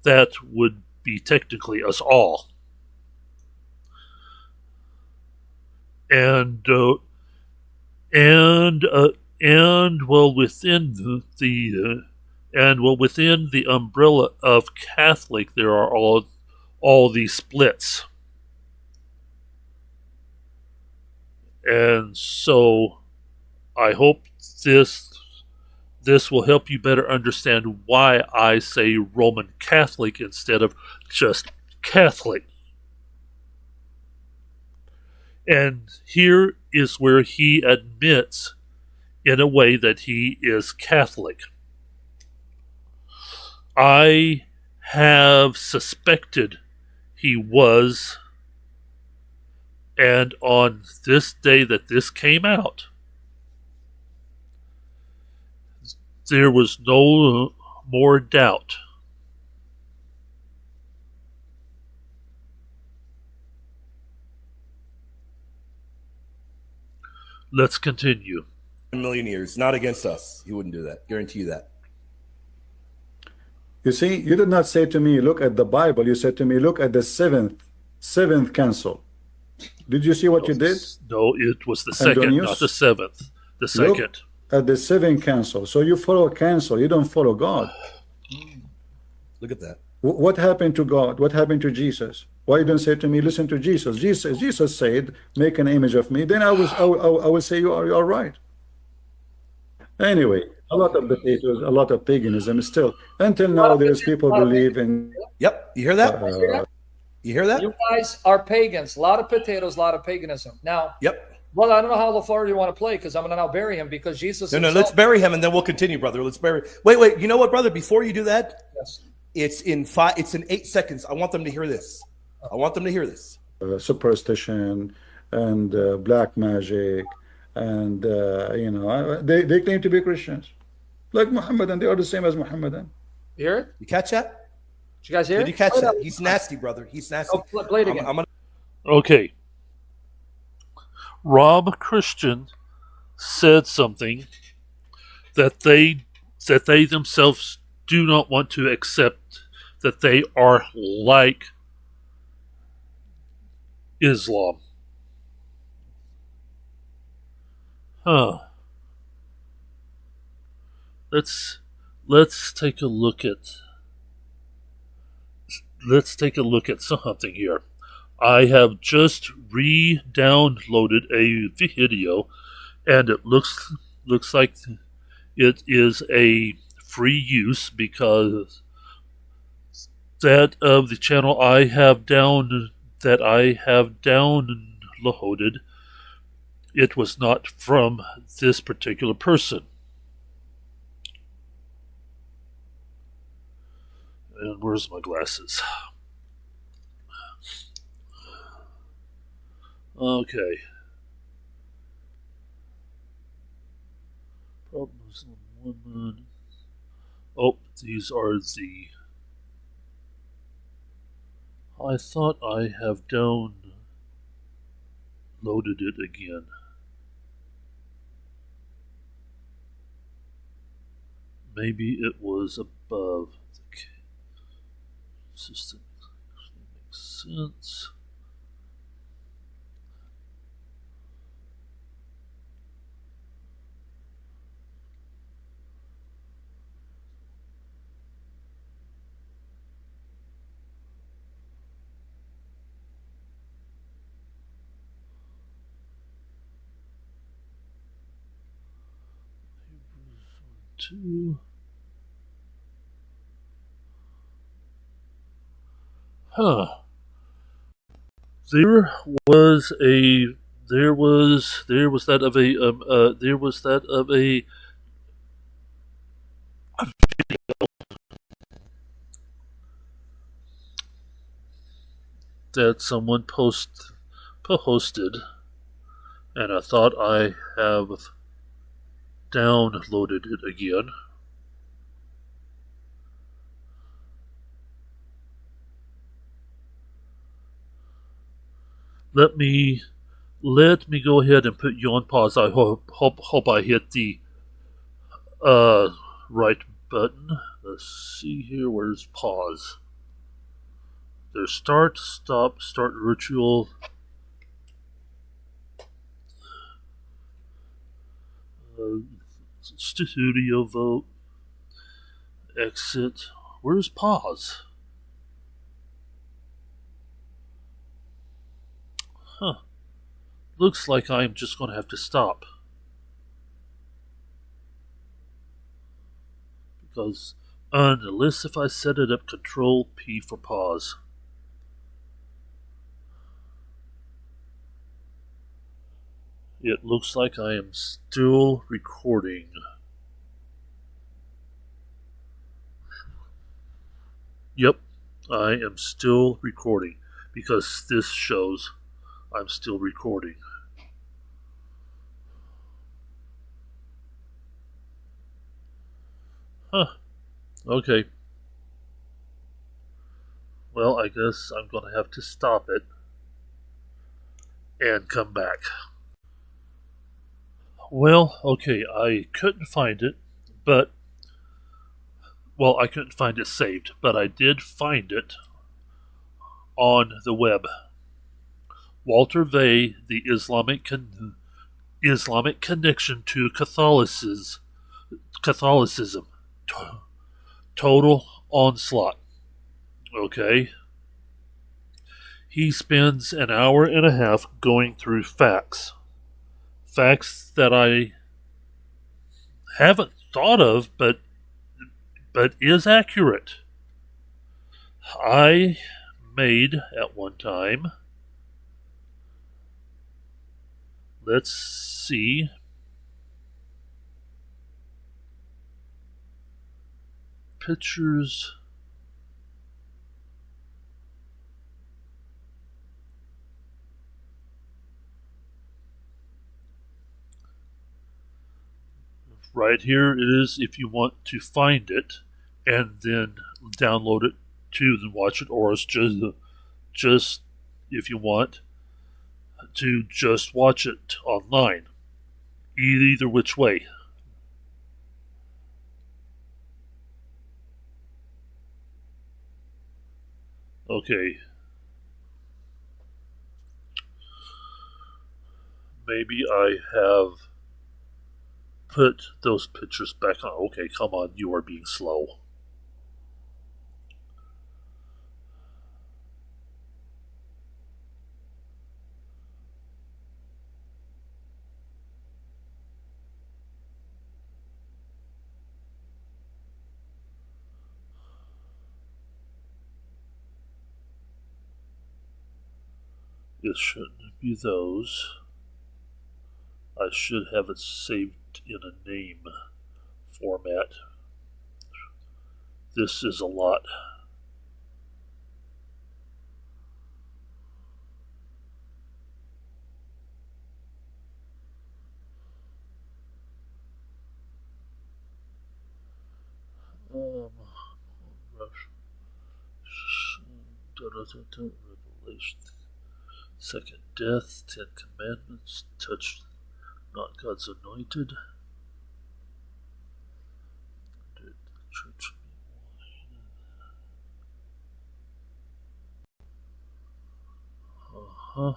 that would be technically us all. And within the umbrella of Catholic, there are all these splits. And so I hope this will help you better understand why I say Roman Catholic instead of just Catholic. And here is where he admits in a way that he is Catholic. I have suspected he was, and on this day that this came out, there was no more doubt. Let's continue. 1 million years, not against us. He wouldn't do that. Guarantee you that. You see, you did not say to me, look at the Bible. You said to me, look at the seventh council. Did you see what you did? No, it was the second, not the seventh. The second. Look at the seventh council. So you follow council. You don't follow God. Look at that. What happened to God? What happened to Jesus? Why you don't say to me, listen to Jesus? Jesus said, make an image of me. Then I will say you are right. Anyway, a lot of potatoes, a lot of paganism still. Until now, there's people believe in. Yep, you hear that? You hear that? You guys are pagans. A lot of potatoes, a lot of paganism. Now, yep. Well, I don't know how the Florida you want to play because I'm going to now bury him because Jesus. No, let's bury him and then we'll continue, brother. Let's bury. Wait. You know what, brother? Before you do that, yes. It's in 8 seconds. I want them to hear this. Superstition and black magic, and they claim to be Christians, like Muhammadan. They are the same as Muhammadan. You hear it? You catch that? Did you guys hear it? Did you catch that? He's nasty, brother. He's nasty. Oh, play it again. Okay. Rob Christian said something that they themselves do not want to accept that they are like Islam. Huh. Let's take a look at something here. I have just re-downloaded a video, and it looks like it is a free use, because that of the channel I have downloaded, it was not from this particular person. And where's my glasses? Okay. Muslim woman. Oh, these are the... I thought I have downloaded it again. Maybe it was above the system. Makes sense. Two. Huh. There was that of a that someone posted, and I thought I have downloaded it again. Let me go ahead and put you on pause. I hope I hit the right button. Let's see here. Where's pause? There's start, stop, start virtual. Studio vote. Exit. Where's pause? Huh. Looks like I'm just going to have to stop. Because unless if I set it up, Control P for pause. It looks like I am still recording. Yep, I am still recording, because this shows I'm still recording. Huh. Okay. Well, I guess I'm going to have to stop it and come back. Well, okay, I couldn't find it, but... Well, I couldn't find it saved, but I did find it on the web. Walter Vey, the Islamic connection to Catholicism. Total onslaught. Okay. He spends an hour and a half going through facts. Facts that I haven't thought of, but is accurate. I made at one time, let's see, pictures. Right here it is if you want to find it and then download it to then watch it, or it's just if you want to just watch it online. Either which way. Okay. Maybe I have put those pictures back on. Okay, come on, you are being slow. It shouldn't be those. I should have it saved in a name format. This is a lot. Revelation. Second death, 10 commandments, touch not God's anointed. Church. Uh-huh.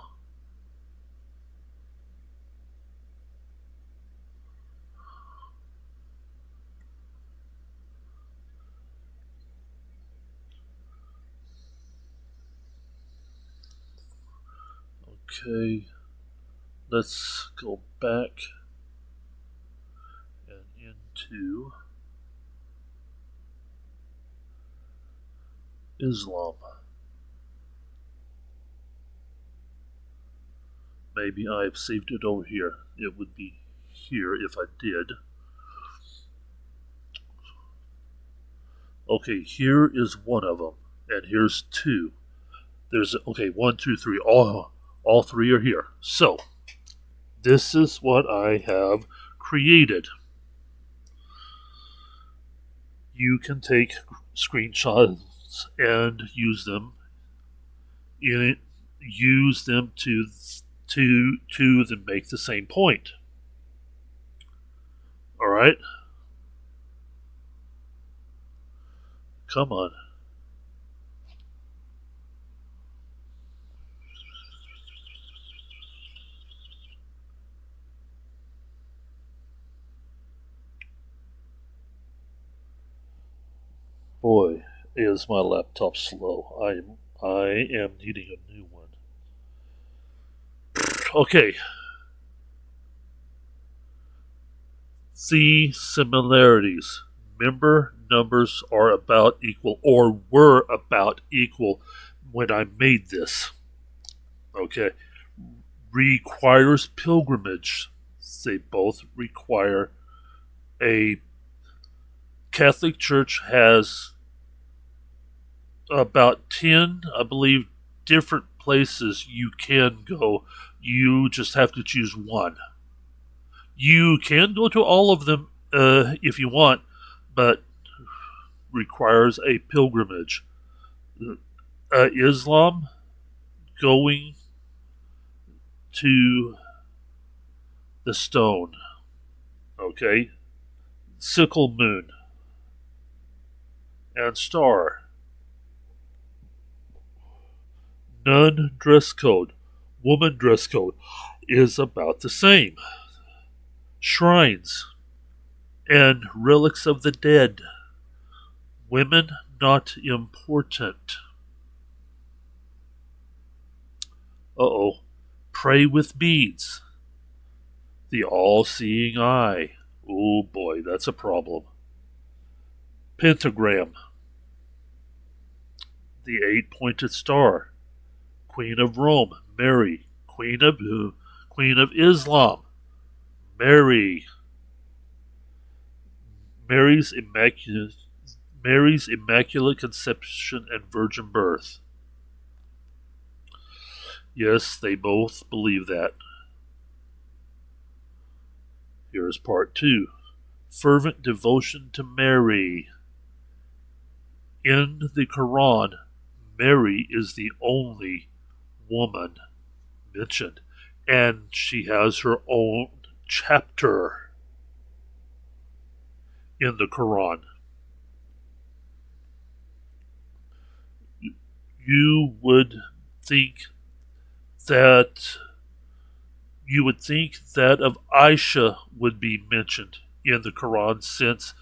Okay, let's go back and into Islam. Maybe I've saved it over here. It would be here if I did. Okay, here is one of them, and here's two. There's, okay, 1, 2, 3. All three are here. So, this is what I have created. You can take screenshots and use them to then make the same point. All right. Come on. Boy, is my laptop slow. I am needing a new one. Okay. See similarities. Member numbers are about equal, or were about equal when I made this. Okay. Requires pilgrimage. They both require a Catholic Church has about 10, I believe, different places you can go. You just have to choose one. You can go to all of them if you want, but requires a pilgrimage. Islam, going to the stone. Okay? Sickle moon and star. Nun dress code, woman dress code is about the same. Shrines and relics of the dead. Women not important. Uh-oh. Pray with beads. The all-seeing eye. Oh boy, that's a problem. Pentagram. The 8-pointed star. Queen of Rome, Mary. Queen of Islam, Mary. Mary's immaculate conception and virgin birth. Yes, they both believe that. Here's part 2. Fervent devotion to Mary. In the Quran, Mary is the only woman mentioned, and she has her own chapter in the Quran. you would think that of Aisha would be mentioned in the Quran, since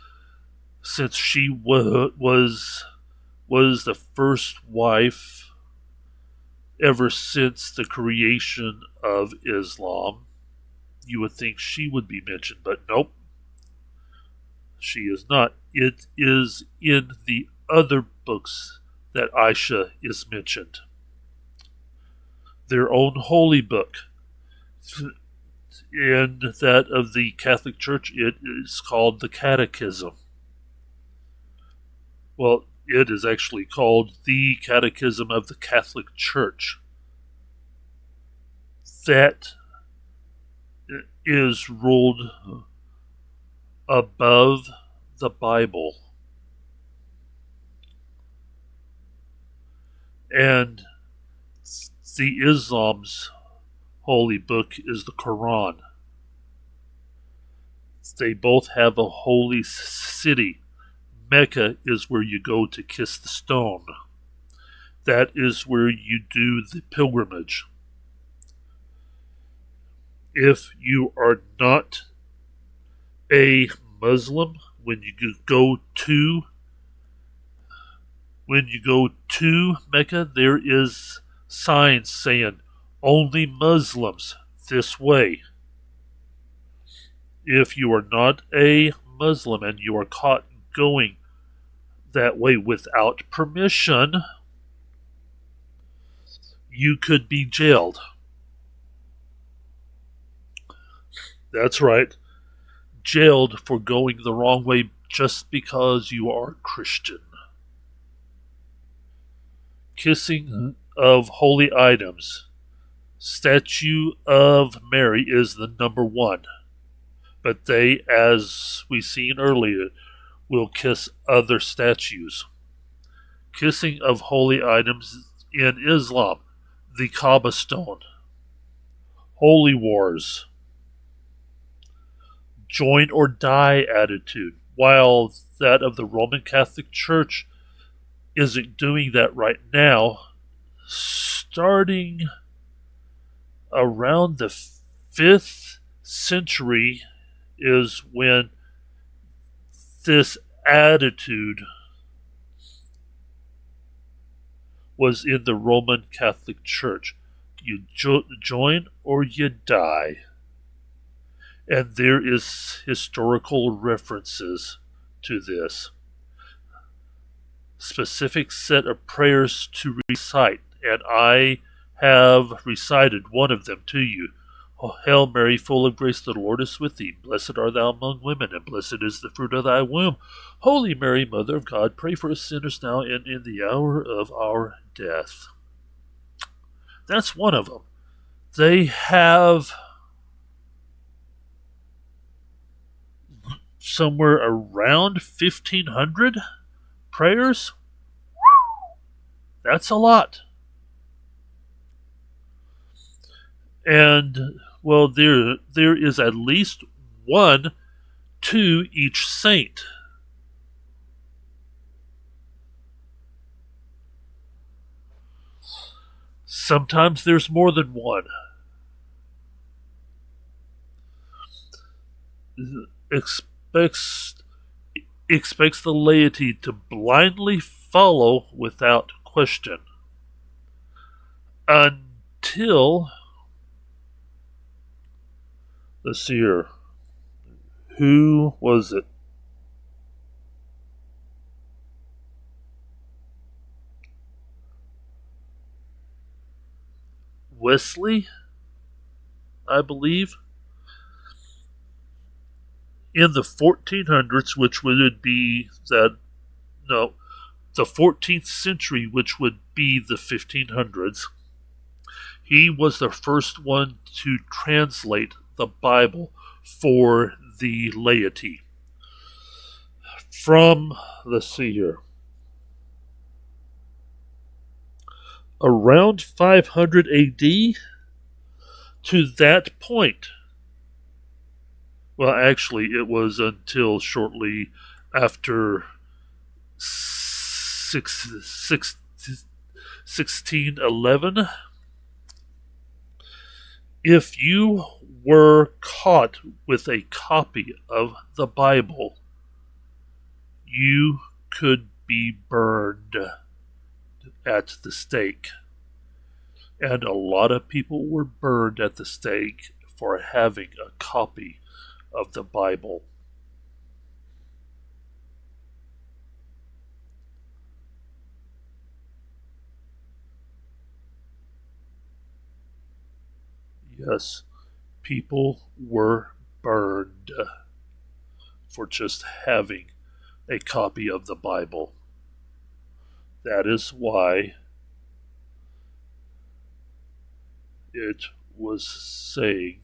she was the first wife ever since the creation of Islam. You would think she would be mentioned, but nope, she is not. It is in the other books that Aisha is mentioned. Their own holy book. In that of the Catholic Church, it is called the Catechism. Well, it is actually called the Catechism of the Catholic Church. That is ruled above the Bible. And the Islam's holy book is the Quran. They both have a holy city. Mecca is where you go to kiss the stone. That is where you do the pilgrimage. If you are not a Muslim, when you go to Mecca, there is signs saying only Muslims this way. If you are not a Muslim and you are caught going that way without permission, you could be jailed. That's right. Jailed for going the wrong way just because you are Christian. Kissing of holy items. Statue of Mary is the number one. But they, as we seen earlier, will kiss other statues. Kissing of holy items in Islam. The Kaaba stone. Holy wars. Join or die attitude, while that of the Roman Catholic Church isn't doing that right now. Starting around the 5th century is when this attitude was in the Roman Catholic Church. You join or you die. And there is historical references to this. Specific set of prayers to recite, and I have recited one of them to you. Oh, Hail Mary, full of grace, the Lord is with thee. Blessed art thou among women, and blessed is the fruit of thy womb. Holy Mary, Mother of God, pray for us sinners now and in the hour of our death. That's one of them. They have somewhere around 1,500 prayers. That's a lot. And, well, there is at least one to each saint. Sometimes there's more than one. Expects the laity to blindly follow without question until, let's see here, who was it? Wesley, I believe. In the 1400s, which would be the 14th century, which would be the 1500s, he was the first one to translate the Bible for the laity. From, let's see here, around 500 AD to that point. Well, actually, it was until shortly after 16:11. If you were caught with a copy of the Bible, you could be burned at the stake. And a lot of people were burned at the stake for having a copy of the Bible. Yes, people were burned for just having a copy of the Bible. That is why it was saying,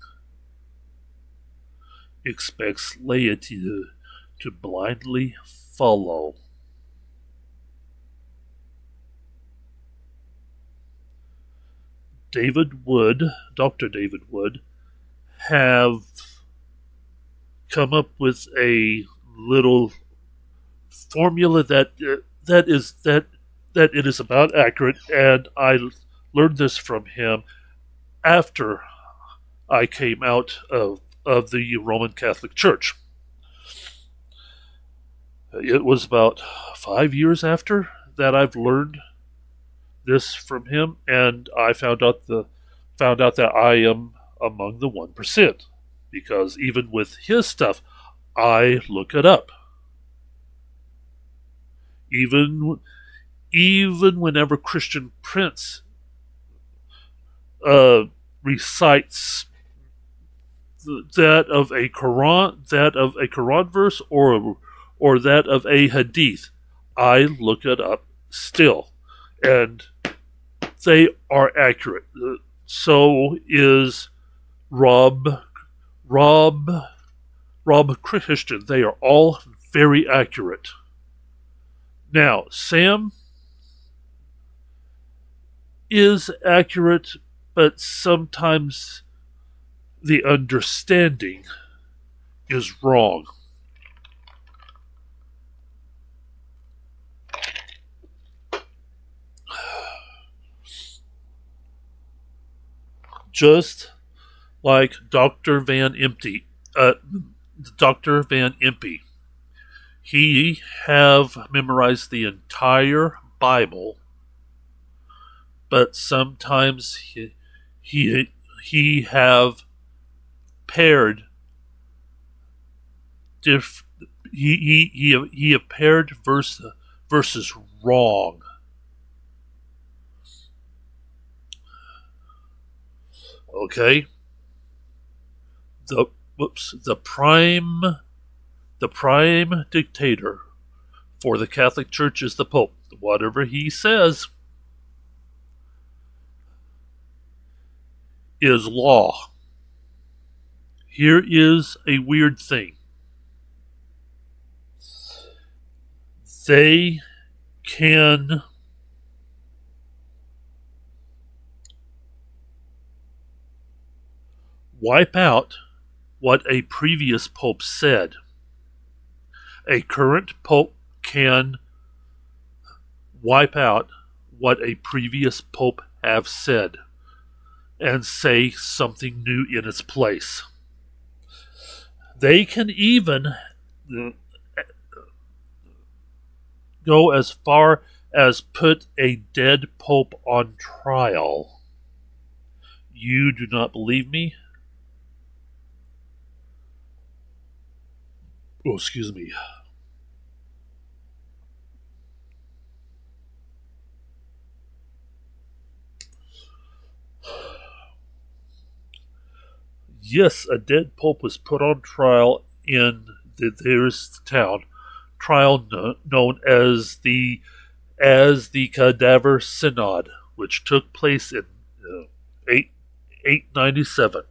expects laity to blindly follow. Dr. David Wood, have come up with a little formula that it is about accurate, and I learned this from him after I came out of the Roman Catholic Church. It was about 5 years after that I've learned this from him, and I found out that I am among the 1%, because even with his stuff, I look it up. Even whenever Christian Prince recites that of a Quran verse, or that of a Hadith, I look it up still, and they are accurate. So is Rob Christian. They are all very accurate. Now, Sam is accurate, but sometimes the understanding is wrong. Just like Dr. Van Impe. He have memorized the entire Bible, but sometimes he have paired he have paired verses wrong. Okay. The prime dictator for the Catholic Church is the Pope. Whatever he says is law. Here is a weird thing. They can wipe out what a previous pope said. A current pope can wipe out what a previous pope have said and say something new in its place. They can even go as far as put a dead pope on trial. You do not believe me? Oh, excuse me. Yes, a dead pope was put on trial in there's town, trial known as the Cadaver Synod, which took place in 897.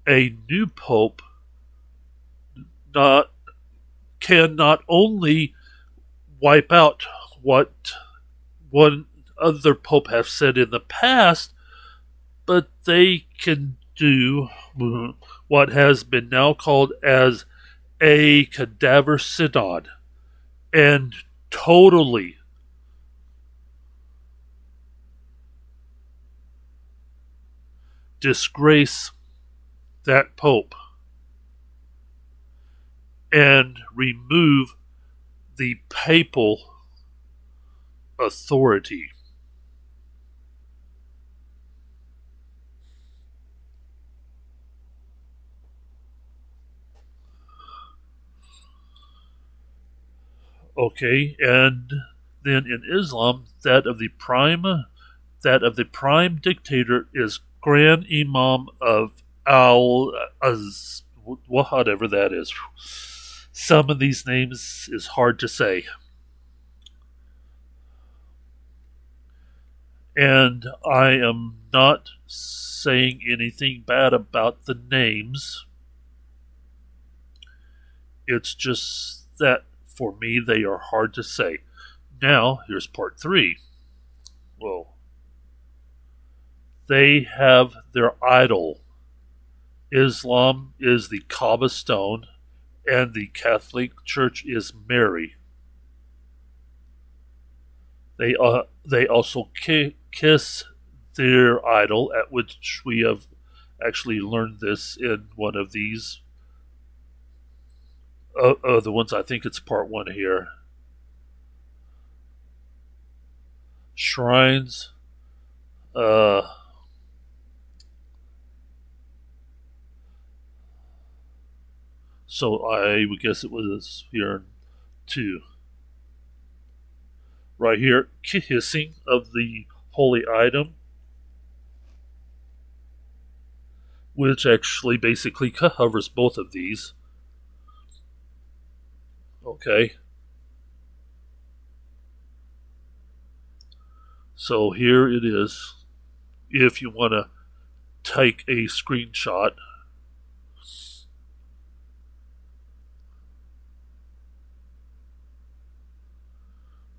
A new pope can not only wipe out what one other pope have said in the past, but they can do what has been now called as a cadaver synod and totally disgrace that Pope and remove the papal authority. Okay, and then in Islam, that of the prime dictator is Grand Imam of Al Az, whatever that is. Some of these names is hard to say. And I am not saying anything bad about the names. It's just that for me they are hard to say. Now, here's part 3. Well, they have their idol. Islam is the Kaaba stone, and the Catholic Church is Mary. They also kiss their idol, at which we have actually learned this in one of these. The ones, I think it's part 1 here. Shrines. So I would guess it was here 2. Right here, kissing of the holy item, which actually basically covers both of these. Okay. So here it is. If you want to take a screenshot.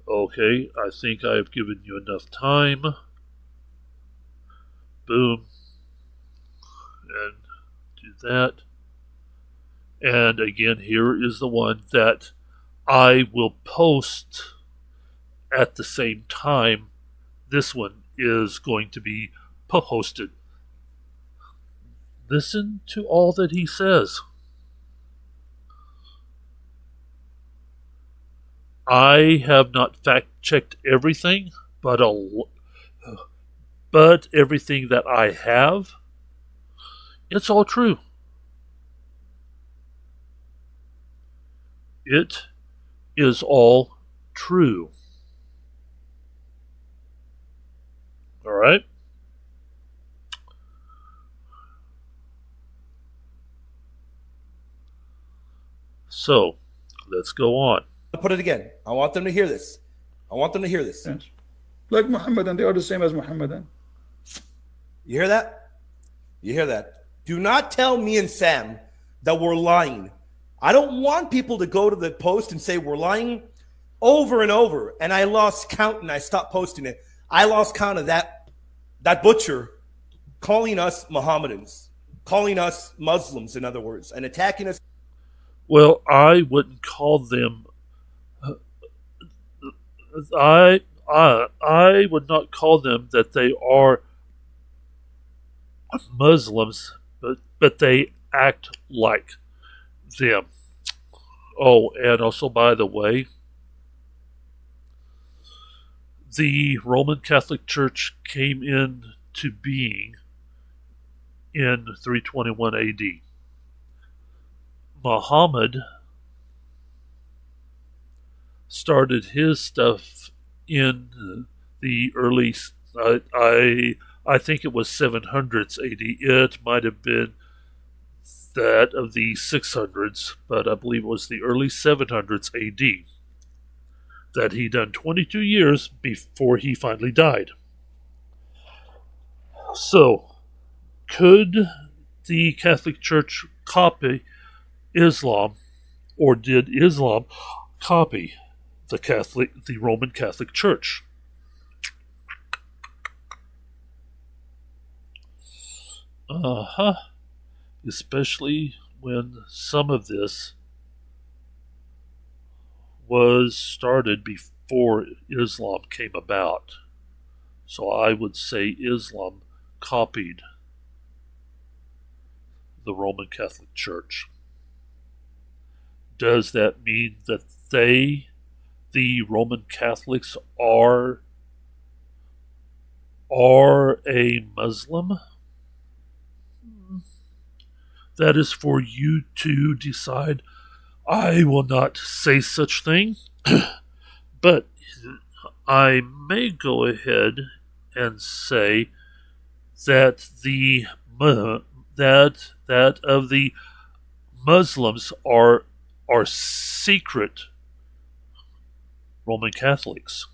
Okay, I think I have given you enough time. Boom. And do that. And again, here is the one that I will post at the same time. This one is going to be posted. Listen to all that he says. I have not fact-checked everything, but everything that I have, it's all true. It is all true. All right? So, let's go on. I'll put it again. I want them to hear this. I want them to hear this. Yes. Like Muhammadan, they are the same as Muhammadan. You hear that? You hear that? Do not tell me and Sam that we're lying. I don't want people to go to the post and say we're lying over and over. And I lost count and I stopped posting it. I lost count of that butcher calling us Mohammedans, calling us Muslims, in other words, and attacking us. Well, I wouldn't call them. I would not call them that they are Muslims, but they act like them. Oh, and also, by the way, the Roman Catholic Church came into being in 321 AD. Muhammad started his stuff in the early, I think it was 700s AD. It might have been that of the 600s, but I believe it was the early 700s AD that he done 22 years before he finally died. So, could the Catholic Church copy Islam, or did Islam copy the Roman Catholic Church? Especially when some of this was started before Islam came about. So I would say Islam copied the Roman Catholic Church. Does that mean that the Roman Catholics, are a Muslim? That is for you to decide. I will not say such thing, but I may go ahead and say that that of the Muslims are secret Roman Catholics.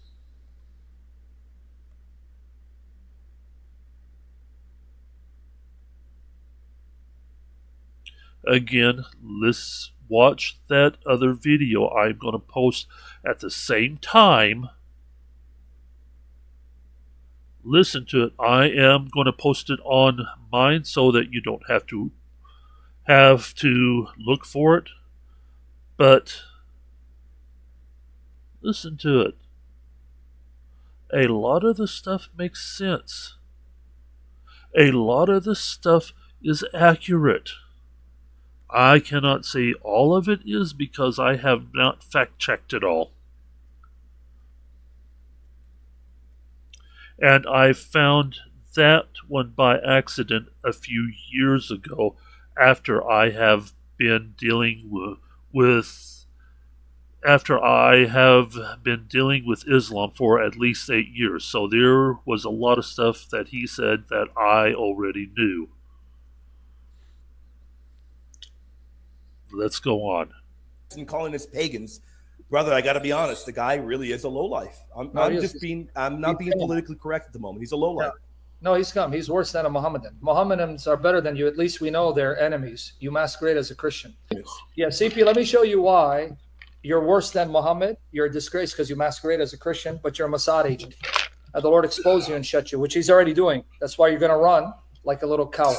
Again, let's watch that other video I'm going to post at the same time. Listen to it. I am going to post it on mine so that you don't have to look for it. But listen to it. A lot of the stuff makes sense. A lot of the stuff is accurate. I cannot say all of it is because I have not fact-checked it all. And I found that one by accident a few years ago after I have been dealing with Islam for at least 8 years. So there was a lot of stuff that he said that I already knew. Let's go on. And calling us pagans, brother, I got to be honest. The guy really is a lowlife. I'm not being politically correct at the moment. He's a lowlife. No, he's come. He's worse than a Mohammedan. Mohammedans are better than you. At least we know they're enemies. You masquerade as a Christian. Yes. Yeah, CP, let me show you why you're worse than Muhammad. You're a disgrace because you masquerade as a Christian, but you're a Mossad agent. The Lord expose you and shut you, which he's already doing. That's why you're going to run like a little coward.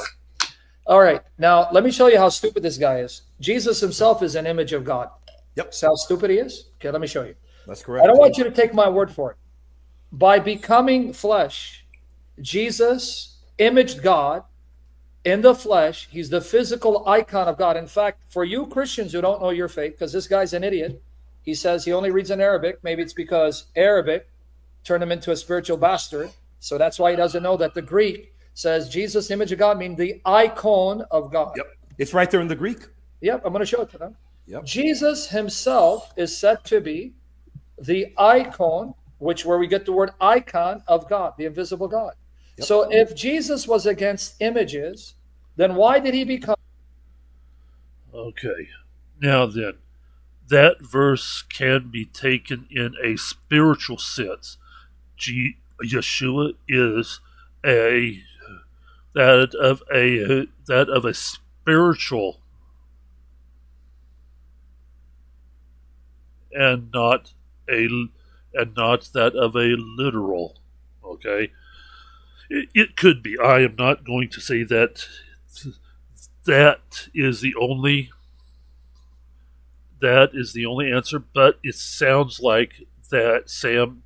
All right, now let me show you how stupid this guy is. Jesus himself is an image of God. Yep. See how stupid he is? Okay, let me show you. That's correct. I don't want you to take my word for it. By becoming flesh, Jesus imaged God in the flesh. He's the physical icon of God. In fact, for you Christians who don't know your faith, because this guy's an idiot, he says he only reads in Arabic. Maybe it's because Arabic turned him into a spiritual bastard. So that's why he doesn't know that the Greek says Jesus, image of God, means the icon of God. Yep. It's right there in the Greek. Yep, I'm going to show it to them. Yep. Jesus himself is said to be the icon, where we get the word icon of God, the invisible God. Yep. So if Jesus was against images, then why did he become? Okay. Now then, that verse can be taken in a spiritual sense. Yeshua is that of a spiritual and not that of a literal. Okay, it could be. I am not going to say that is the only answer, but it sounds like that Sam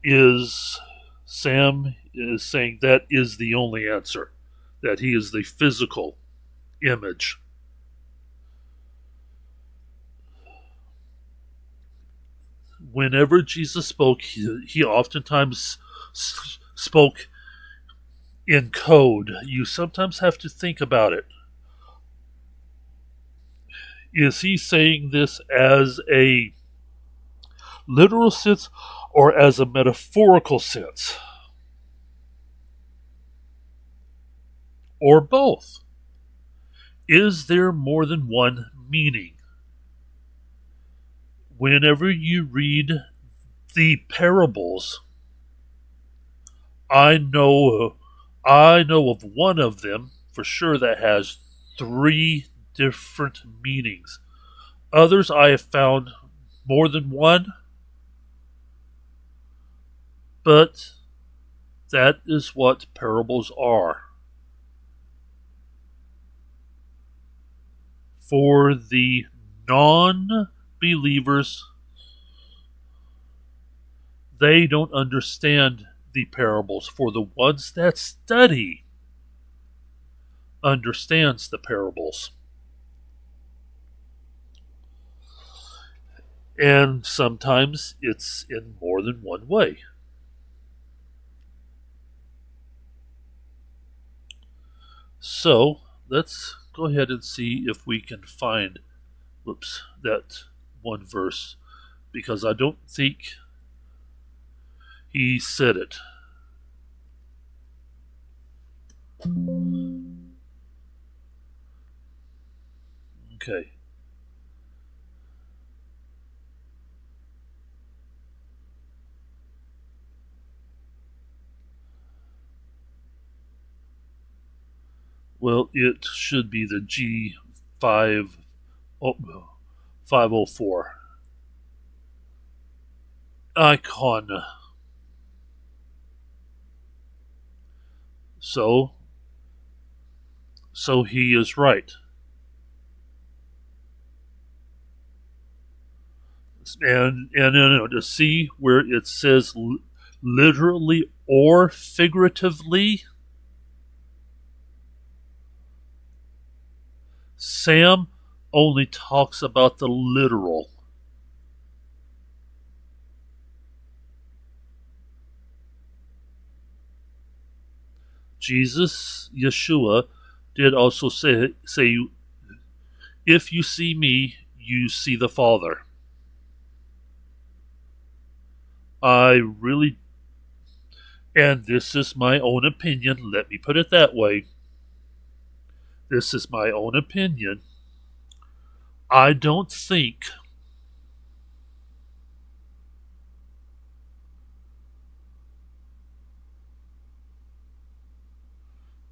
is saying that is the only answer, that he is the physical image. Whenever Jesus spoke, he oftentimes spoke in code. You sometimes have to think about it. Is he saying this as a literal sense or as a metaphorical sense? Or both? Is there more than one meaning? Whenever you read the parables, I know of one of them for sure that has 3 different meanings. Others I have found more than one, but that is what parables are. For the non-believing believers, they don't understand the parables. For the ones that study understands the parables. And sometimes it's in more than one way. So let's go ahead and see if we can find that one verse, because I don't think he said it. Okay. Well, it should be the G504 icon. So he is right. And to see where it says literally or figuratively, Sam only talks about the literal. Jesus, Yeshua, did also say, if you see me, you see the Father. I really, and this is my own opinion, let me put it that way. This is my own opinion. I don't think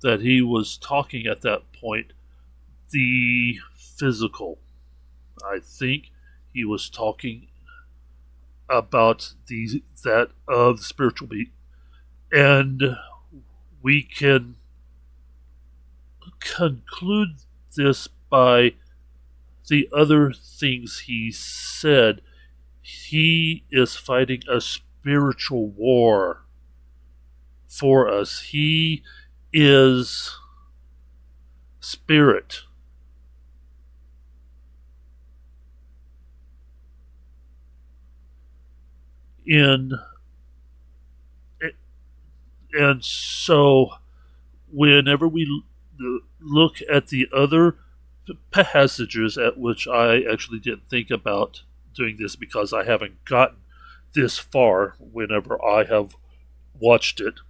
that he was talking at that point the physical. I think he was talking about that of the spiritual being. And we can conclude this by the other things he said. He is fighting a spiritual war for us. He is spirit. And so whenever we look at the other passages, at which I actually didn't think about doing this because I haven't gotten this far whenever I have watched it,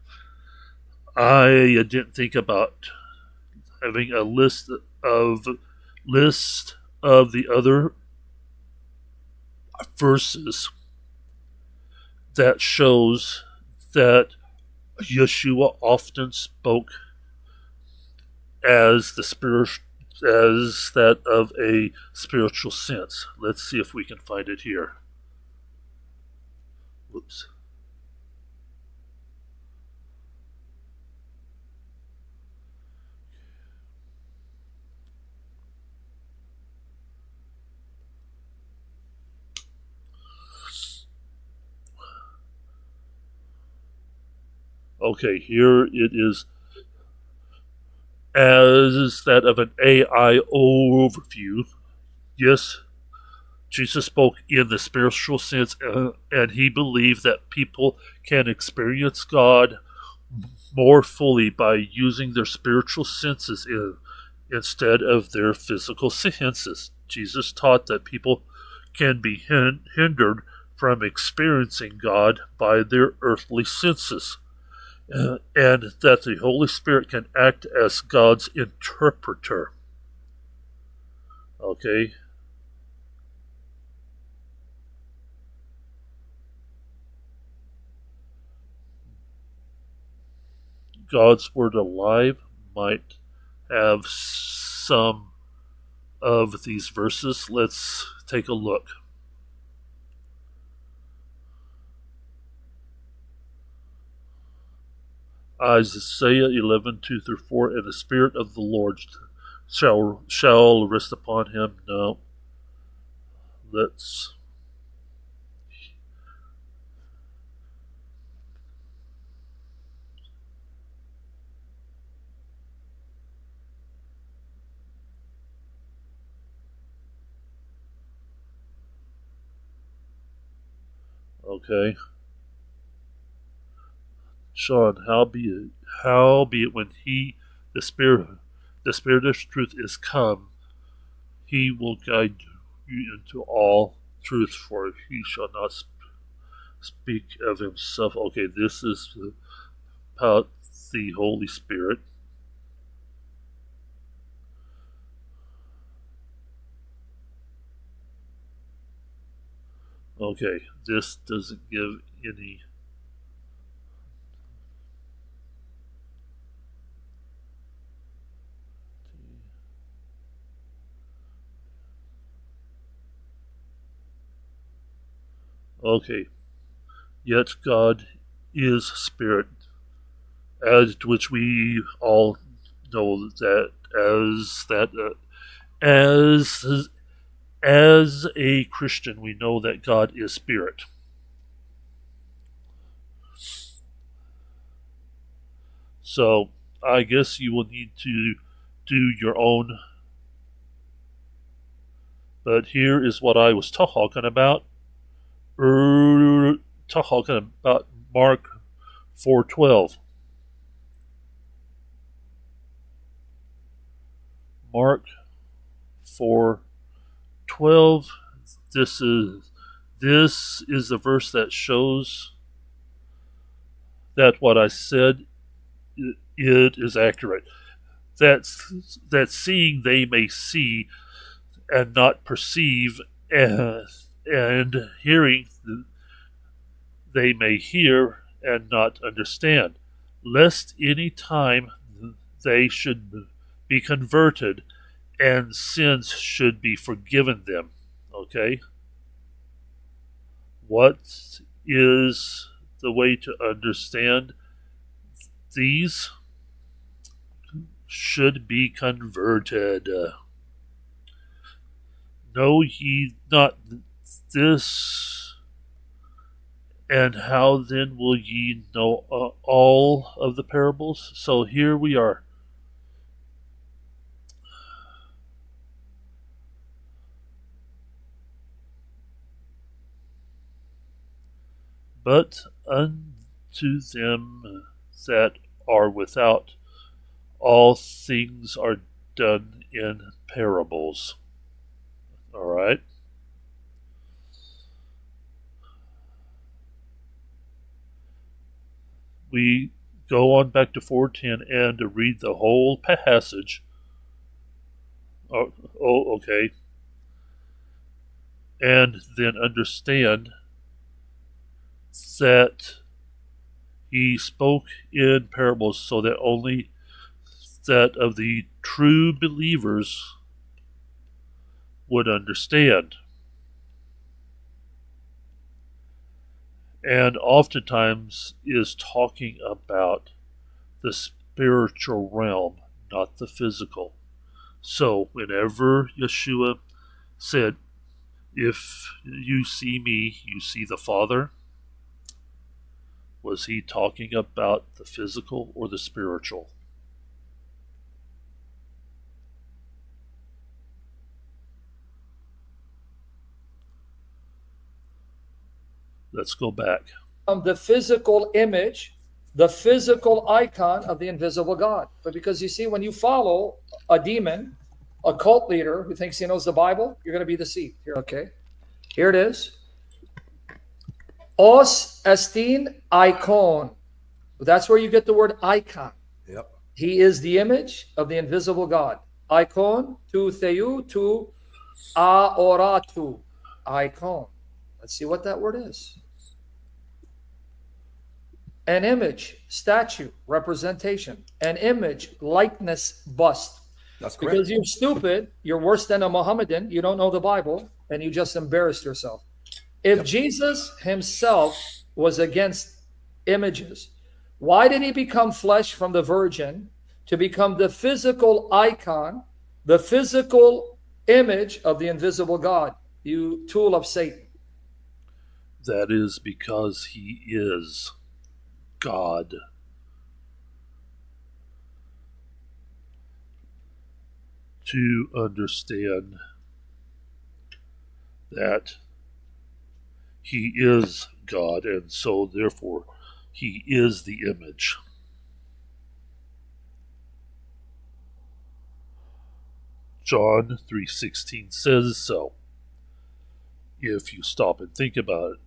I didn't think about having a list of the other verses that shows that Yeshua often spoke as that of a spiritual sense. Let's see if we can find it here. Whoops. Okay, here it is. As that of an AI overview, yes, Jesus spoke in the spiritual sense, and he believed that people can experience God more fully by using their spiritual senses instead of their physical senses. Jesus taught that people can be hindered from experiencing God by their earthly senses. And that the Holy Spirit can act as God's interpreter. Okay? God's Word Alive might have some of these verses. Let's take a look. Isaiah 11:2-4, and the Spirit of the Lord shall rest upon him. No. let's okay. Sean, howbeit when the Spirit of truth is come, he will guide you into all truth, for he shall not speak of himself. Okay, this is about the Holy Spirit. Okay, this doesn't give any. Okay, yet God is spirit, as which we all know that as a Christian we know that God is spirit. So I guess you will need to do your own. But here is what I was talking about. Talking about Mark 4:12. Mark 4:12. This is the verse that shows that what I said it is accurate. That seeing they may see and not perceive, and hearing they may hear and not understand, lest any time they should be converted and sins should be forgiven them. Okay? What is the way to understand these? Should be converted. Know ye not this? And how then will ye know all of the parables? So here we are. But unto them that are without, all things are done in parables. All right. We go on back to 4:10 and to read the whole passage. Oh, okay. And then understand that he spoke in parables so that only that of the true believers would understand. And oftentimes is talking about the spiritual realm, not the physical. So whenever Yeshua said, if you see me, you see the Father, was he talking about the physical or the spiritual? Let's go back. The physical image, the physical icon of the invisible God. But because you see, when you follow a demon, a cult leader who thinks he knows the Bible, you're going to be deceived. Here, okay. Here it is. Os estin icon. That's where you get the word icon. Yep. He is the image of the invisible God. Icon, tu theou, tu aoratu. Icon. Let's see what that word is. An image, statue, representation. An image, likeness, bust. That's correct. Because you're stupid, you're worse than a Mohammedan, you don't know the Bible, and you just embarrassed yourself. If Jesus himself was against images, why did he become flesh from the virgin to become the physical icon, the physical image of the invisible God? you tool of Satan? That is because he is God. To understand that he is God, and so therefore he is the image. John 3:16 says so. If you stop and think about it,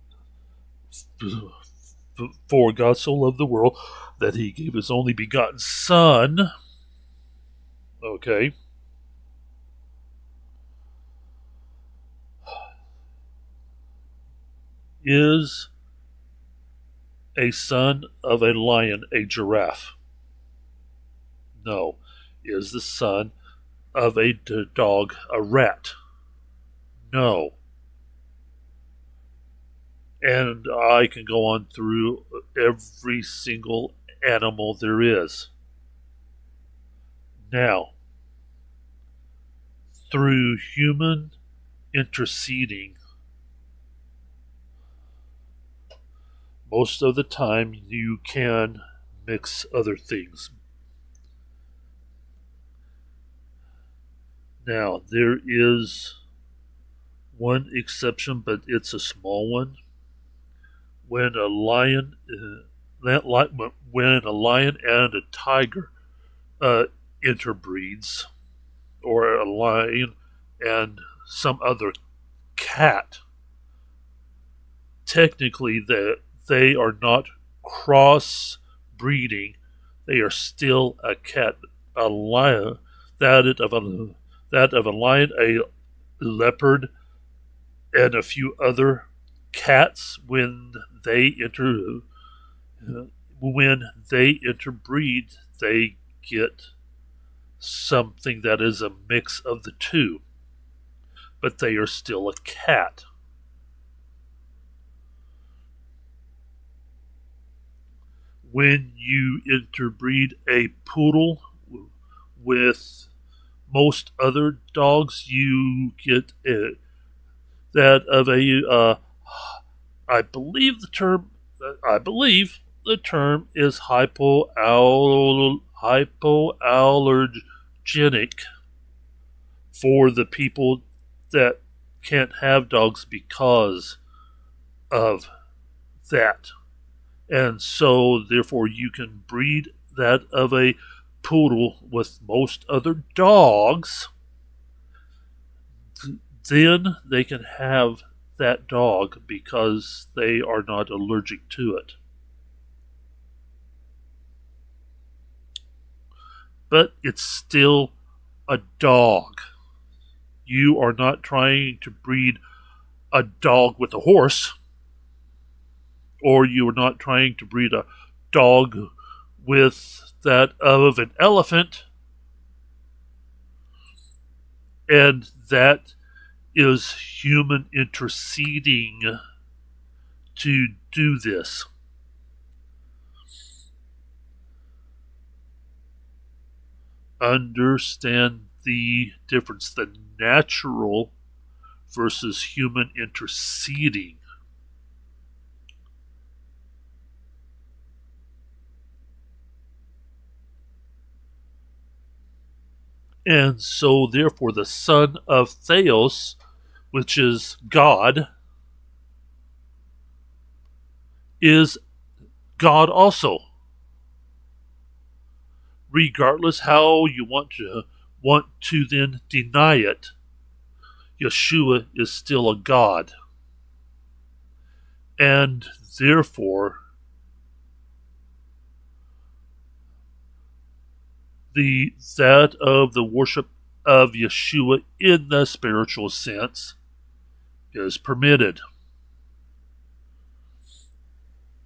for God so loved the world that he gave his only begotten Son, okay, is a son of a lion, a giraffe? No. Is the son of a dog, a rat? No. And I can go on through every single animal there is. Now, through human interceding, most of the time you can mix other things. Now, there is one exception, but it's a small one. When a lion, when a lion and a tiger interbreeds, or a lion and some other cat, technically they are not cross breeding. They are still a cat, a lion, that of a lion, a leopard, and a few other cats. When they interbreed, they get something that is a mix of the two, but they are still a cat. When you interbreed a poodle with most other dogs, you get that of a I believe the term is hypoallergenic for the people that can't have dogs because of that. And so therefore you can breed that of a poodle with most other dogs, then they can have that dog because they are not allergic to it. But it's still a dog. You are not trying to breed a dog with a horse, or you are not trying to breed a dog with that of an elephant, and that is human interceding to do this. Understand the difference, the natural versus human interceding. And so therefore the son of Theos, which is God, is God also. Regardless how you want to then deny it, Yeshua is still a God. And therefore that of the worship of Yeshua in the spiritual sense is permitted.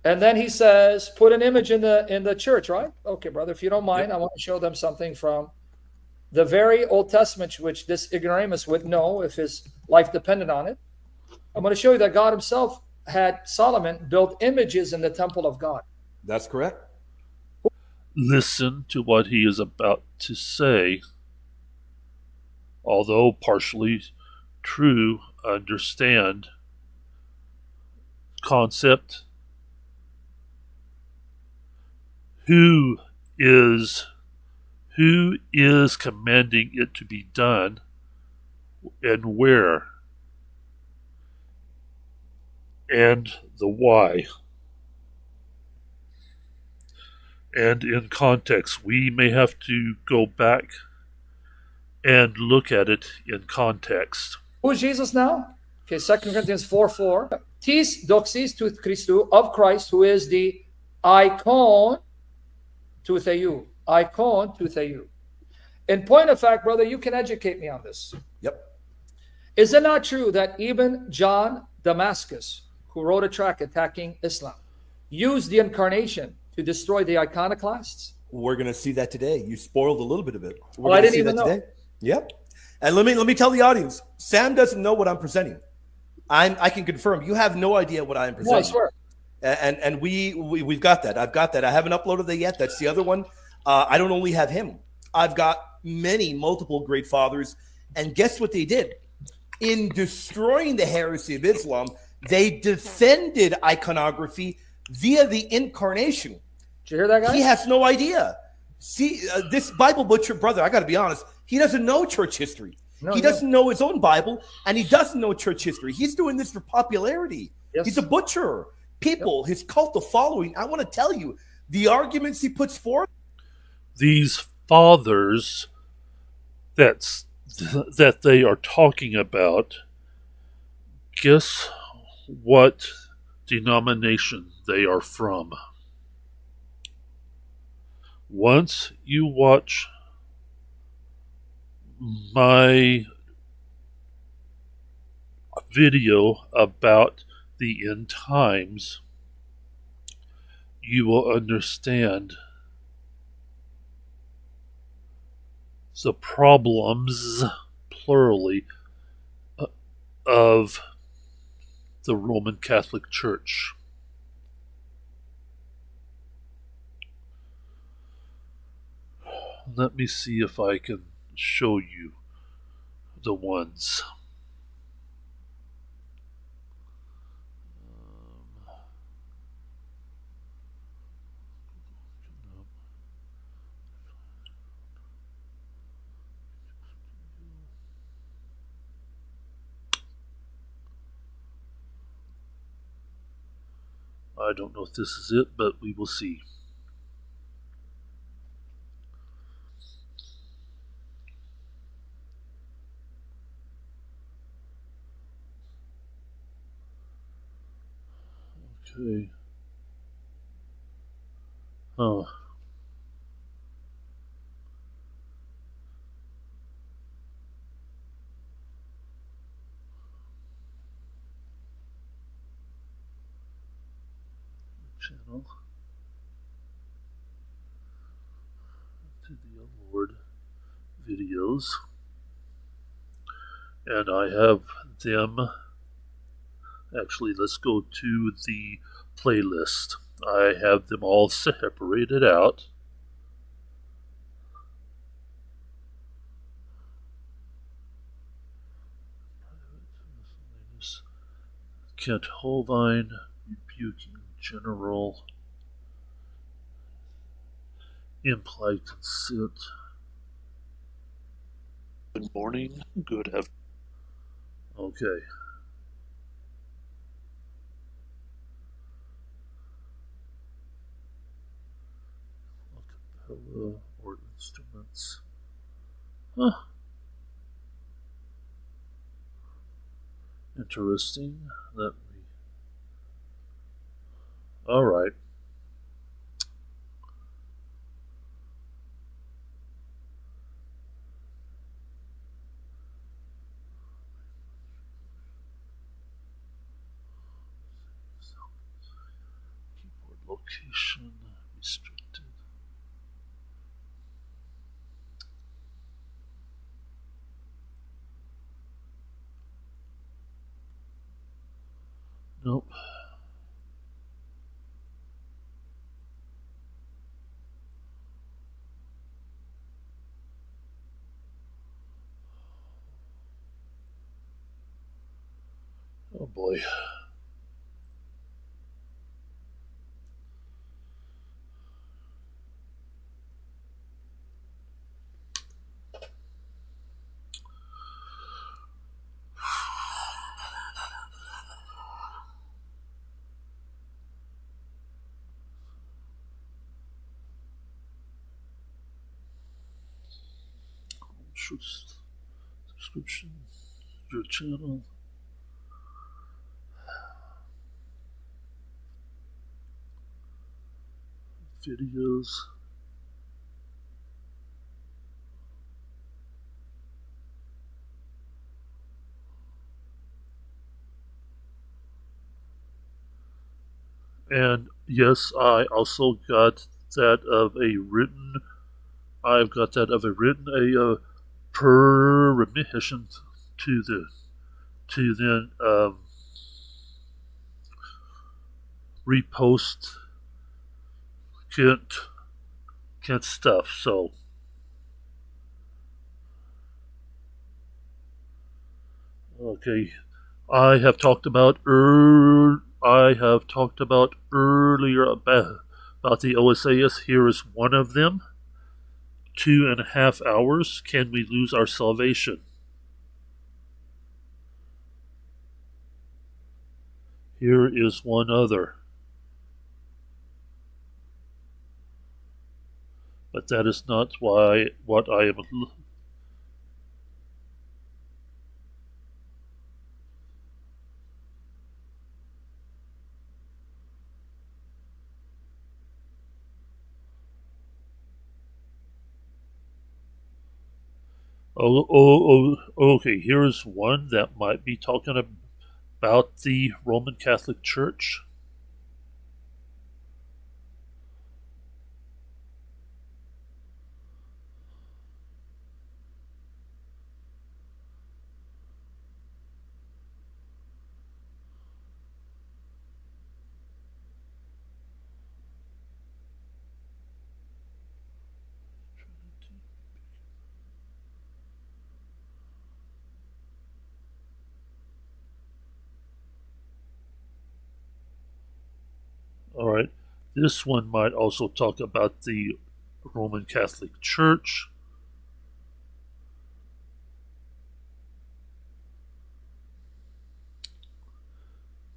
And then he says, put an image in the church, right? Okay, brother, if you don't mind, I want to show them something from the very Old Testament, which this ignoramus would know if his life depended on it. I'm going to show you that God himself had Solomon build images in the temple of God. That's correct. Listen to what he is about to say. Although partially true, understand concept, who is commanding it to be done, and where, and the why. And in context, we may have to go back and look at it in context. Who is Jesus now? Okay, 2 Corinthians 4:4. Tis doxis to Christu, of Christ, who is the icon to theou. Icon to theou. In point of fact, brother, you can educate me on this. Yep. Is it not true that even John Damascus, who wrote a tract attacking Islam, used the incarnation to destroy the iconoclasts? We're going to see that today. You spoiled a little bit of it. We're Oh, I going to didn't see even that know. today. Yep. And let me tell the audience, Sam doesn't know what I'm presenting. I can confirm you have no idea what I'm No, I presenting. swear. And we've got that. I've got that. I haven't uploaded that yet. That's the other one. I don't only have him. I've got multiple great fathers. And guess what they did? In destroying the heresy of Islam, they defended iconography via the incarnation. Did you hear that, guys? He has no idea. See, this Bible butcher brother, I got to be honest, he doesn't know church history. No, he doesn't know his own Bible, and he doesn't know church history. He's doing this for popularity. Yes. He's a butcher. People, his cult of following, I want to tell you, the arguments he puts forth. These fathers that they are talking about, guess what denomination they are from? Once you watch my video about the end times, you will understand the problems, plurally, of the Roman Catholic Church. Let me see if I can show you the ones. I don't know if this is it, but we will see. Okay. Oh. Channel to the Lord videos, and I have them. Actually, let's go to the playlist. I have them all separated out. Kent Hovind rebuking general implied consent. Good morning. Good afternoon. Okay. Acapella or instruments. Huh. Interesting. Let me. All right. Keyboard location restricted. Nope. boy. Subscription, your channel. Videos. And yes, I also got that of a written. I've got that of a written permission to then repost Kent stuff. So okay, I have talked about earlier about the OSAS. Here is one of them. 2.5 hours. Can we lose our salvation? Here is one other. But that is not what I am. Okay. Here's one that might be talking about the Roman Catholic Church. All right. This one might also talk about the Roman Catholic Church.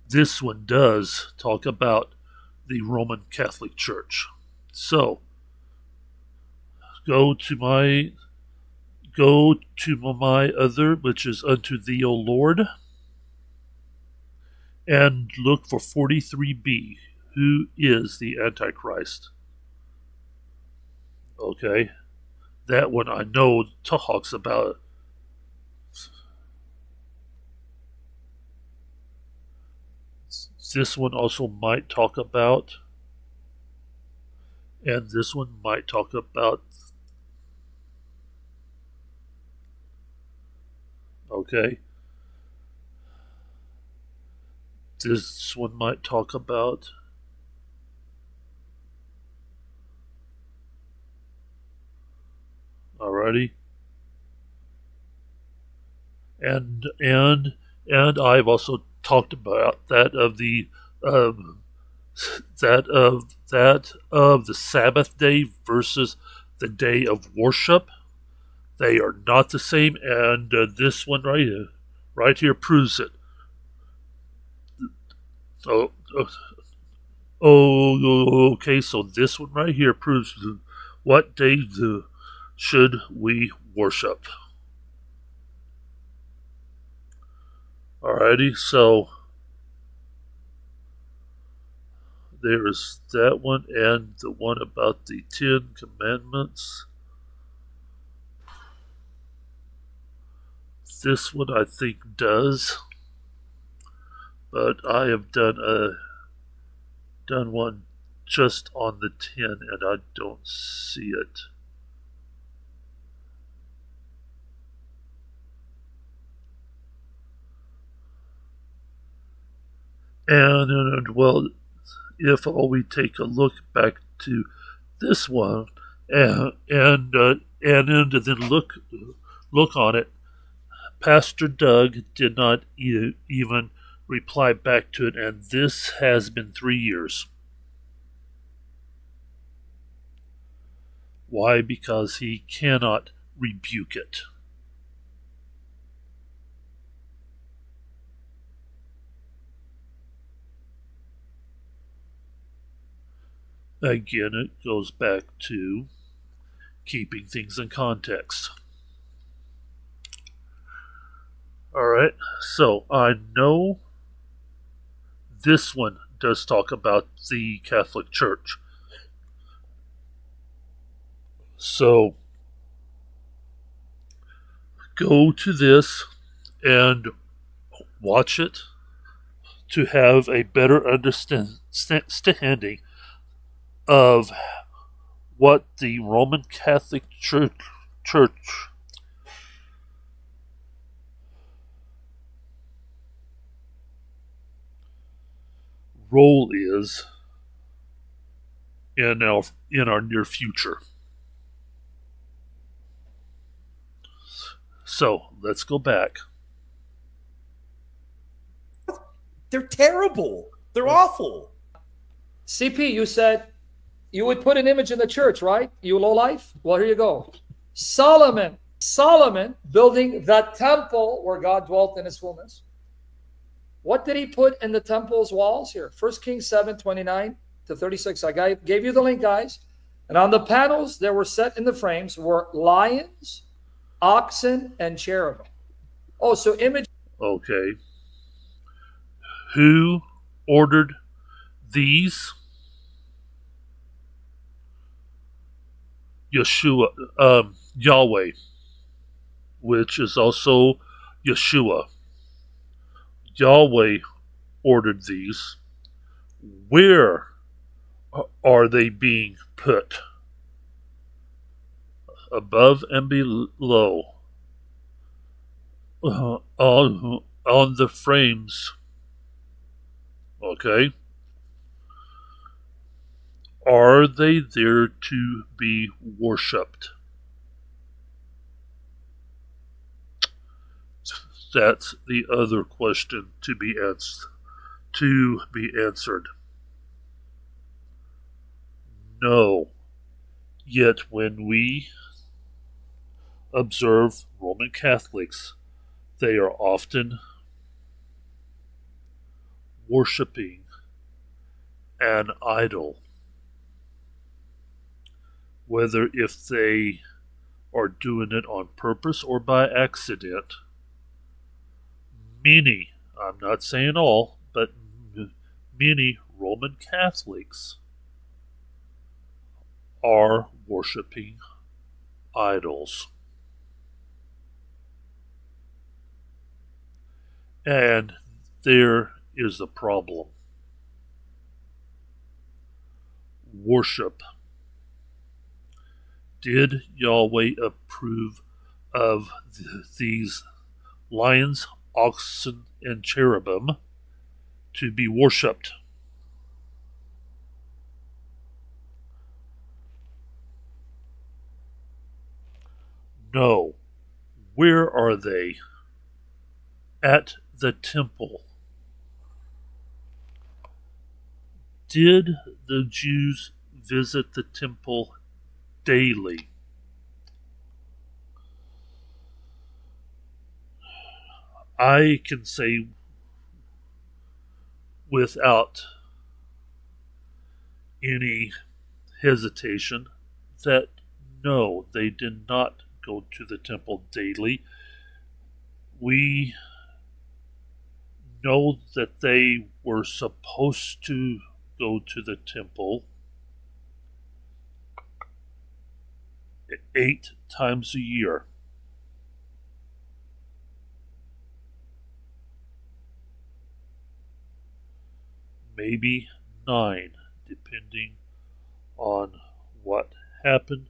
This one does talk about the Roman Catholic Church. So, go to my other, which is Unto Thee, O Lord, and look for 43b. Who is the Antichrist? Okay. That one I know talks about. This one also might talk about. And this one might talk about. Okay. This one might talk about. Alrighty. And I've also talked about that of the the Sabbath day versus the day of worship. They are not the same, and this one right here proves it. Okay. So this one right here proves what day should we worship. Alrighty, so there is that one and the one about the 10 Commandments. This one I think does, but I have done one just on the 10 and I don't see it. And well, if we take a look back to this one and then look on it, Pastor Doug did not even reply back to it, and this has been 3 years. Why? Because he cannot rebuke it. Again, it goes back to keeping things in context. Alright, so I know this one does talk about the Catholic Church. So go to this and watch it to have a better understanding of what the Roman Catholic Church role is in our near future. So let's go back. They're terrible. They're awful. CP, you said you would put an image in the church, right? You low life? Well, here you go. Solomon building the temple where God dwelt in his fullness. What did he put in the temple's walls here? 1 Kings 7:29 to 36. I gave you the link, guys. And on the panels that were set in the frames were lions, oxen, and cherubim. Oh, so image. Okay. Who ordered these? Yahweh, which is also Yeshua. Yahweh ordered these. Where are they being put? Above and below. On the frames. Okay. Are they there to be worshipped? That's the other question to be answered. No. Yet when we observe Roman Catholics, they are often worshiping an idol. Whether if they are doing it on purpose or by accident, many, I'm not saying all, but many Roman Catholics are worshiping idols. And there is the problem. Worship. Did Yahweh approve of these lions, oxen, and cherubim to be worshipped? No. Where are they? At the temple. Did the Jews visit the temple daily? I can say without any hesitation that no, they did not go to the temple daily. We know that they were supposed to go to the temple 8 times a year. Maybe 9, depending on what happened.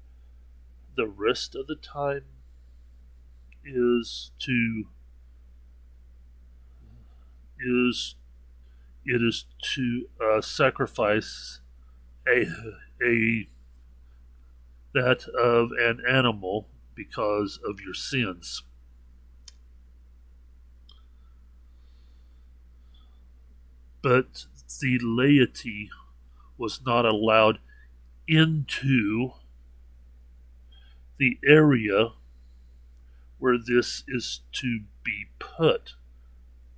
The rest of the time is to sacrifice that of an animal because of your sins. but the laity was not allowed into the area where this is to be put.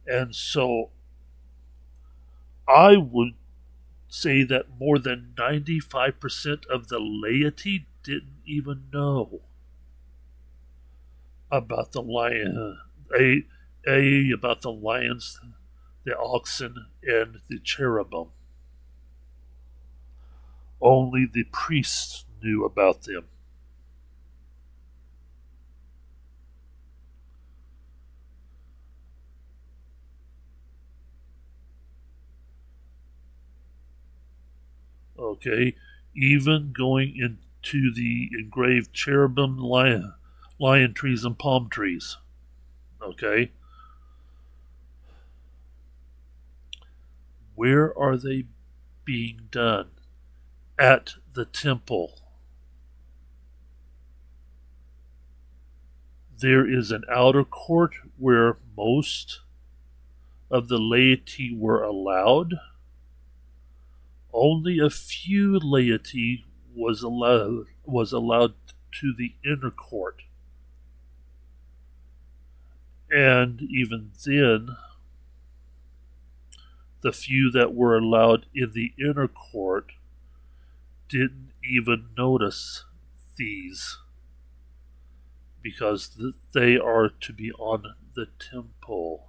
And so I would say that more than 95% of the laity didn't even know about the lion, about the lions, the oxen, and the cherubim. Only the priests knew about them. Okay, even going into the engraved cherubim, lion trees, and palm trees. Okay, where are they being done? At the temple. There is an outer court where most of the laity were allowed. Only a few laity was allowed to the inner court. And even then, the few that were allowed in the inner court didn't even notice these, because they are to be on the temple.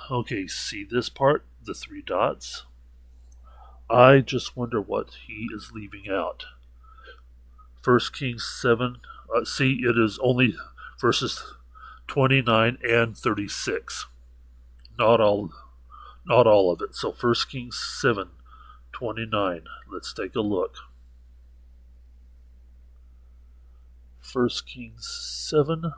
Okay, see this part? The three dots? I just wonder what he is leaving out. 1 Kings 7. See, it is only verses 29 and 36. Not all of it. So 1 Kings 7, 29. Let's take a look. 1 Kings 7.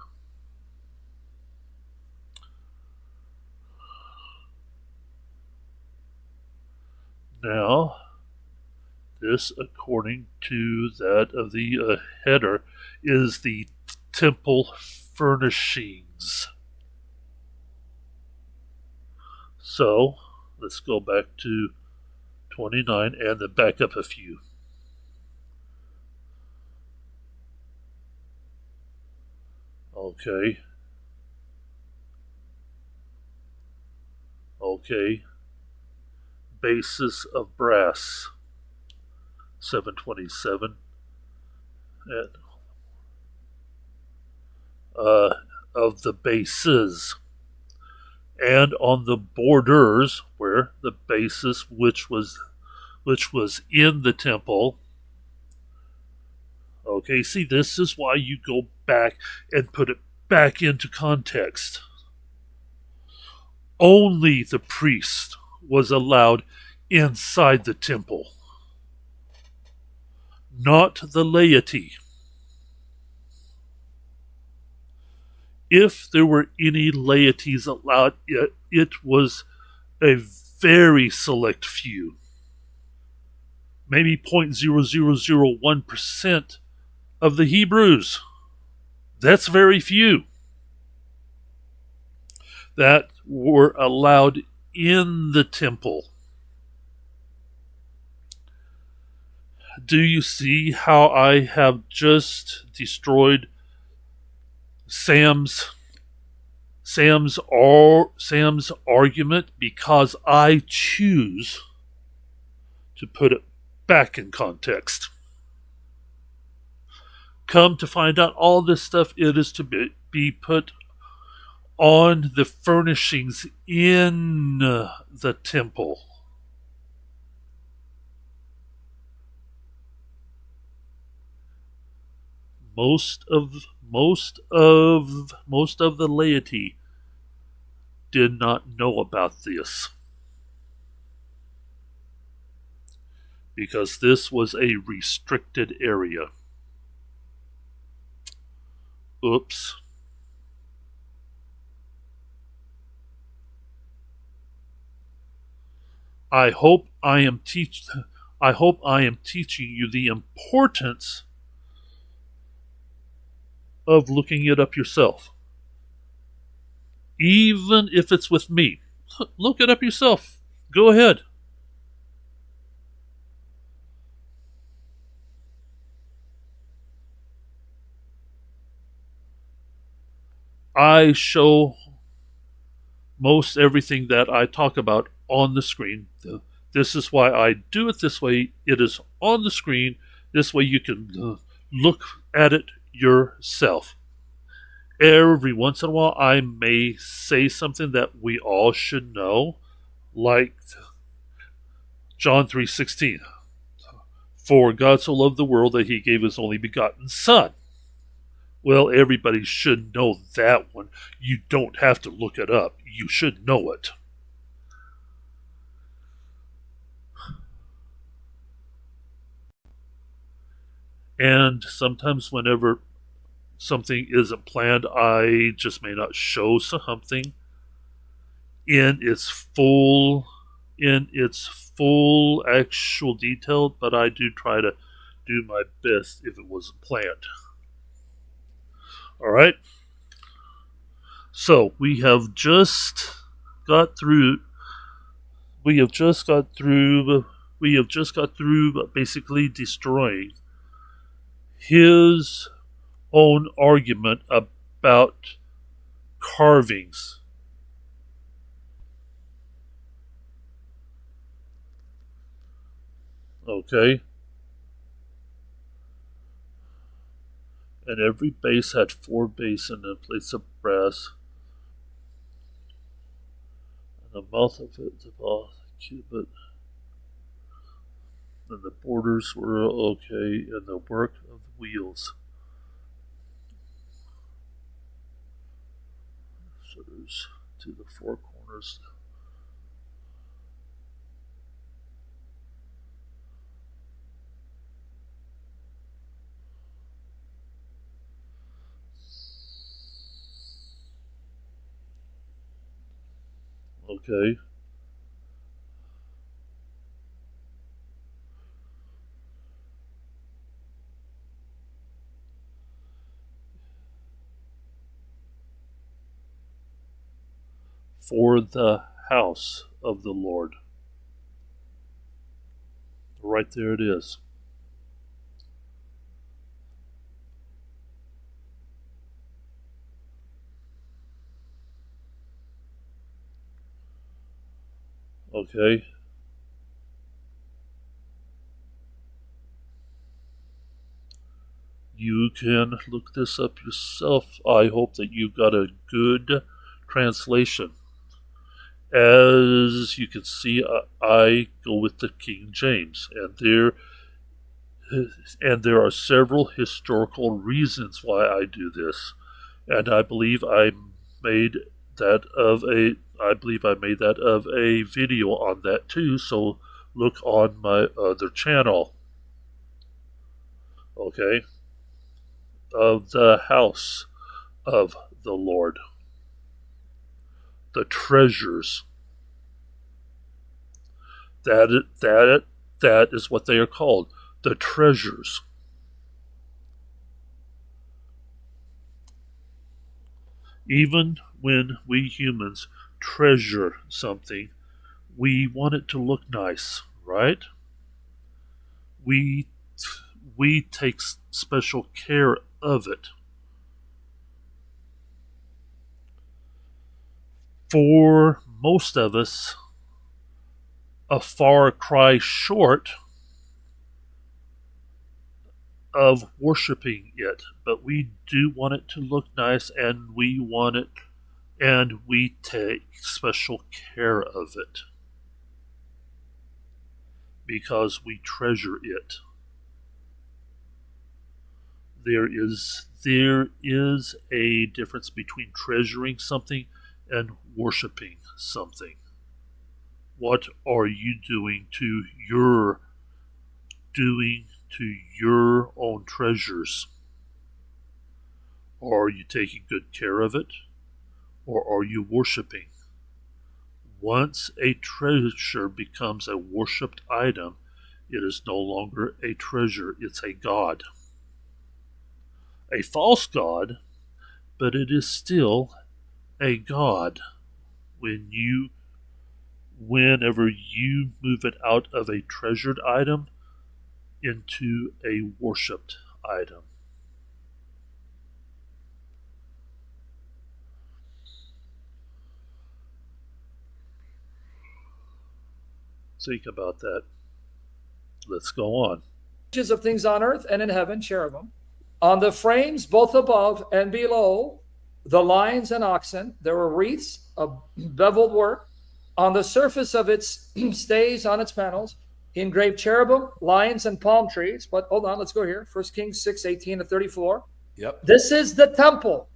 Now, this, according to that of the header, is the temple furnishings. So, let's go back to 29 and then back up a few. Okay. Bases of brass. 727. And, of the bases. And on the borders, where the basis which was in the temple. Okay, see, this is why you go back and put it back into context. Only the priest was allowed inside the temple, not the laity. If there were any laities allowed, it was a very select few. Maybe 0.0001% of the Hebrews. That's very few that were allowed in the temple. Do you see how I have just destroyed Sam's argument because I choose to put it back in context? Come to find out, all this stuff, it is to be put on the furnishings in the temple. Most of the laity did not know about this, because this was a restricted area. Oops. I hope I am teaching you the importance of looking it up yourself. Even if it's with me. Look it up yourself. Go ahead. I show most everything that I talk about on the screen. This is why I do it this way. It is on the screen. This way you can look at it yourself. Every once in a while I may say something that we all should know, like John 3:16. For God so loved the world that he gave his only begotten Son. Well, everybody should know that one. You don't have to look it up. You should know it. And sometimes whenever something isn't planned, I just may not show something in its full actual detail, but I do try to do my best if it wasn't planned. All right. So we have just got through basically destroying his own argument about carvings. Okay? And every base had 4 bases and plates of brass. And the mouth of it, the cubit. And the borders were okay, and the work of the wheels. So there's to the 4 corners. Okay. For the house of the Lord. Right there it is. Okay. You can look this up yourself. I hope that you got a good translation. As you can see, I go with the King James, and there are several historical reasons why I do this, and I believe I made that of a video on that too. So look on my other channel. Okay, of the house of the Lord. The treasures. That is what they are called. The treasures. Even when we humans treasure something, we want it to look nice, right? We take special care of it. For most of us, a far cry short of worshiping it, but we do want it to look nice, and we take special care of it because we treasure it. There is a difference between treasuring something and worshiping something. What are you doing to your own treasures? Are you taking good care of it? Or are you worshiping? Once a treasure becomes a worshipped item, it is no longer a treasure, it's a god. A false god, but it is still a god whenever you move it out of a treasured item into a worshipped item. Think about that. Let's go on. Of things on earth and in heaven, cherubim. On the frames, both above and below, the lions and oxen, there were wreaths of beveled work. On the surface of its stays, on its panels, he engraved cherubim, lions, and palm trees. But hold on, let's go here. 1 Kings 6:18-34. Yep. This is the temple.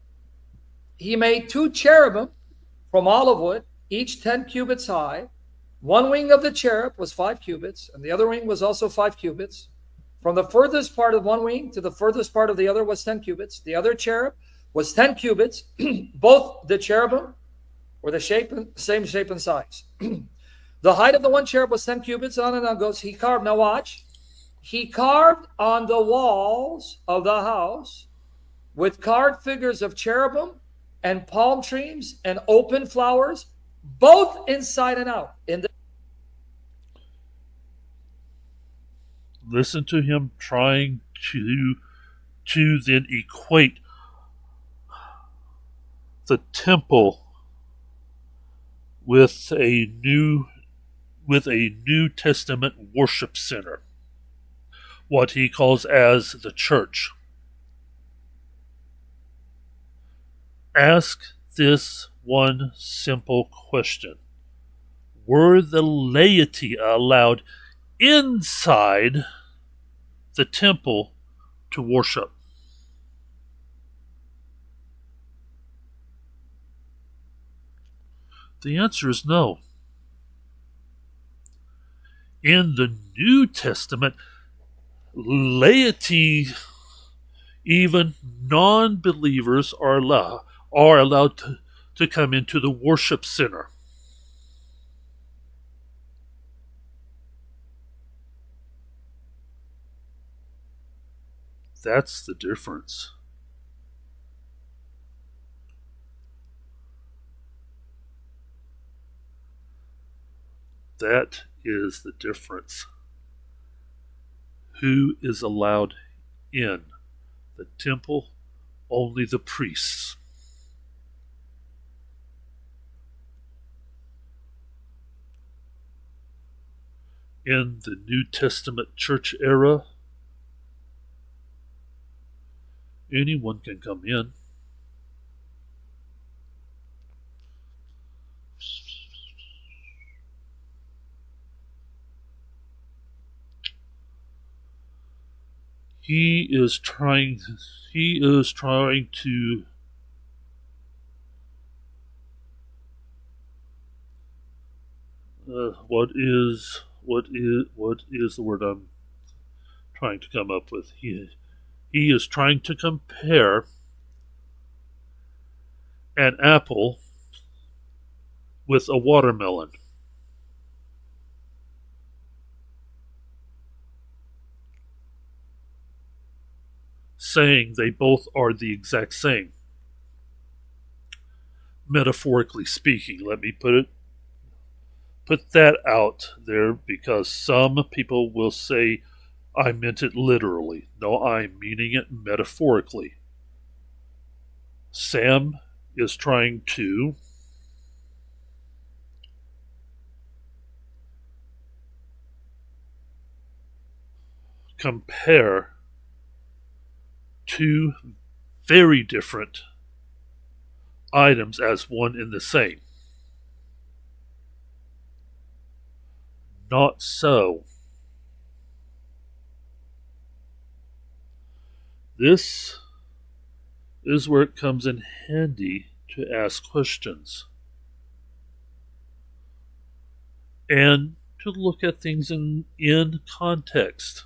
He made 2 cherubim from olive wood, each 10 cubits high. One wing of the cherub was 5 cubits, and the other wing was also 5 cubits. From the furthest part of one wing to the furthest part of the other was 10 cubits. The other cherub was 10 cubits. Both the cherubim were the same shape and size. The height of the one cherub was 10 cubits. On and on goes. He carved, now watch. He carved on the walls of the house with carved figures of cherubim and palm trees and open flowers, both inside and out. Listen to him trying to then equate the temple with a New Testament worship center, what he calls as the church. Ask this one simple question: were the laity allowed inside the temple to worship? The answer is no. In the New Testament, laity, even non-believers, are allowed to come into the worship center. That's the difference. That is the difference. Who is allowed in the temple? Only the priests. In the New Testament church era, anyone can come in. He is trying to what is the word I'm trying to come up with? He is trying to compare an apple with a watermelon, saying they both are the exact same. Metaphorically speaking, let me put that out there, because some people will say I meant it literally. No, I'm meaning it metaphorically. Sam is trying to compare 2 very different items as one and the same. Not so. This is where it comes in handy to ask questions and to look at things in context.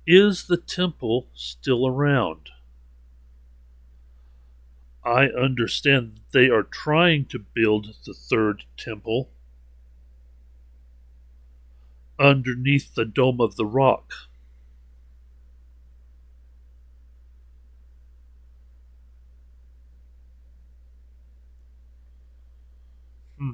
Is the temple still around? I understand they are trying to build the third temple underneath the Dome of the Rock. Hmm.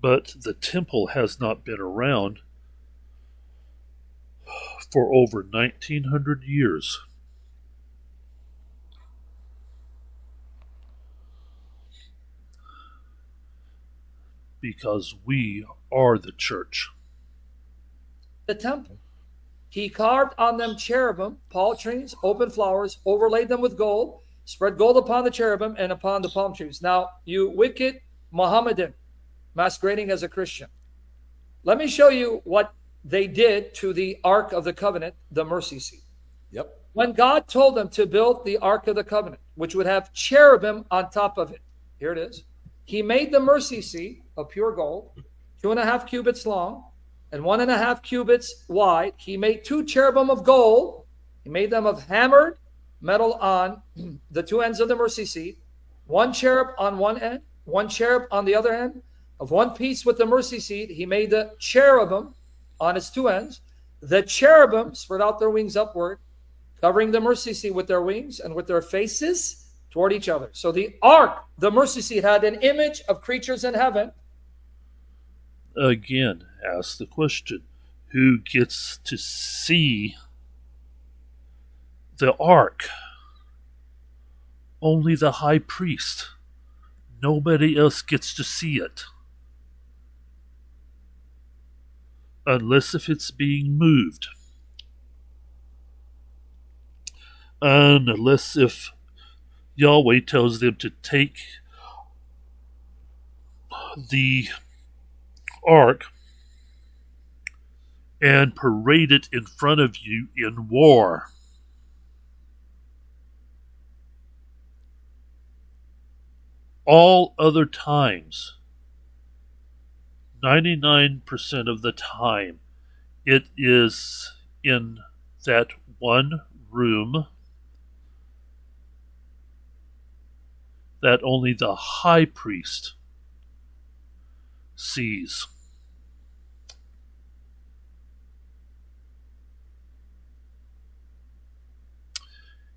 But the temple has not been around for over 1900 years. Because we are the church. The temple. He carved on them cherubim, palm trees, open flowers, overlaid them with gold, spread gold upon the cherubim and upon the palm trees. Now, you wicked Mohammedan masquerading as a Christian, let me show you what they did to the Ark of the Covenant, the mercy seat. Yep. When God told them to build the Ark of the Covenant, which would have cherubim on top of it, here it is. He made the mercy seat of pure gold, 2.5 cubits long and 1.5 cubits wide. He made 2 cherubim of gold. He made them of hammered metal on the 2 ends of the mercy seat, 1 cherub on one end, 1 cherub on the other end. Of one piece with the mercy seat, he made the cherubim on its 2 ends. The cherubim spread out their wings upward, covering the mercy seat with their wings and with their faces toward each other. So the ark, the mercy seat, had an image of creatures in heaven. Again, ask the question, who gets to see the ark? Only the high priest. Nobody else gets to see it. Unless if it's being moved. And unless if Yahweh tells them to take the ark and parade it in front of you in war. All other times, 99% of the time, it is in that one room that only the high priest sees.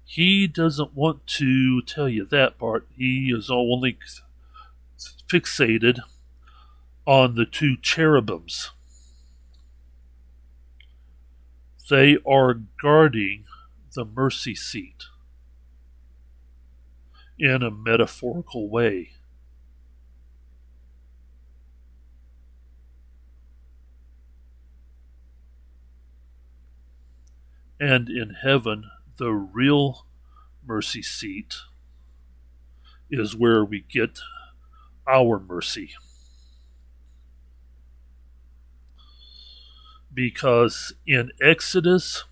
He doesn't want to tell you that part. He is only fixated on the 2 cherubims. They are guarding the mercy seat in a metaphorical way. And in heaven, the real mercy seat is where we get our mercy. Because in Exodus,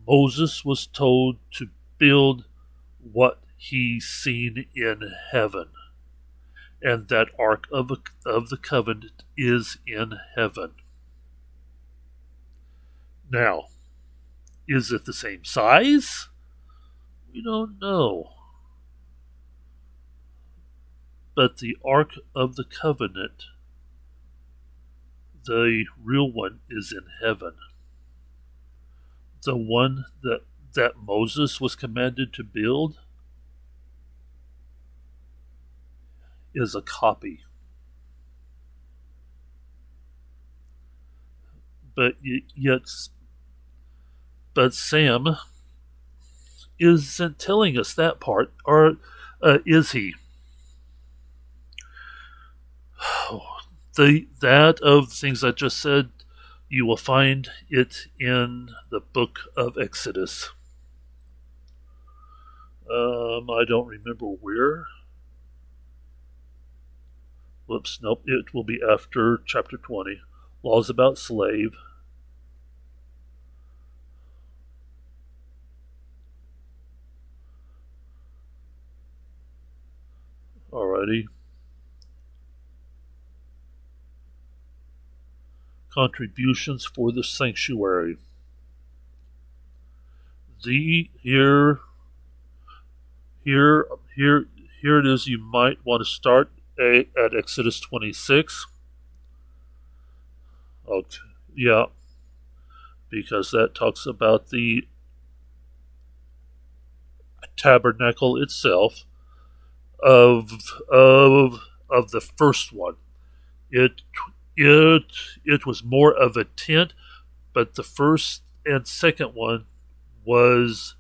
Moses was told to build what he seen in heaven. And that Ark of the Covenant is in heaven. Now, is it the same size? We don't know. But the Ark of the Covenant, the real one, is in heaven. The one that Moses was commanded to build is a copy. But Sam isn't telling us that part, or is he? That of the things I just said, you will find it in the book of Exodus. I don't remember where. Whoops, nope, it will be after chapter 20. Laws about slave. Alrighty. contributions for the sanctuary. Here it is. You might want to start at Exodus 26. Okay, yeah, because that talks about the tabernacle itself of the first one. It was more of a tent, but the first and second one was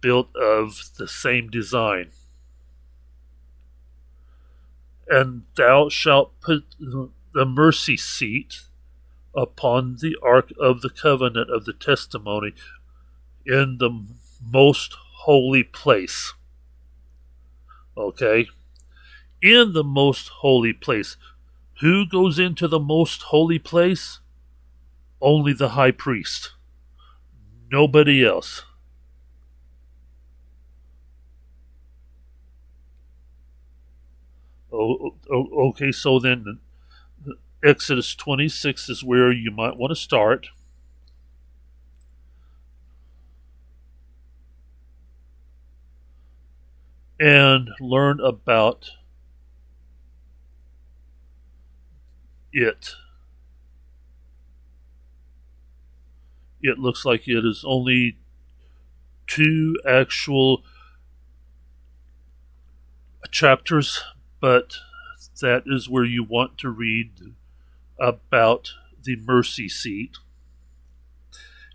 built of the same design. And thou shalt put the mercy seat upon the ark of the covenant of the testimony in the most holy place. Okay? In the most holy place. Who goes into the most holy place? Only the high priest. Nobody else. Okay, so then Exodus 26 is where you might want to start. And learn about it. It looks like it is only 2 actual chapters, but that is where you want to read about the mercy seat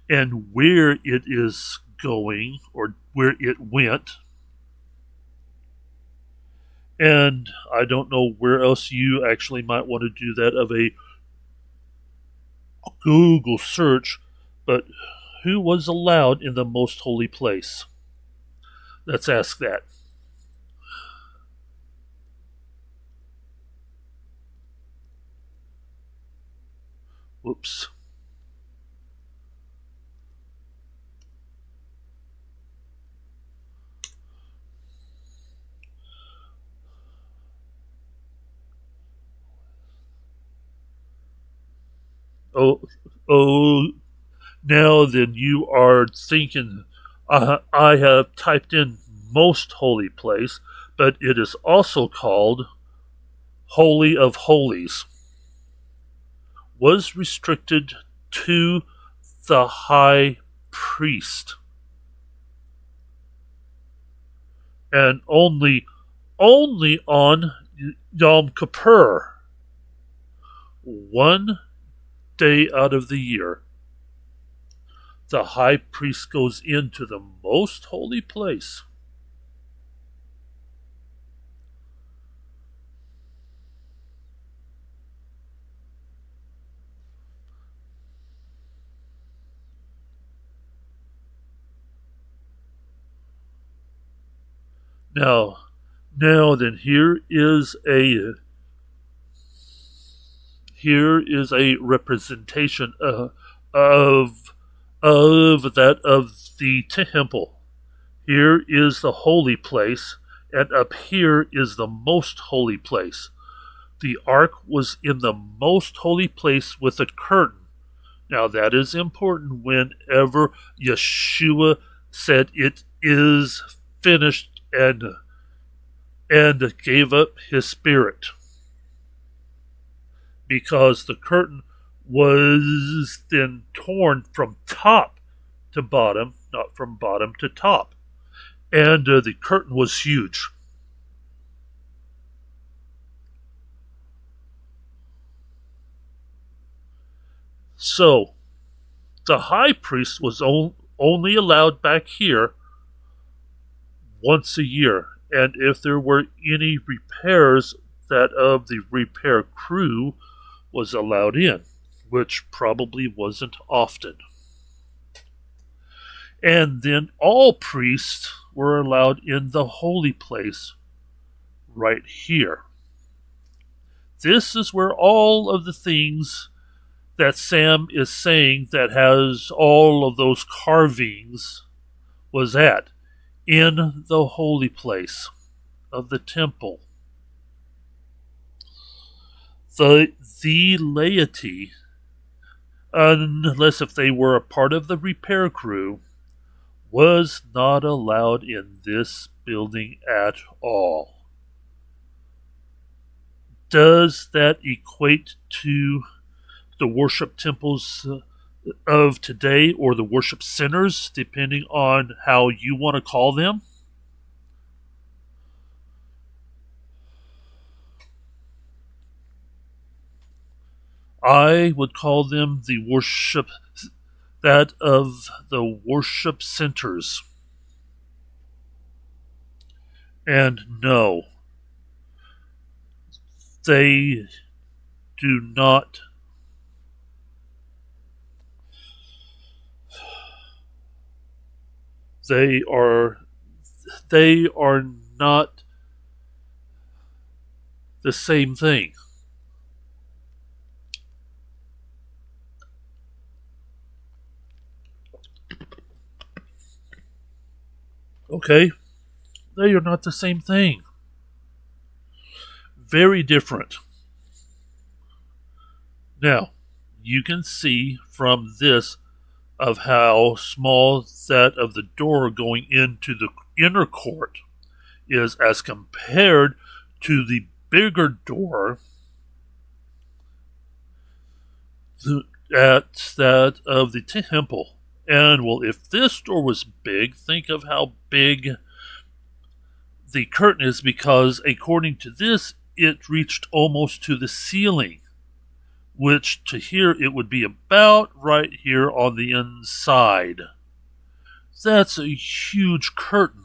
and where it is going, or where it went. And I don't know where else you actually might want to do that of a Google search, but who was allowed in the most holy place? Let's ask that. Whoops. Oh, now then you are thinking, I have typed in most holy place, but it is also called Holy of Holies. Was restricted to the high priest. And only on Yom Kippur, 1 day out of the year, the high priest goes into the most holy place. Now then, here is a representation of that of the temple. Here is the holy place, and up here is the most holy place. The ark was in the most holy place with a curtain. Now that is important. Whenever Yeshua said it is finished and gave up his spirit, because the curtain was then torn from top to bottom, not from bottom to top, and the curtain was huge. So the high priest was only allowed back here once a year, and if there were any repairs, that of the repair crew was allowed in, which probably wasn't often. And then all priests were allowed in the holy place right here. This is where all of the things that Sam is saying that has all of those carvings was at, in the holy place of the temple. The laity unless if they were a part of the repair crew, was not allowed in this building at all. Does that equate to the worship temples of today, or the worship centers, depending on how you want to call them? I would call them the worship centers. And no, they do not. They are not the same thing. Okay, they are not the same thing. Very different. Now, you can see from this of how small that of the door going into the inner court is as compared to the bigger door at that of the temple. And well, if this door was big, think of how big the curtain is, because according to this, it reached almost to the ceiling, which to here it would be about right here on the inside. That's a huge curtain.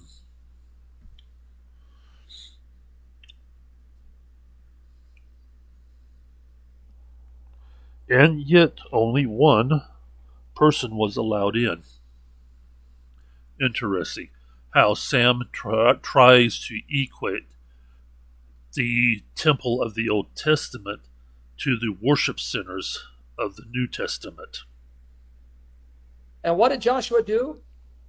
And yet only one person was allowed in. Interesting how Sam tries to equate the temple of the Old Testament to the worship centers of the New Testament. And what did Joshua do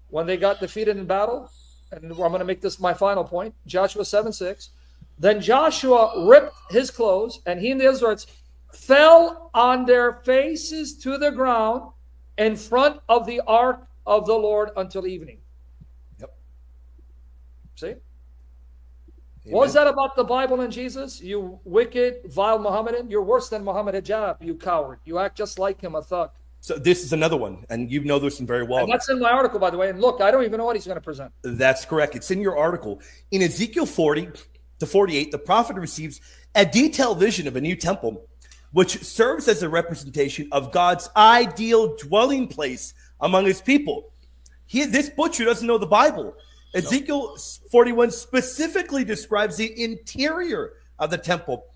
when they got defeated in battle? And I'm going to make this my final point. Joshua 7:6. Then Joshua ripped his clothes, and he and the Israelites fell on their faces to the ground in front of the ark of the Lord until evening. Yep. See? Amen. What was that about the Bible and Jesus? You wicked, vile Mohammedan. You're worse than Muhammad Hijab, you coward. You act just like him, a thug. So this is another one, and you know this one very well. And that's in my article, by the way. And look, I don't even know what he's going to present. That's correct. It's in your article. In Ezekiel 40 to 48, the prophet receives a detailed vision of a new temple, which serves as a representation of God's ideal dwelling place among his people. This butcher doesn't know the Bible. Ezekiel 41 specifically describes the interior of the temple,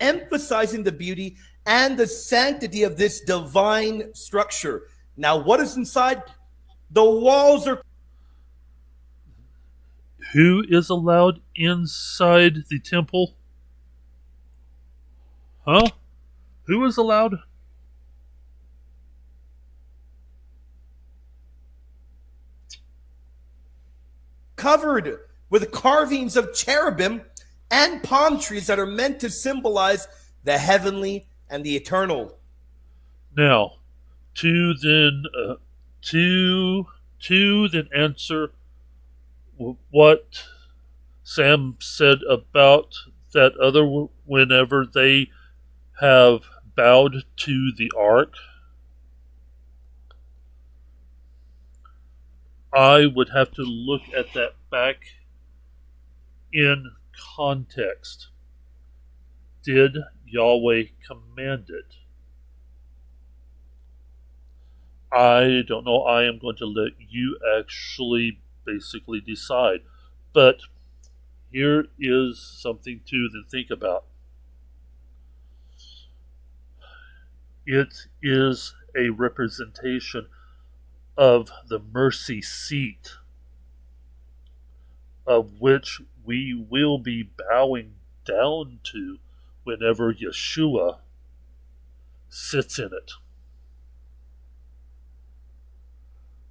emphasizing the beauty and the sanctity of this divine structure. Now, what is inside? The walls are... Who is allowed inside the temple? Huh? Who is allowed? Covered with carvings of cherubim and palm trees that are meant to symbolize the heavenly and the eternal. Now, to then answer what Sam said about that other whenever they have bowed to the ark, I would have to look at that back in context. Did Yahweh command it? I don't know. I am going to let you actually basically decide. But here is something to then think about. It is a representation of the mercy seat, of which we will be bowing down to whenever Yeshua sits in it.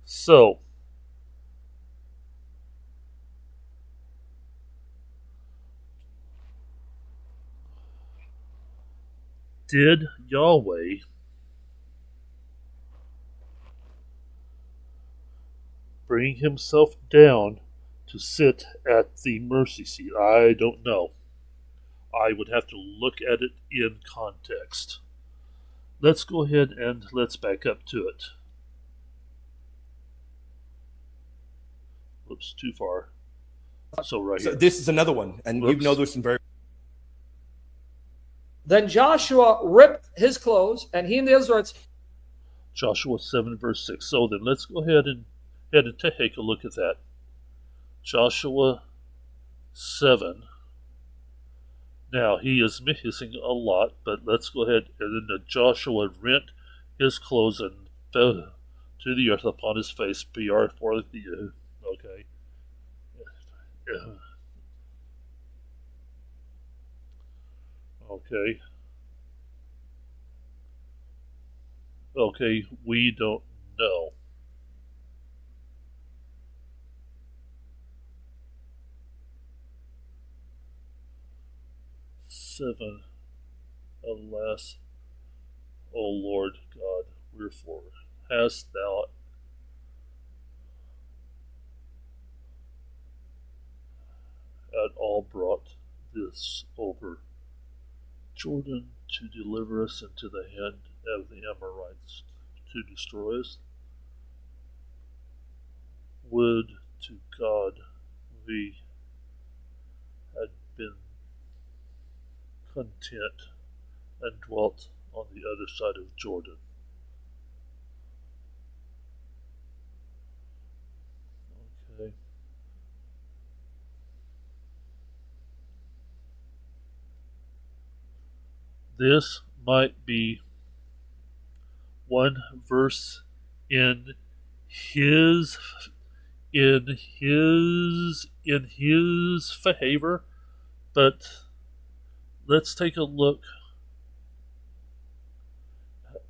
So, did Yahweh bring himself down to sit at the mercy seat? I don't know. I would have to look at it in context. Let's go ahead and let's back up to it. Whoops, too far. So right So here. this is another one, and you Whoops. know there's some very. Then Joshua ripped his clothes, and he and the Israelites. Joshua 7 verse 6. So then let's go ahead and take a look at that. Joshua 7. Now he is missing a lot, but let's go ahead and then Joshua rent his clothes and fell to the earth upon his face. BR for the okay. Okay. Okay, we don't know. Seven. Alas, O Lord God, wherefore hast thou at all brought this over Jordan to deliver us into the hand of the Amorites to destroy us? Would to God we had been content and dwelt on the other side of Jordan. Okay. This might be one verse in his favor, but let's take a look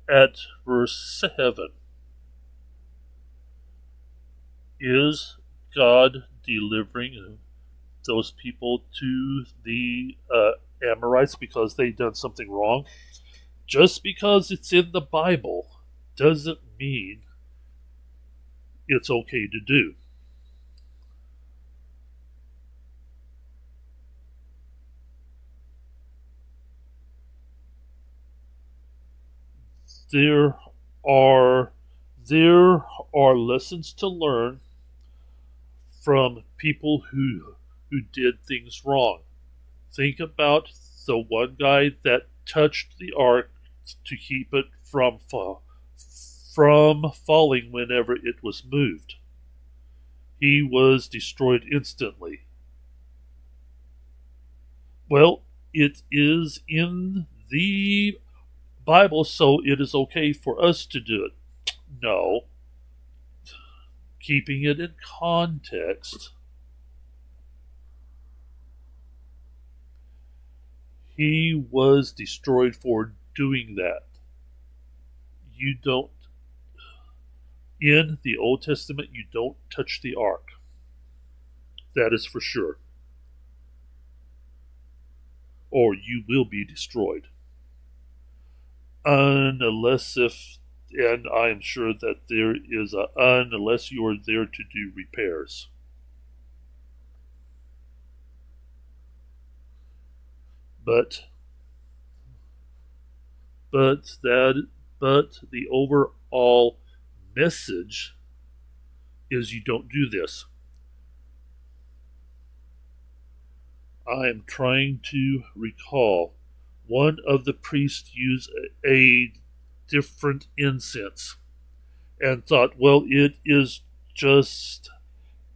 at verse 7. Is God delivering those people to the Amorites because they've done something wrong? Just because it's in the Bible doesn't mean it's okay to do. There are lessons to learn from people who did things wrong. Think about the one guy that touched the ark to keep it from falling whenever it was moved. He was destroyed instantly. Well, it is in the Bible, so it is okay for us to do it. No. Keeping it in context, he was destroyed for doing that. You don't, in the Old Testament, you don't touch the ark. That is for sure. Or you will be destroyed. Unless and I am sure that there is unless you are there to do repairs. But the overall message is you don't do this. I am trying to recall. One of the priests used a different incense and thought, well, it is just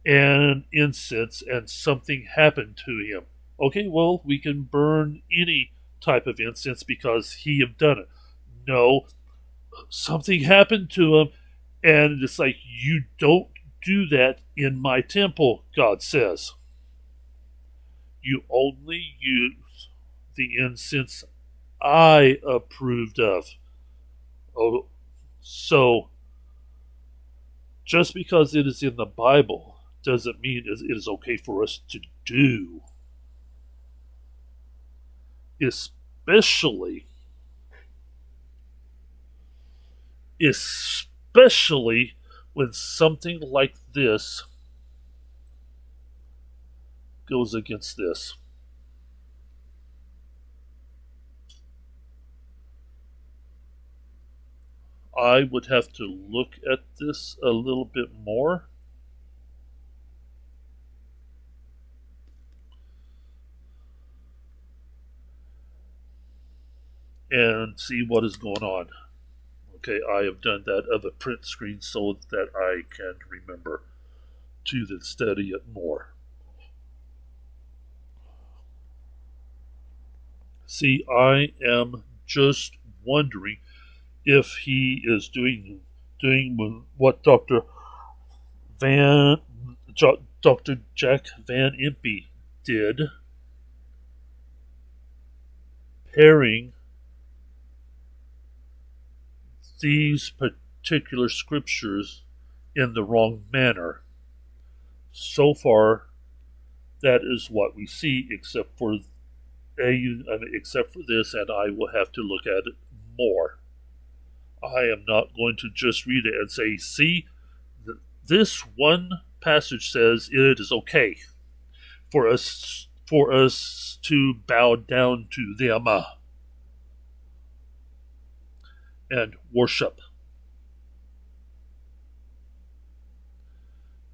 an incense and something happened to him. Okay, well, we can burn any type of incense because he have done it. No, something happened to him, and it's like, you don't do that in my temple, God says. You only use the incense I approved of. Oh, so just because it is in the Bible doesn't mean it is okay for us to do. Especially when something like this goes against this. I would have to look at this a little bit more. And see what is going on. Okay, I have done that of a print screen so that I can remember to then study it more. See, I am just wondering if he is doing what Dr. Jack Van Impe did, pairing these particular scriptures in the wrong manner. So far, that is what we see, except for this, and I will have to look at it more. I am not going to just read it and say, see, this one passage says it is okay for us to bow down to them and worship.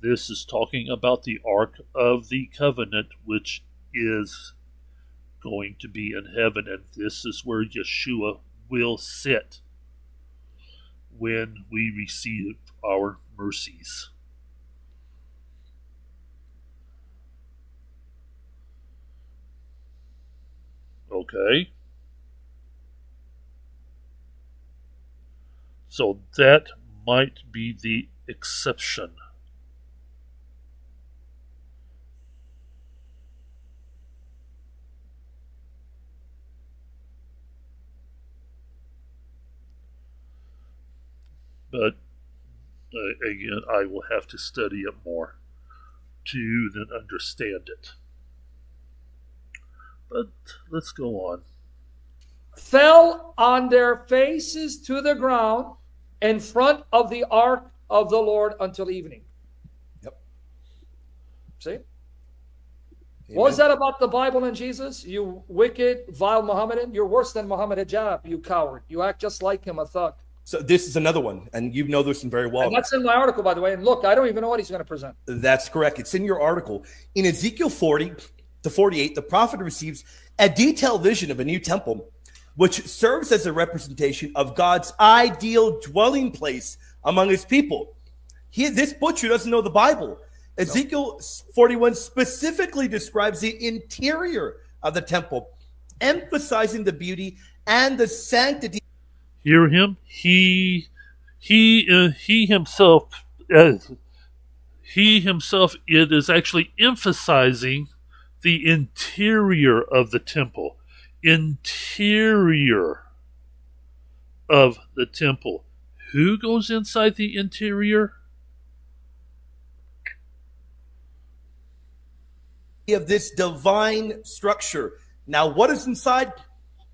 This is talking about the Ark of the Covenant, which is going to be in heaven, and this is where Yeshua will sit when we receive our mercies. Okay? So that might be the exception. But again, I will have to study it more to then understand it. But let's go on. Fell on their faces to the ground in front of the ark of the Lord until evening. Yep. See? Amen. What was that about the Bible and Jesus? You wicked, vile Mohammedan. You're worse than Muhammad Hijab, you coward. You act just like him, a thug. So this is another one, and you know this one very well. And that's in my article, by the way. And look, I don't even know what he's going to present. That's correct. It's in your article. In Ezekiel 40 to 48, the prophet receives a detailed vision of a new temple, which serves as a representation of God's ideal dwelling place among his people. This butcher doesn't know the Bible. Ezekiel 41 specifically describes the interior of the temple, emphasizing the beauty and the sanctity. Hear him? He himself, it is actually emphasizing the interior of the temple. Interior of the temple. Who goes inside the interior? Of this divine structure. Now, what is inside?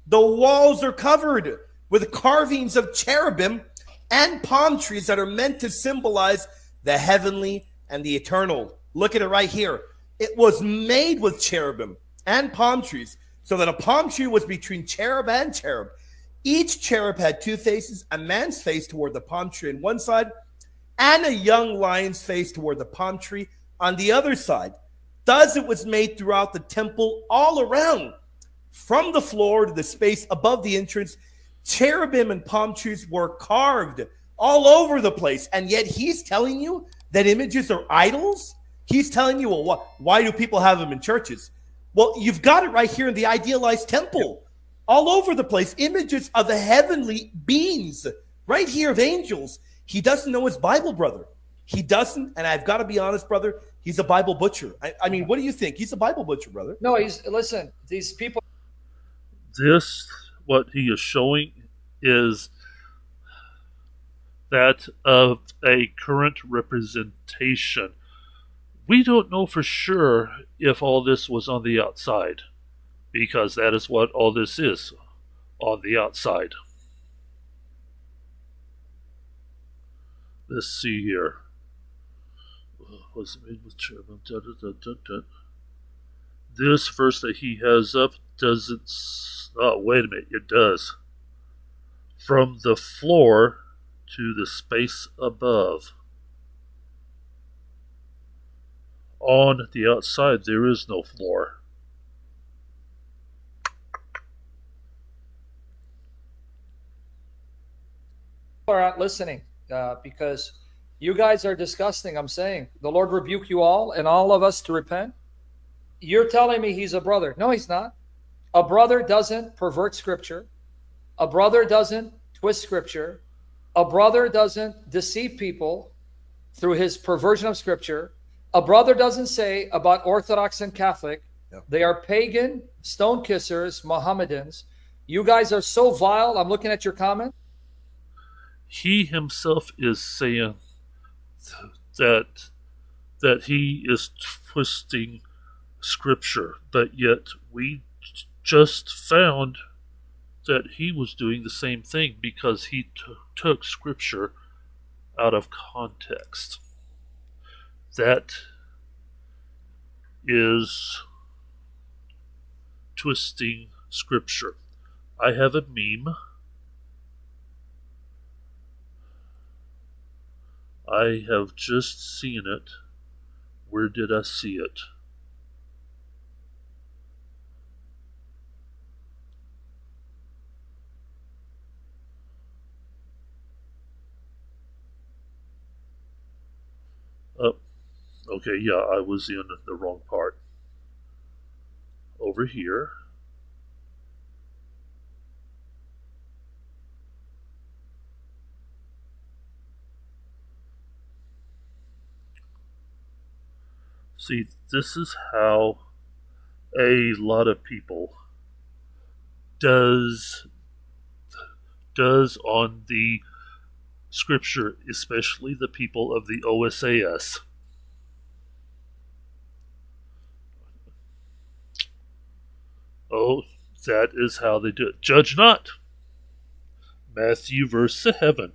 The walls are covered with carvings of cherubim and palm trees that are meant to symbolize the heavenly and the eternal. Look at it right here. It was made with cherubim and palm trees, so that a palm tree was between cherub and cherub. Each cherub had two faces, a man's face toward the palm tree on one side, and a young lion's face toward the palm tree on the other side. Thus it was made throughout the temple all around, from the floor to the space above the entrance. Cherubim and palm trees were carved all over the place. And yet he's telling you that images are idols? He's telling you, well, why do people have them in churches? Well, you've got it right here in the idealized temple. All over the place, images of the heavenly beings, right here of angels. He doesn't know his Bible, brother. He doesn't, and I've got to be honest, brother, he's a Bible butcher. I mean, what do you think? He's a Bible butcher, brother. No, listen, these people. This, what he is showing, is that of a current representation. We don't know for sure if all this was on the outside, because that is what all this is, on the outside. Let's see here. Was made with cherubim. This verse that he has up doesn't. Oh, wait a minute. It does. From the floor to the space above. On the outside, there is no floor. Are not listening because you guys are disgusting. I'm saying the Lord rebuke you all and all of us to repent. You're telling me he's a brother. No, he's not. A brother doesn't pervert scripture. A brother doesn't twist scripture. A brother doesn't deceive people through his perversion of scripture. A brother doesn't say about Orthodox and Catholic, they are pagan, stone kissers, Mohammedans. You guys are so vile. I'm looking at your comment. He himself is saying that he is twisting scripture, but yet we just found that he was doing the same thing because he took scripture out of context. That is twisting scripture. I have a meme. I have just seen it. Where did I see it? Oh, okay, yeah, I was in the wrong part. Over here. See, this is how a lot of people does on the scripture, especially the people of the OSAS. Oh, that is how they do it. Judge not. Matthew verse 7.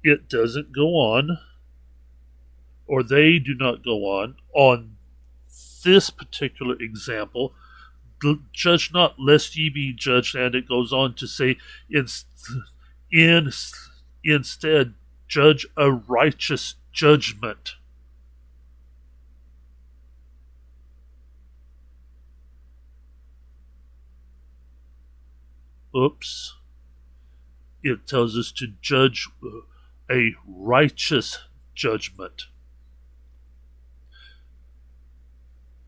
It doesn't go on, or they do not go on this particular example. Judge not, lest ye be judged, and it goes on to say, instead, judge a righteous judgment. Oops. It tells us to judge a righteous judgment.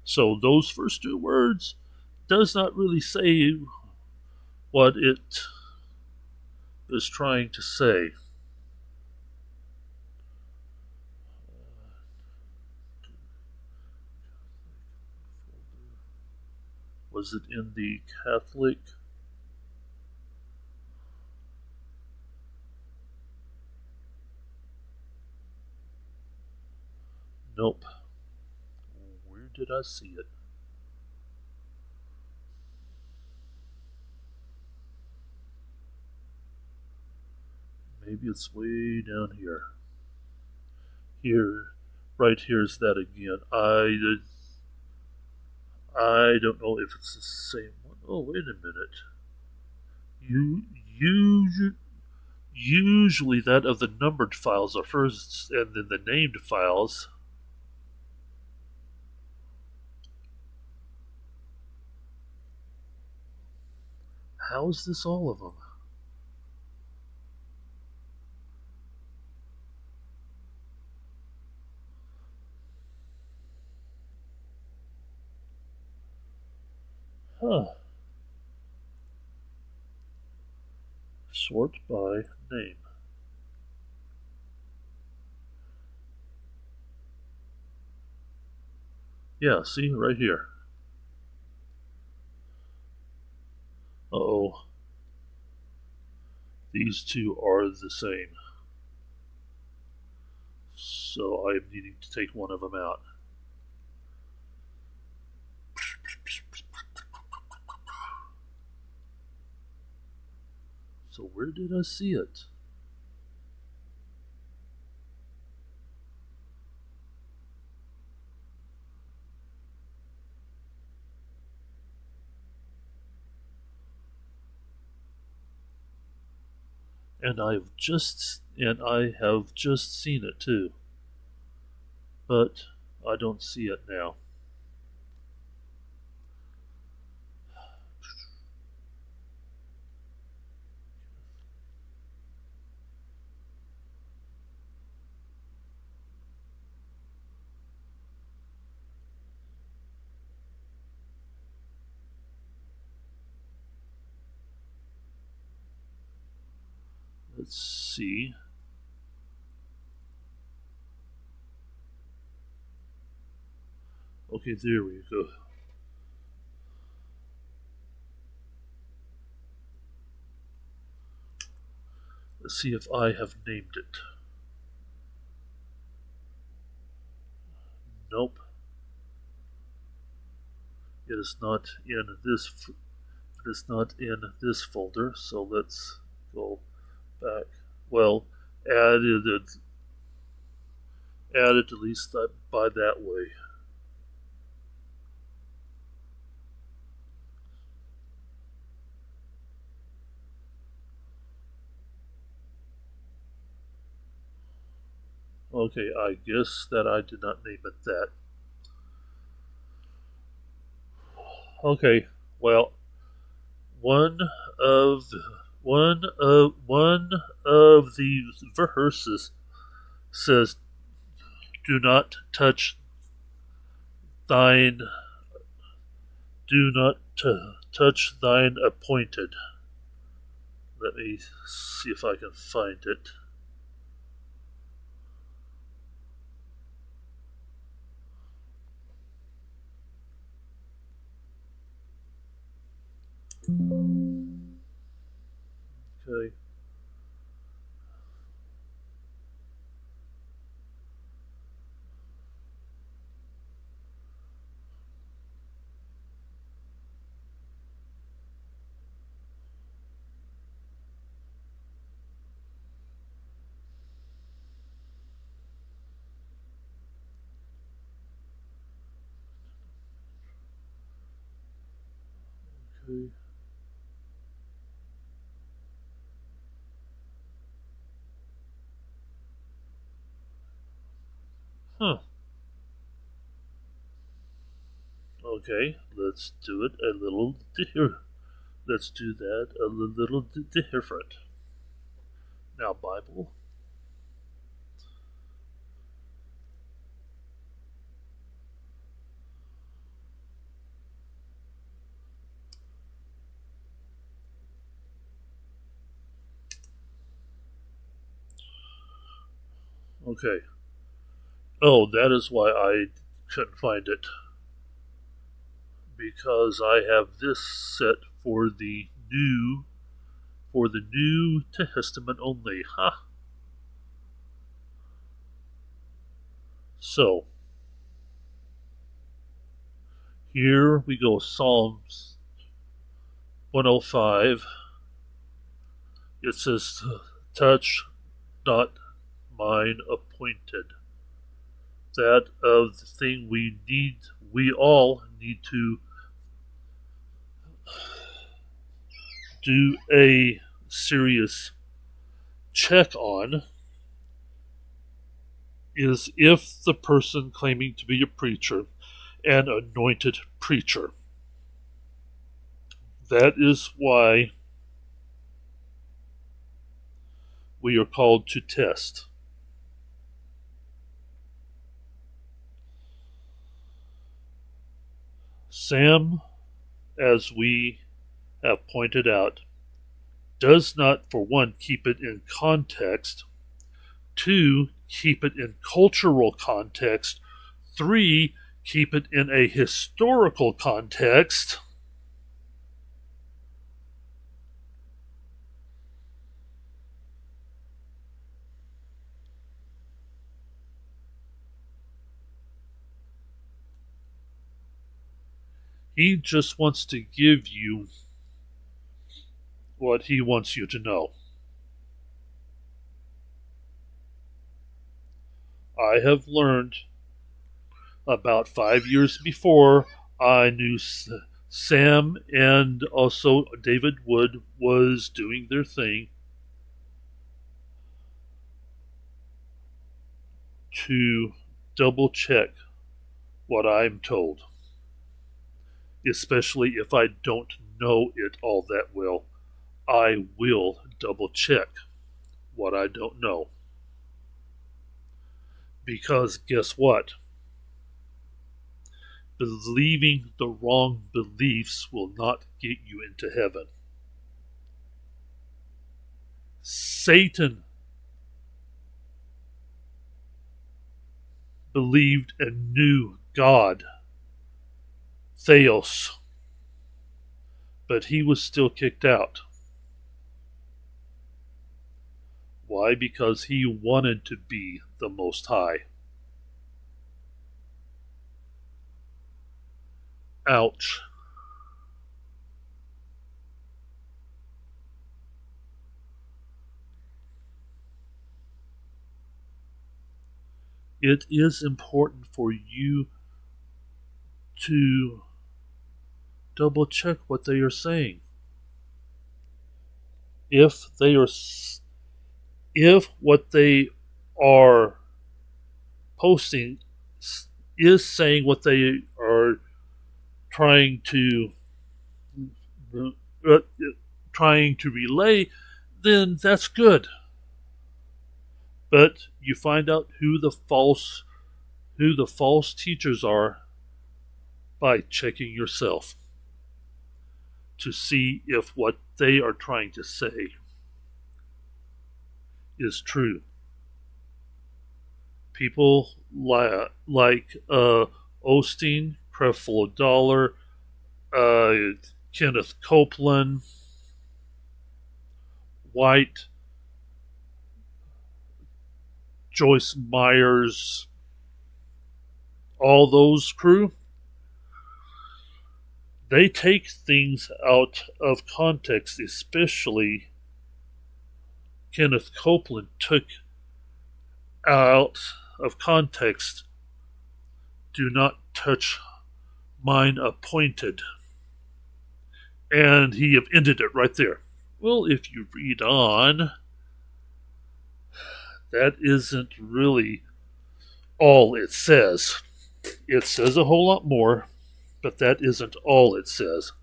So those first two words does not really say what it is trying to say. Was it in the Catholic? Nope. Where did I see it? Maybe it's way down here. Here, right here's that again. I don't know if it's the same one. Oh, wait a minute. Usually that of the numbered files are first, and then the named files. How is this all of them? Huh. Sort by name. Yeah, see, right here. Uh-oh. These two are the same. So I'm needing to take one of them out. So where did I see it? and I have just seen it too, but I don't see it now. Let's see. Okay, there we go. Let's see if I have named it. Nope. It is not in this. It is not in this folder. So let's go back. Well, added at least by that way. Okay, I guess that I did not name it that. Okay, well, one of the verses says, "Do not touch thine, do not touch thine appointed." Let me see if I can find it. Okay. Okay. Huh. Okay, let's do it a little different. Let's do that a little different. Now, Bible. Okay. Oh, that is why I couldn't find it. Because I have this set for the New Testament only. Huh. So here we go. Psalms 105. It says, "Touch not mine appointed." That of the thing we all need to do a serious check on is if the person claiming to be a preacher, an anointed preacher. That is why we are called to test. Sam, as we have pointed out, does not, for one, keep it in context, two, keep it in cultural context, three, keep it in a historical context, he just wants to give you what he wants you to know. I have learned about 5 years before I knew Sam and also David Wood was doing their thing. to double check what I'm told, especially if I don't know it all that well. I will double check what I don't know. Because guess what? Believing the wrong beliefs will not get you into heaven. Satan believed and knew God, Theos, but he was still kicked out. Why? Because he wanted to be the Most High. Ouch. It is important for you to double check what they are saying. If what they are posting is saying what they are trying to relay, then that's good. But you find out who the false teachers are by checking yourself to see if what they are trying to say is true. People like Osteen, Creflo Dollar, Kenneth Copeland, White, Joyce Myers, all those crew, they take things out of context, especially Kenneth Copeland took out of context, "Do not touch mine appointed." And he have ended it right there. Well, if you read on, that isn't really all it says. It says a whole lot more, but that isn't all it says.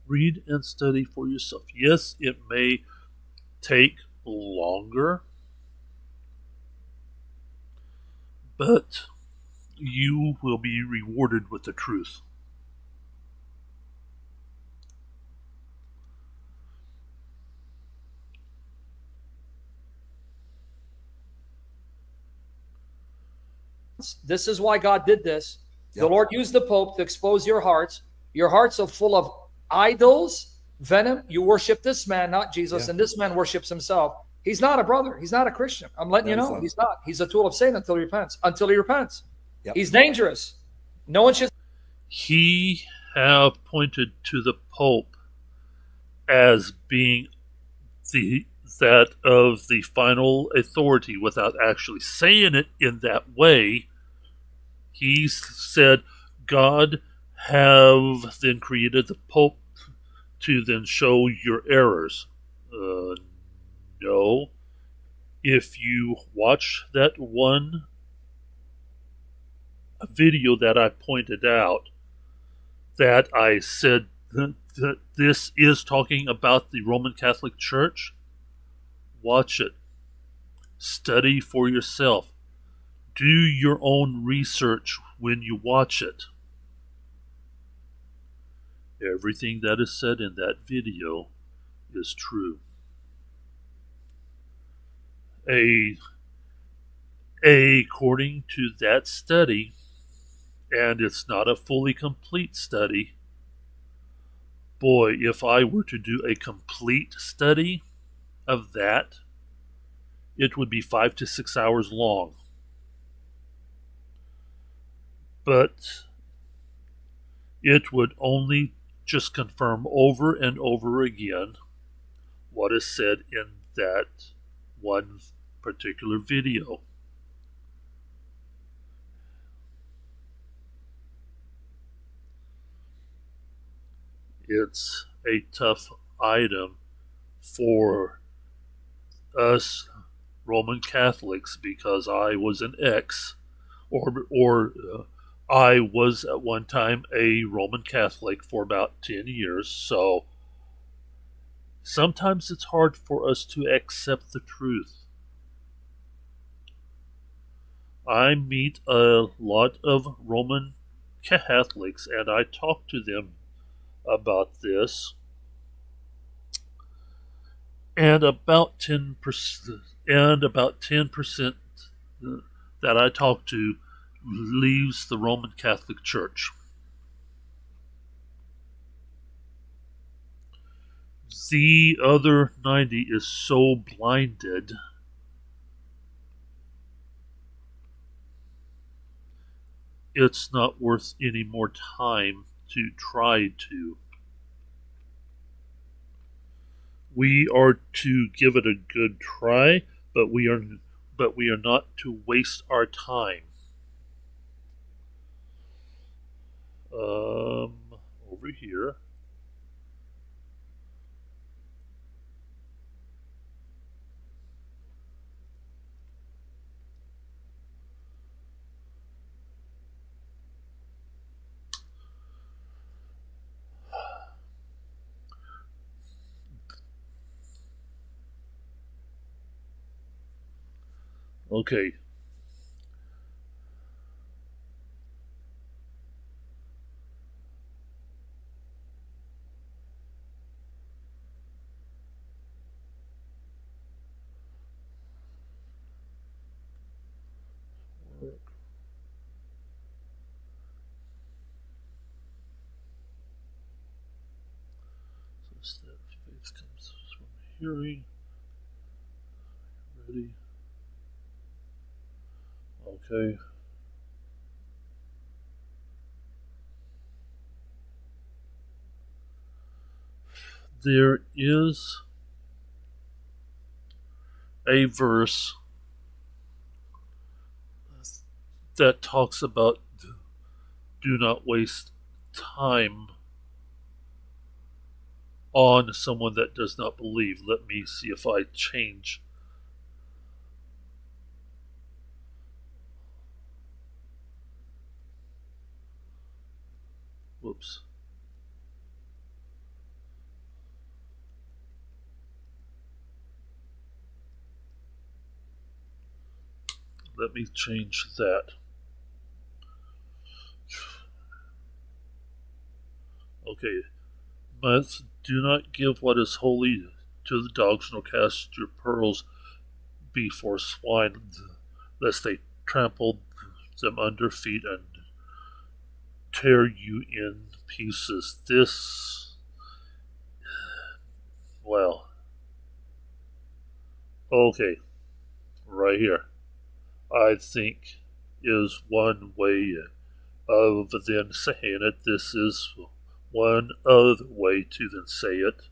Read and study for yourself. Yes, it may take longer, but you will be rewarded with the truth. This is why God did this. Yep. The Lord used the Pope to expose your hearts. Your hearts are full of idols, venom. You worship this man, not Jesus, and this man worships himself. He's not a brother. He's not a Christian. I'm letting you know. He's not. He's a tool of Satan until he repents. Yep. He's dangerous. No one should. He have pointed to the Pope as being that of the final authority without actually saying it in that way. He said God have then created the Pope to then show your errors. No. If you watch that one video that I pointed out, that I said that this is talking about the Roman Catholic Church, watch it. Study for yourself. Do your own research when you watch it. Everything that is said in that video is true. According to that study, and it's not a fully complete study, boy, if I were to do a complete study of that, it would be 5 to 6 hours long. But it would only just confirm over and over again what is said in that one particular video. it's a tough item for us Roman Catholics because I was an ex, or I was at one time a Roman Catholic for about 10 years. So sometimes it's hard for us to accept the truth. I meet a lot of Roman Catholics and I talk to them about this, and about 10% that I talk to leaves the Roman Catholic Church. The other 90 is so blinded it's not worth any more time to try to. We are to give it a good try, but we are not to waste our time. Over here. Okay. So that faith comes from hearing. Ready? Okay. There is a verse that talks about do not waste time on someone that does not believe. Let me see if I change. Whoops. Let me change that. Okay. But do not give what is holy to the dogs, nor cast your pearls before swine, lest they trample them under feet and tear you in pieces. This, well, okay, right here, I think is one way of then saying it. This is one other way to then say it.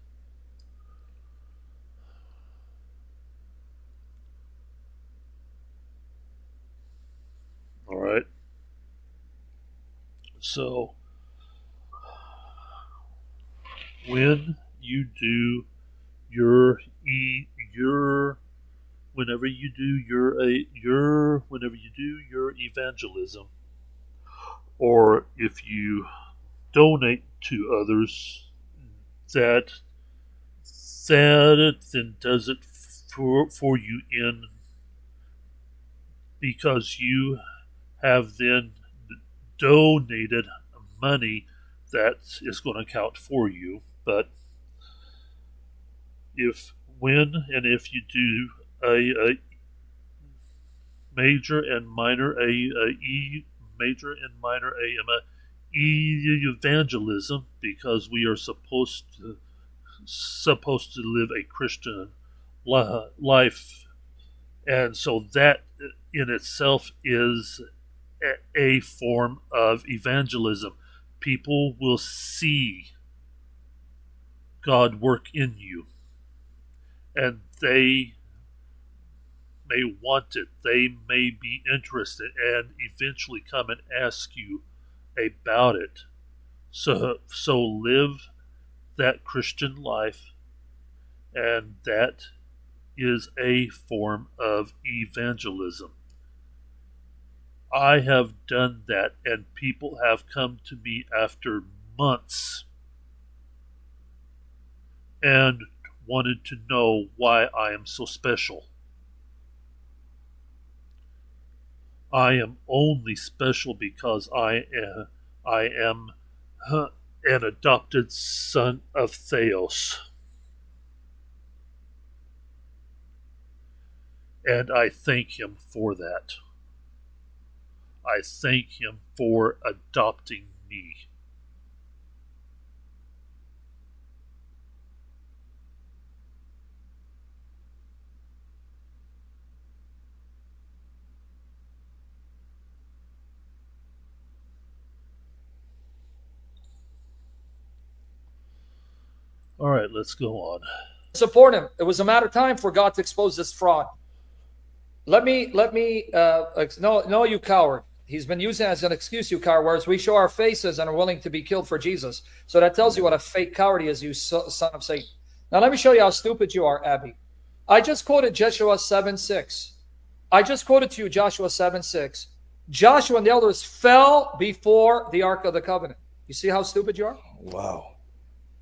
All right. So when you do your whenever you do your evangelism, or if you donate to others, that then does it for you in because you have then donated money that is going to count for you. But if you do a major and minor major and minor evangelism, because we are supposed to live a Christian life, and so that in itself is a form of evangelism. People will see God work in you, and they may want it. They may be interested and eventually come and ask you about it. So live that Christian life, and that is a form of evangelism. I have done that, and people have come to me after months and wanted to know why I am so special. I am only special because I am an adopted son of Theos. And I thank him for that. I thank him for adopting me. All right, let's go on. Support him. It was a matter of time for God to expose this fraud. No, you coward. He's been using it as an excuse, you coward, whereas we show our faces and are willing to be killed for Jesus. So that tells you what a fake coward he is, you son of Satan. Now let me show you how stupid you are, Abby. I just quoted Joshua 7:6. I just quoted to you Joshua 7:6. Joshua and the elders fell before the Ark of the Covenant. You see how stupid you are? Wow.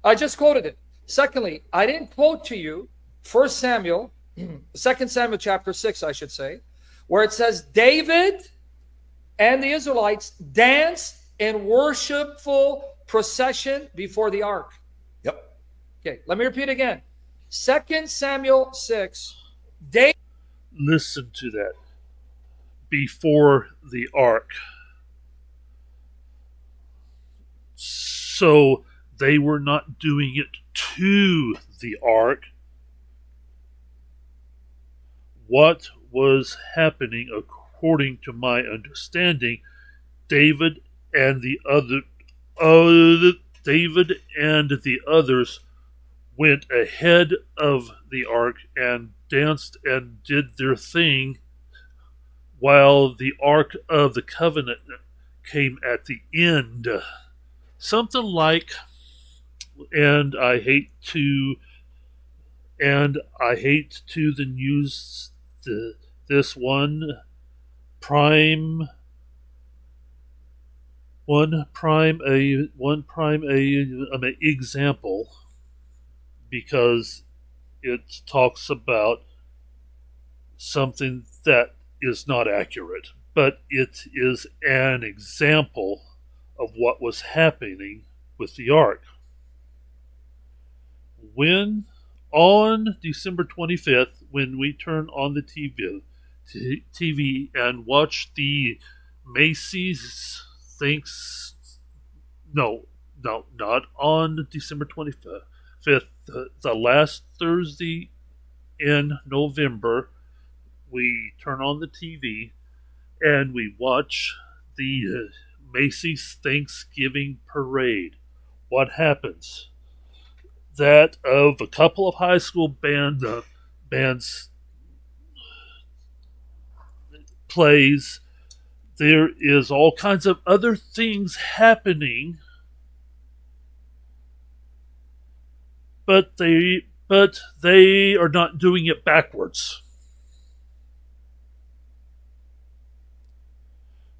I just quoted it. Secondly, I didn't quote to you 1 Samuel, 2 Samuel chapter 6, I should say, where it says David and the Israelites danced in worshipful procession before the ark. Yep. Okay, let me repeat again. 2 Samuel 6, David. Listen to that. Before the ark. So they were not doing it to the ark. What was happening, according to my understanding, David and the others went ahead of the ark and danced and did their thing, while the Ark of the Covenant came at the end. Something like, and I hate to the news this one prime example, because it talks about something that is not accurate, but it is an example of what was happening with the ark. When on December 25th, when we turn on the TV and watch the Macy's not on December 25th, the last Thursday in November, we turn on the TV and we watch the Macy's Thanksgiving parade. What happens? That of a couple of high school bands plays, there is all kinds of other things happening, but they are not doing it backwards.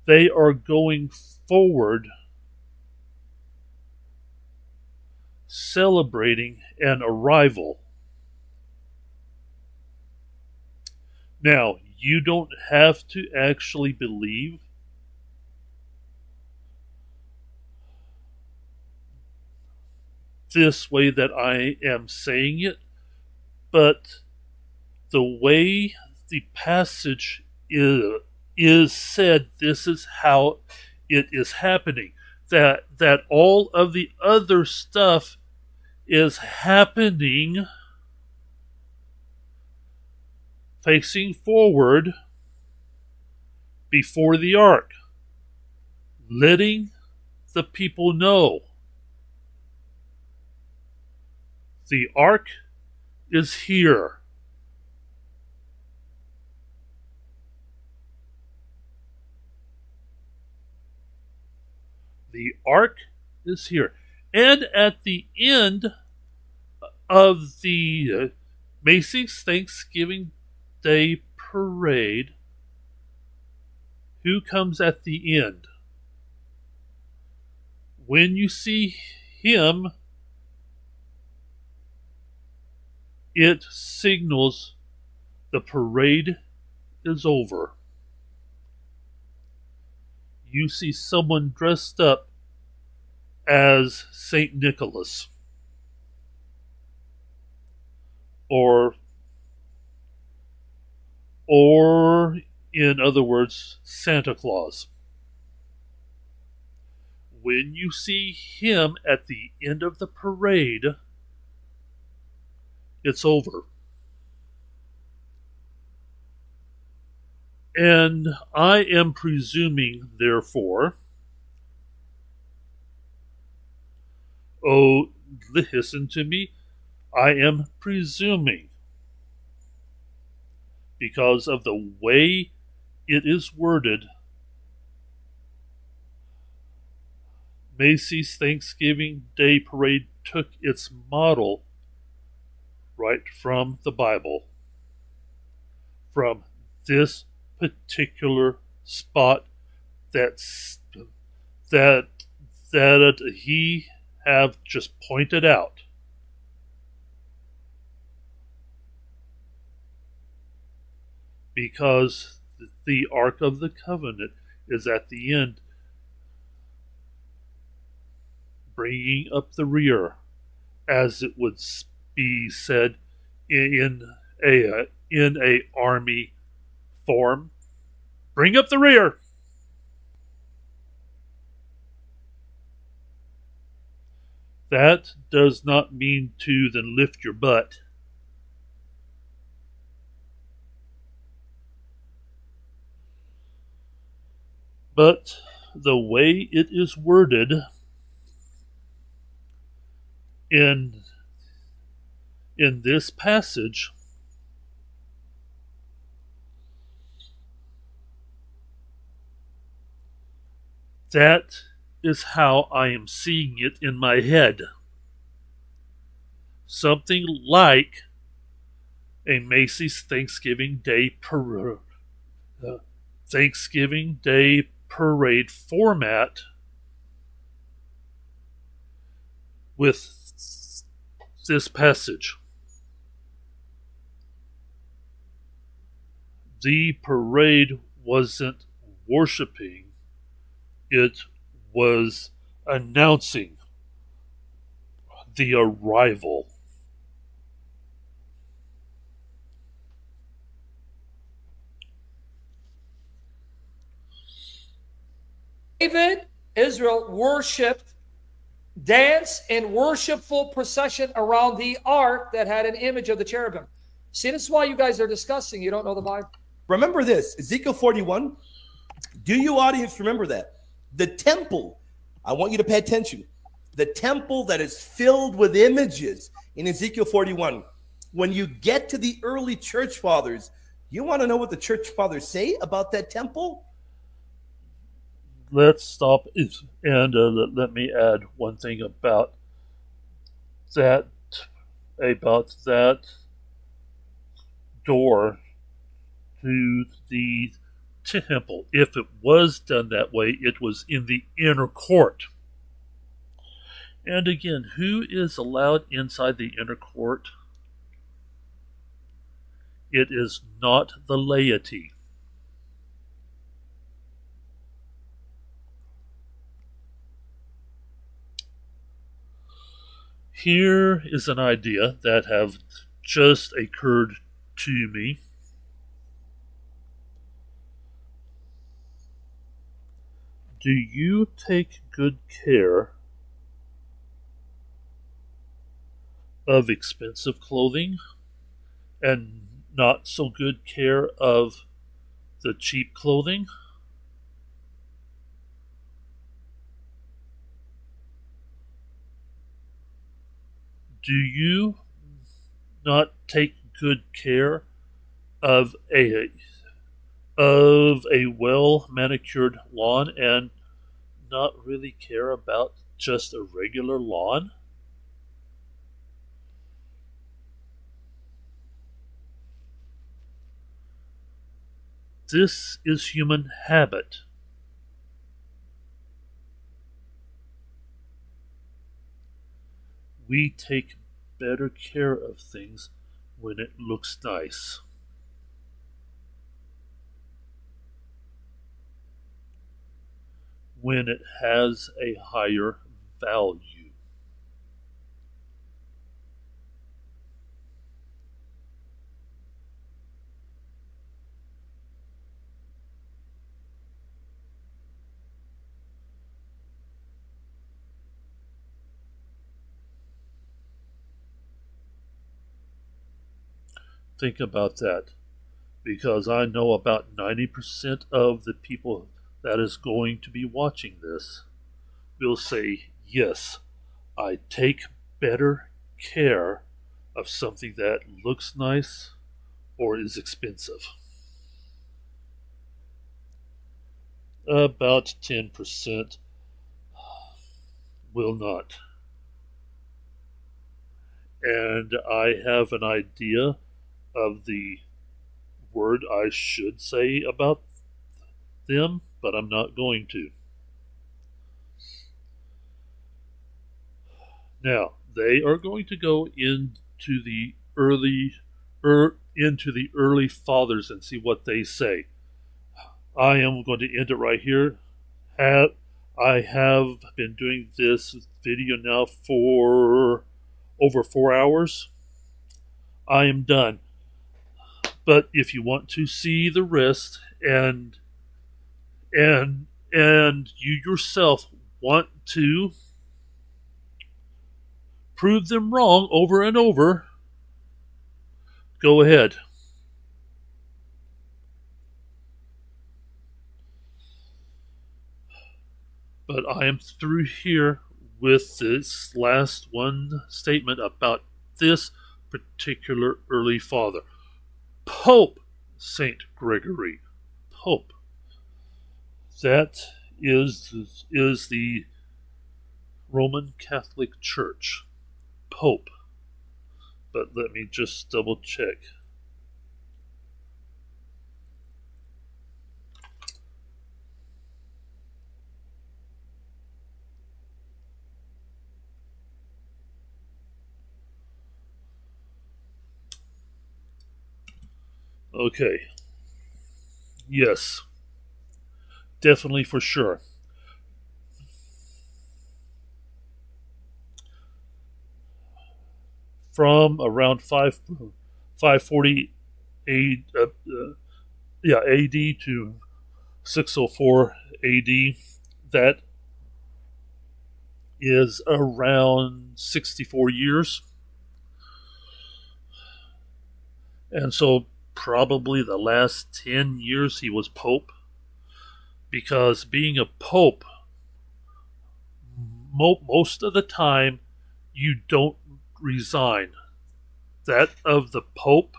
They are going forward, celebrating an arrival. Now, you don't have to actually believe this way that I am saying it, but the way the passage is said, this is how it is happening. That all of the other stuff is happening facing forward before the ark, letting the people know the ark is here. The ark is here. And at the end of the Macy's Thanksgiving Day Parade, who comes at the end? When you see him, it signals the parade is over. You see someone dressed up as St. Nicholas, or in other words, Santa Claus. When you see him at the end of the parade, it's over. And I am presuming, therefore, oh, listen to me, I am presuming, because of the way it is worded, Macy's Thanksgiving Day Parade took its model right from the Bible, from this particular spot that he have just pointed out. Because the Ark of the Covenant is at the end, bringing up the rear, as it would be said in a army form. Bring up the rear. That does not mean to then lift your butt. But the way it is worded in this passage, that is how I am seeing it in my head. Something like a Macy's Thanksgiving Day Parade format with this passage. The parade wasn't worshiping, it was announcing the arrival. David, Israel worshipped, danced in worshipful procession around the ark that had an image of the cherubim. See, this is why you guys are discussing. You don't know the Bible. Remember this, Ezekiel 41. Do you, audience, remember that? The temple, I want you to pay attention. The temple that is filled with images in Ezekiel 41. When you get to the early church fathers, you want to know what the church fathers say about that temple? Let's stop and let me add one thing about that door to the temple. If it was done that way, it was in the inner court. And again, who is allowed inside the inner court? It is not the laity. Here is an idea that have just occurred to me. Do you take good care of expensive clothing and not so good care of the cheap clothing? Do you not take good care of a well manicured lawn and not really care about just a regular lawn? This is human habit. We take better care of things when it looks nice. When it has a higher value. Think about that, because I know about 90% of the people that is going to be watching this will say, yes, I take better care of something that looks nice or is expensive. About 10% will not. And I have an idea of the word I should say about them, but I'm not going to. Now, they are going to go into the early fathers and see what they say. I am going to end it right here. I have been doing this video now for over 4 hours. I am done. But if you want to see the rest and you yourself want to prove them wrong over and over, go ahead. But I am through here with this last one statement about this particular early father. Pope Saint Gregory. Pope. That is the Roman Catholic Church. Pope. But let me just double check. Okay. Yes. Definitely for sure. From around 540 AD to 604 AD, that is around 64 years. And so probably the last 10 years he was pope, because being a pope, most of the time you don't resign. That of the pope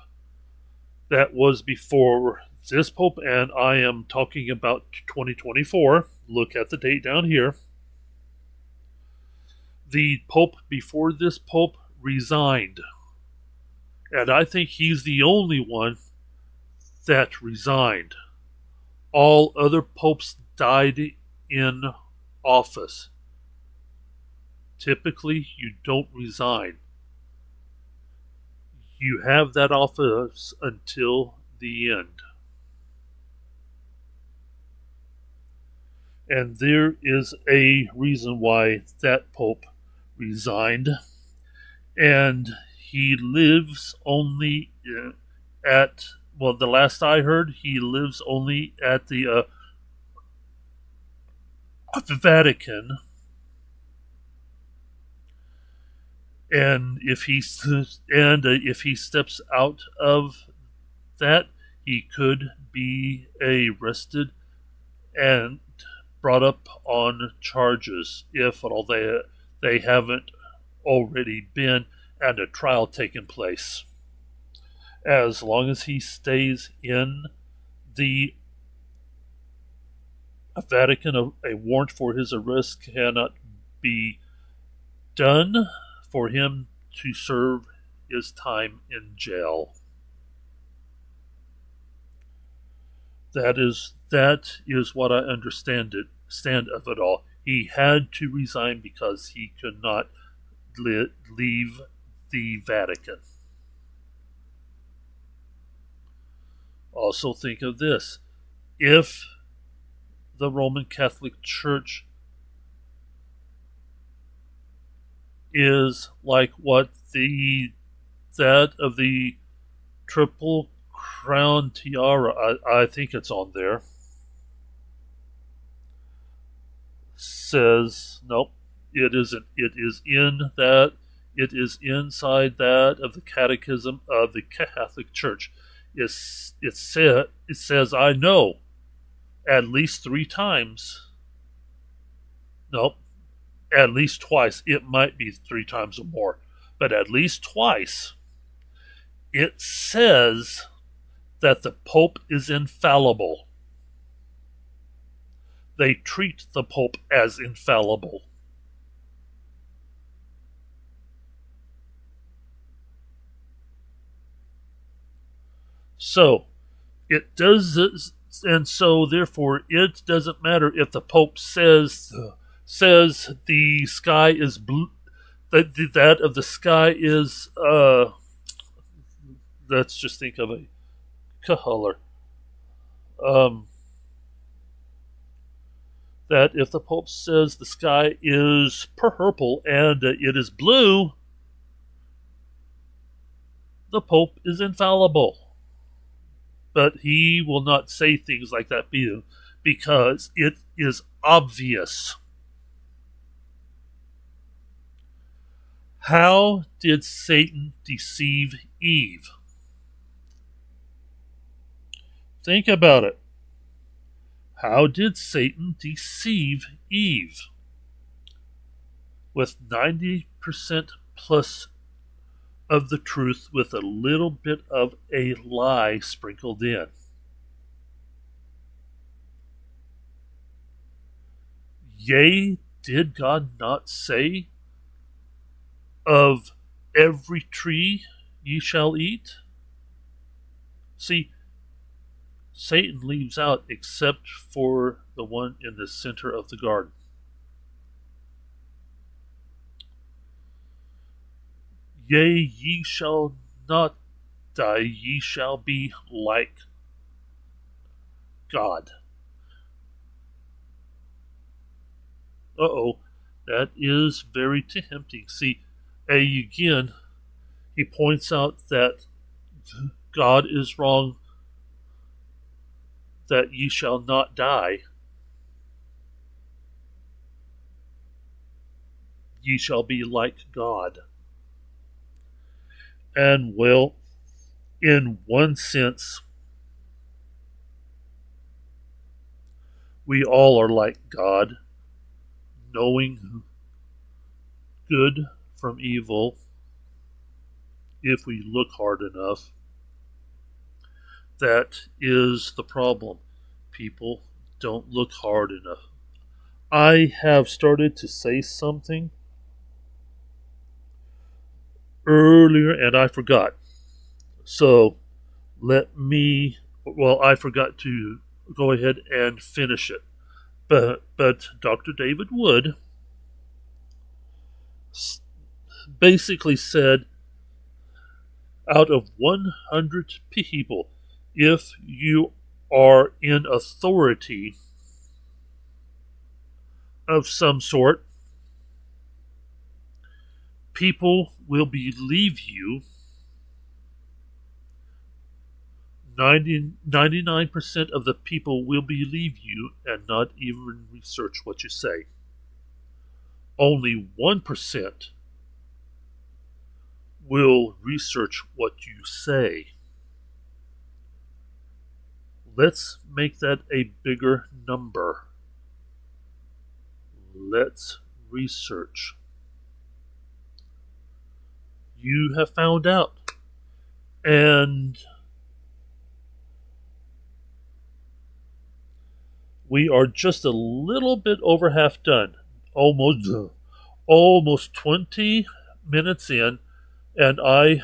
that was before this pope, and I am talking about 2024, look at the date down here. The pope before this pope resigned. And I think he's the only one that resigned. All other popes died in office. Typically, you don't resign. You have that office until the end. And there is a reason why that pope resigned. And he lives only at, well, the last I heard, he lives only at the Vatican. And if he steps out of that, he could be arrested and brought up on charges, if at all they haven't already been, and a trial taking place. As long as he stays in the Vatican, a warrant for his arrest cannot be done for him to serve his time in jail. That is what I understand of it all. He had to resign because he could not leave the Vatican. Also think of this. If the Roman Catholic Church is like what that of the Triple Crown Tiara, I think it's on there, says, nope, it isn't. It is inside that of the Catechism of the Catholic Church. It says, I know, at least 3 times. Nope, at least twice. It might be 3 times or more, but at least twice. It says that the Pope is infallible. They treat the Pope as infallible. So, it does, and so therefore it doesn't matter if the Pope says the sky is blue, that of the sky is, let's just think of a color. That if the Pope says the sky is purple and it is blue, the Pope is infallible. But he will not say things like that because it is obvious. How did Satan deceive Eve? Think about it. How did Satan deceive Eve? With 90% plus of the truth with a little bit of a lie sprinkled in. Yea, did God not say, of every tree ye shall eat? See, Satan leaves out except for the one in the center of the garden. Yea, ye shall not die, ye shall be like God. That is very tempting. See, again, he points out that God is wrong, that ye shall not die. Ye shall be like God. And well, in one sense, we all are like God, knowing good from evil if we look hard enough. That is the problem. People don't look hard enough. I have started to say something earlier and I forgot. So I forgot to go ahead and finish it. But Dr. David Wood basically said, out of 100 people, if you are in authority of some sort, people will believe you. 99% of the people will believe you and not even research what you say. Only 1% will research what you say. Let's make that a bigger number. Let's research. You have found out. And we are just a little bit over half done. Almost 20 minutes in, and I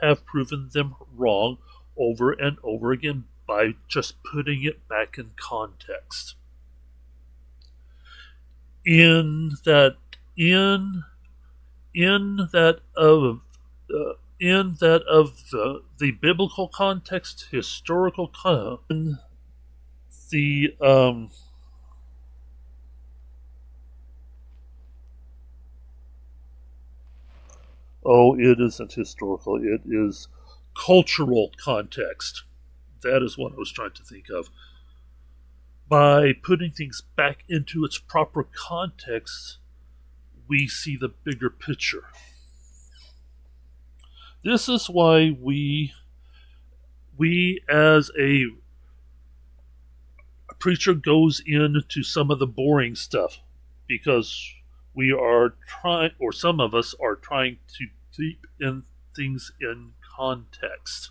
have proven them wrong over and over again by just putting it back in context. In that of the biblical context, historical context, the it isn't historical. It is cultural context. That is what I was trying to think of. By putting things back into its proper context, we see the bigger picture. This is why we as a preacher goes into some of the boring stuff, because we are trying, or some of us are trying to keep in things in context.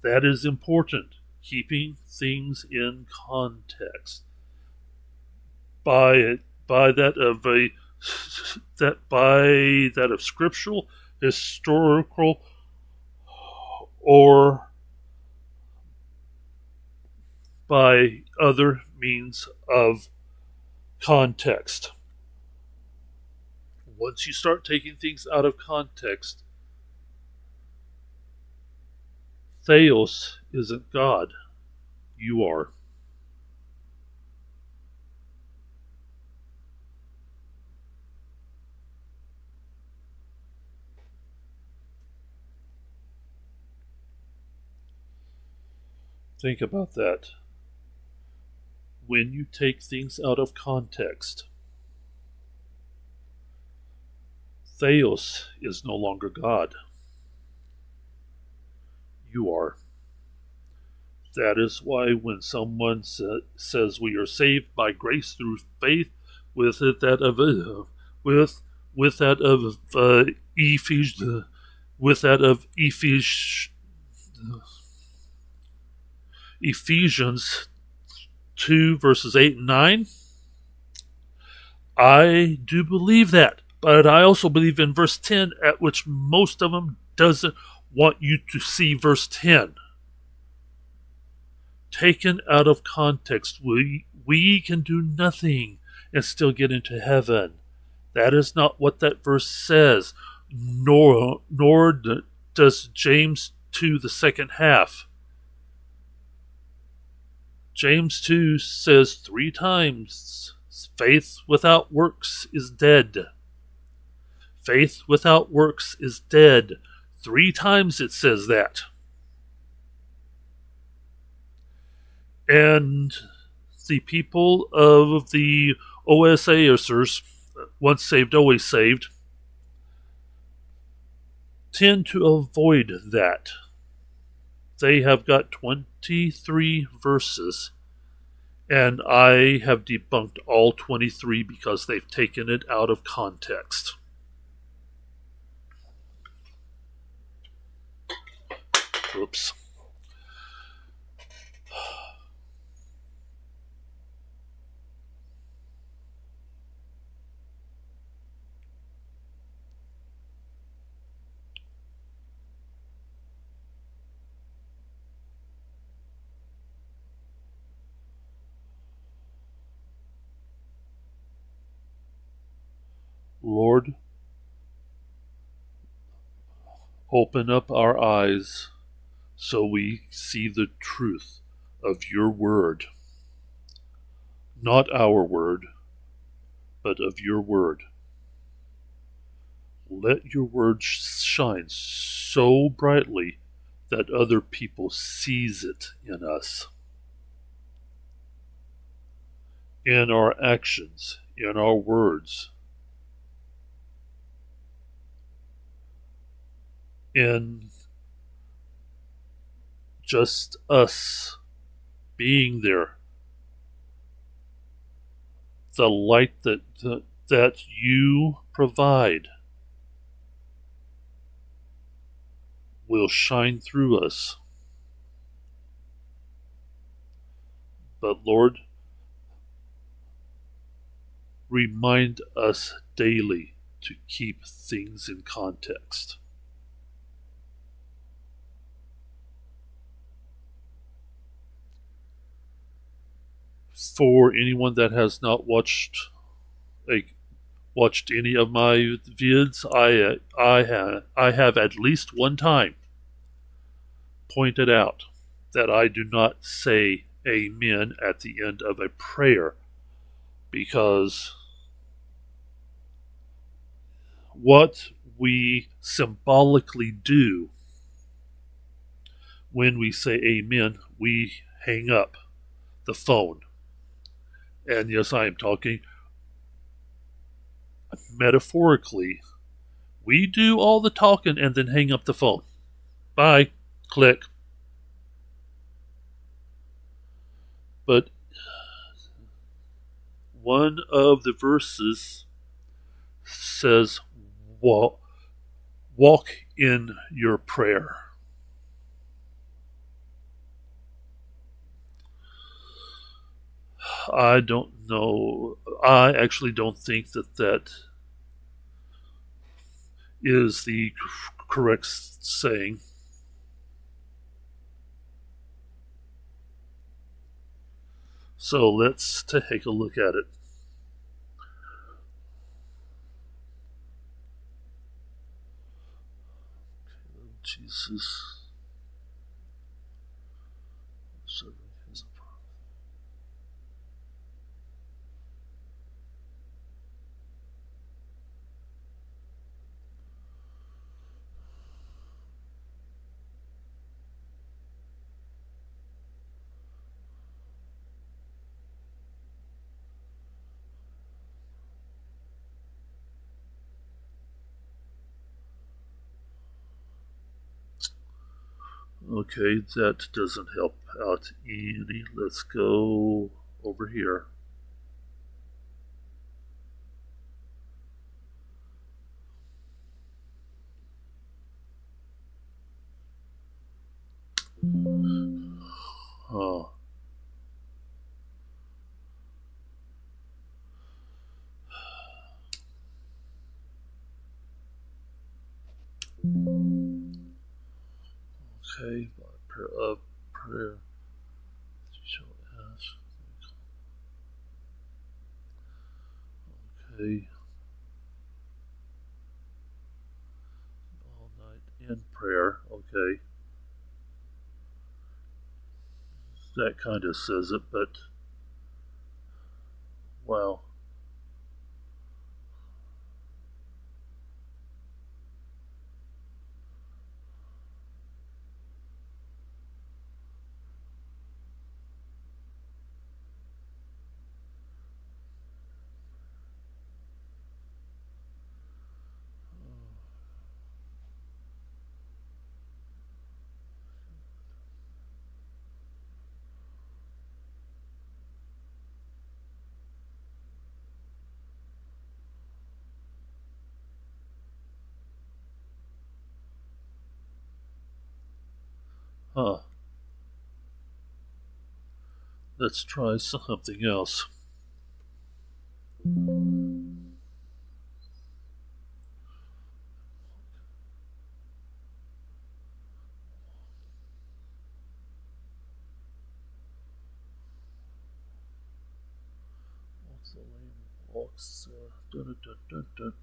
That is important, keeping things in context. By that of scriptural, historical, or by other means of context. Once you start taking things out of context, Theos isn't God. You are. Think about that. When you take things out of context, Theos is no longer God. You are. That is why when someone says we are saved by grace through faith, with that of Ephesians 2 verses 8 and 9, I do believe that, but I also believe in verse 10, at which most of them doesn't want you to see verse 10. Taken out of context, we can do nothing and still get into heaven. That is not what that verse says, nor does James 2, the second half. James 2 says 3 times, faith without works is dead. Faith without works is dead. 3 times it says that. And the people of the OSAS, once saved, always saved, tend to avoid that. They have got 23 verses, and I have debunked all 23 because they've taken it out of context. Oops. Lord, open up our eyes so we see the truth of your word. Not our word, but of your word. Let your word shine so brightly that other people sees it in us. In our actions, in our words, in just us being there. The light that you provide will shine through us. But Lord, remind us daily to keep things in context. For anyone that has not watched any of my vids, I have at least one time pointed out that I do not say amen at the end of a prayer, because what we symbolically do when we say amen, we hang up the phone. And yes, I am talking metaphorically. We do all the talking and then hang up the phone. Bye. Click. But one of the verses says, walk in your prayer. I don't know. I actually don't think that is the correct saying. So let's take a look at it. Jesus. Okay, that doesn't help out any. Let's go over here. Oh. Okay, prayer. Okay. All night in prayer. Okay. That kind of says it, but wow. Huh. Let's try something else. Walks. Dun, dun, dun, dun.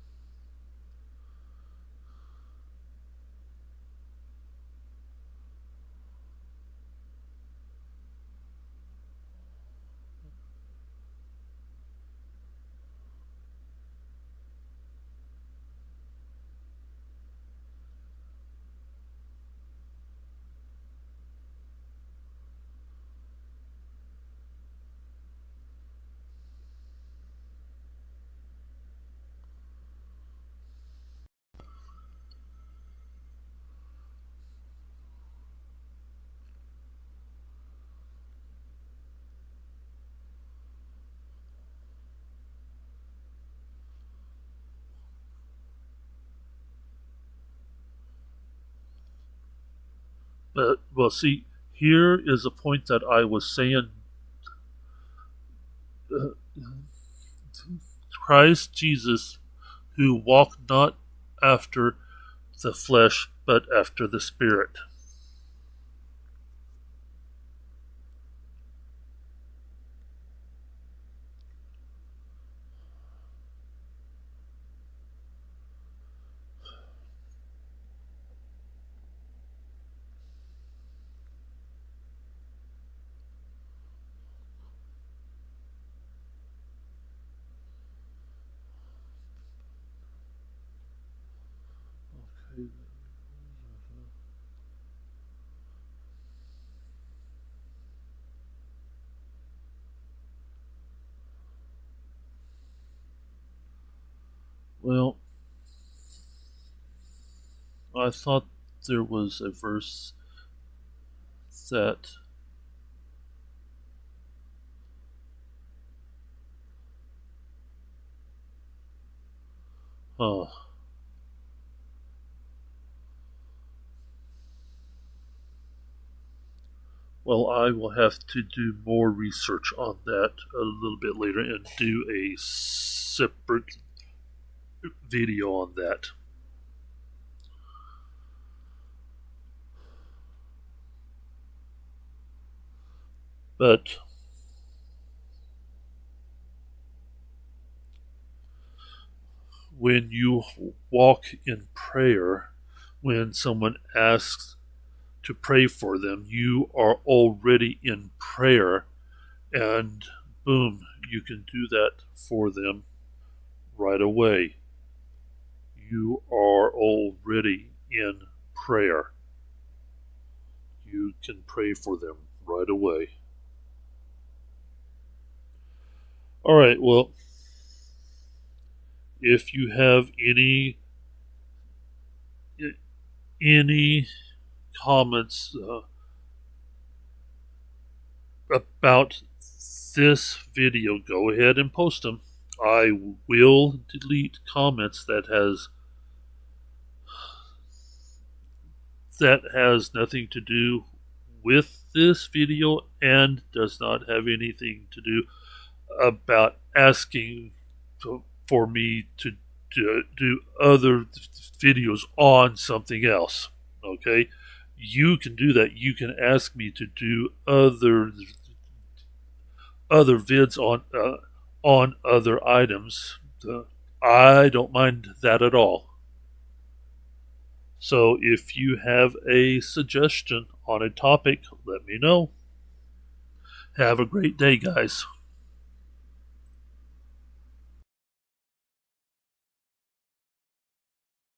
But, well, see, here is a point that I was saying. Christ Jesus, who walked not after the flesh, but after the Spirit. Well, I thought there was a verse that uh, well, I will have to do more research on that a little bit later and do a separate video on that. But when you walk in prayer, when someone asks to pray for them, you are already in prayer, and boom, you can do that for them right away. You are already in prayer. You can pray for them right away. All right, well, if you have any comments about this video, go ahead and post them. I will delete comments that has nothing to do with this video and does not have anything to do about asking for me to do other videos on something else. Okay, you can do that. You can ask me to do other vids on other items. I don't mind that at all. So if you have a suggestion on a topic, let me know. Have a great day, guys.